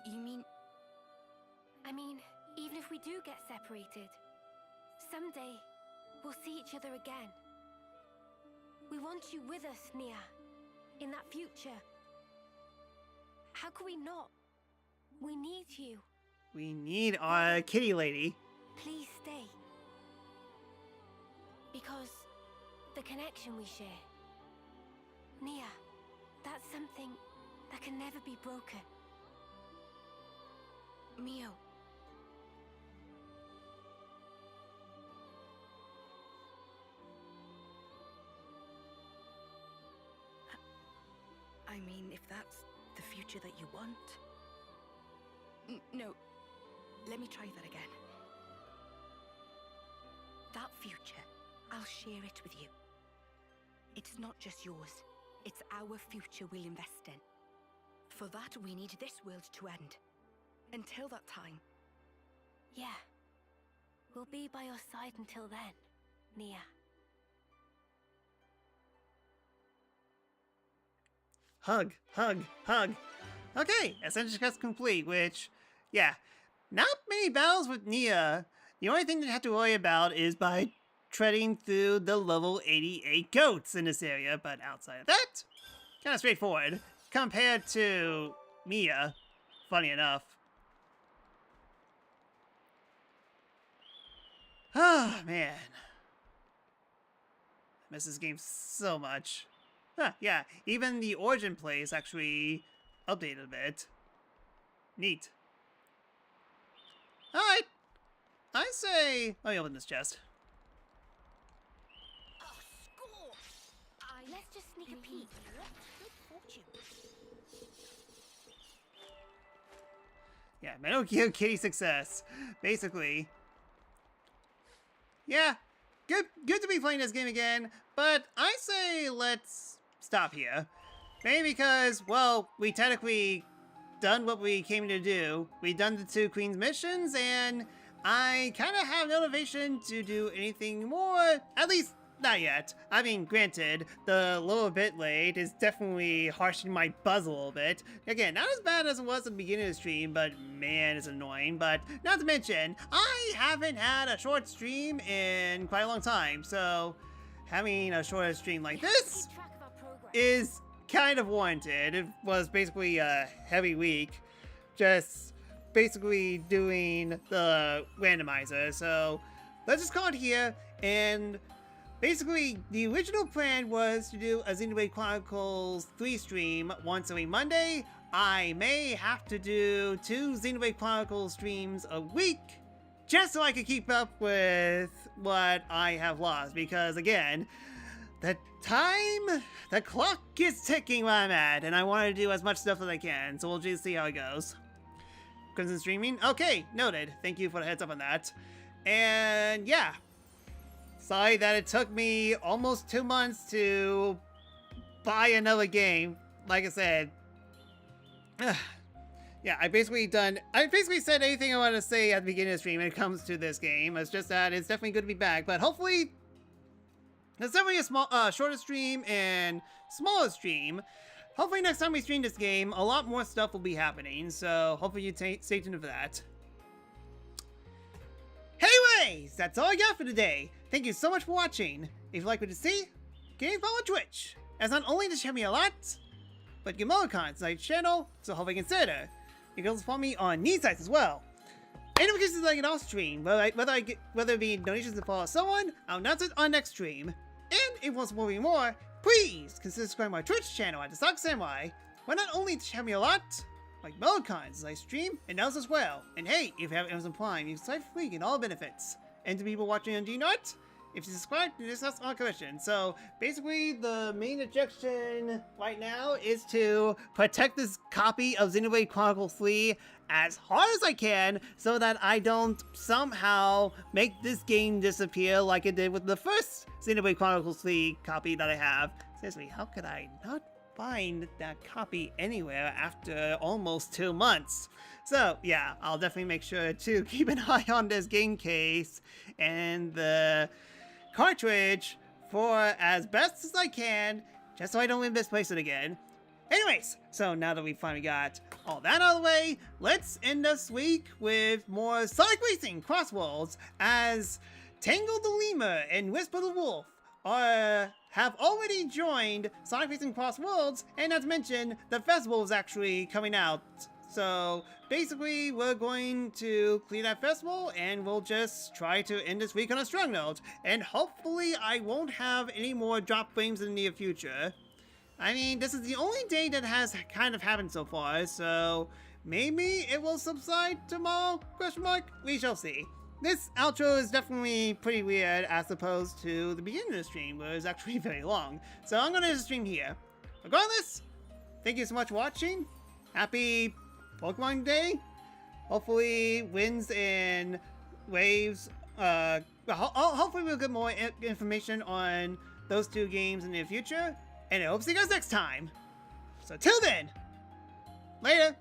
You mean... I mean, even if we do get separated, someday we'll see each other again. We want you with us, Nia, in that future. How could we not? We need you. We need our kitty lady. Please stay. Because the connection we share, Nia, that's something that can never be broken. Mio. I mean, if that's the future that you want... No, let me try that again. That future, I'll share it with you. It's not just yours, it's our future we'll invest in. For that, we need this world to end. Until that time. Yeah. We'll be by your side until then, Nia. Hug, hug, hug. Okay, Essential Quest complete, which, yeah, not many battles with Nia. The only thing that you have to worry about is by treading through the level 88 goats in this area, but outside of that, kind of straightforward compared to Mia, funny enough. Oh, man. I miss this game so much. Huh, yeah, even the origin place actually updated a bit. Neat. Alright. I say... let me open this chest. Let's just sneak a peek. Yeah, Metal Gear Kitty success. Basically. Yeah, good to be playing this game again, but I say let's stop here. Maybe because, well, we technically done what we came to do. We done the 2 Queen's missions, and I kind of have no motivation to do anything more, at least not yet. I mean, granted, the little bit late is definitely harshing my buzz a little bit. Again, not as bad as it was at the beginning of the stream, but man, it's annoying. But not to mention, I haven't had a short stream in quite a long time, so having a shorter stream like this is kind of warranted. It was basically a heavy week, just basically doing the randomizer, so let's just call it here. And basically, the original plan was to do a Xenoblade Chronicles 3 stream once every Monday. I may have to do 2 Xenoblade Chronicles streams a week, just so I can keep up with what I have lost, because again, the clock is ticking where I'm at, and I want to do as much stuff as I can, so we'll just see how it goes. Crimson streaming? Okay, noted. Thank you for the heads up on that. And yeah. Sorry that it took me almost 2 months to buy another game. Like I said. Yeah, I basically said anything I want to say at the beginning of the stream when it comes to this game. It's just that it's definitely good to be back, but hopefully it's definitely a small, shorter stream and smaller stream. Hopefully next time we stream this game, a lot more stuff will be happening, so hopefully you stay tuned for that. Anyways, that's all I got for today. Thank you so much for watching. If you like what you see, can you follow Twitch, as not only does it help me a lot, but get more content on my channel, so hopefully consider. You can also follow me on these sites as well. And if you like it off stream, whether it be donations to follow someone, I'll announce it on next stream. And if you want to support me more, please consider subscribing to my Twitch channel at The-Sakura-Samurai, where not only help me a lot, like Melocons, I stream and else as well. And hey, if you have Amazon Prime, you can free get all benefits. And to people watching on DNOT, if you subscribe, that's on commission. So basically, the main objection right now is to protect this copy of Xenoblade Chronicles 3 as hard as I can, so that I don't somehow make this game disappear like it did with the first Xenoblade Chronicles 3 copy that I have. Seriously, how could I not find that copy anywhere after almost 2 months? So yeah, I'll definitely make sure to keep an eye on this game case and the cartridge for as best as I can, just so I don't misplace it again. Anyways, so now that we finally got all that out of the way, let's end this week with more Sonic Racing Crossworlds, as Tangle the Lemur and Whisper the Wolf have already joined Sonic Racing Crossworlds, and not to mention, the festival is actually coming out. So basically, we're going to clear that festival, and we'll just try to end this week on a strong note. And hopefully, I won't have any more drop frames in the near future. I mean, this is the only day that has kind of happened so far, so maybe it will subside tomorrow? Question mark? We shall see. This outro is definitely pretty weird as opposed to the beginning of the stream, where it's actually very long. So I'm going to end the stream here. Regardless, thank you so much for watching. Happy Pokemon Day. Hopefully wins in waves. Hopefully we'll get more information on those two games in the future. And I hope to see you guys next time. So till then, later.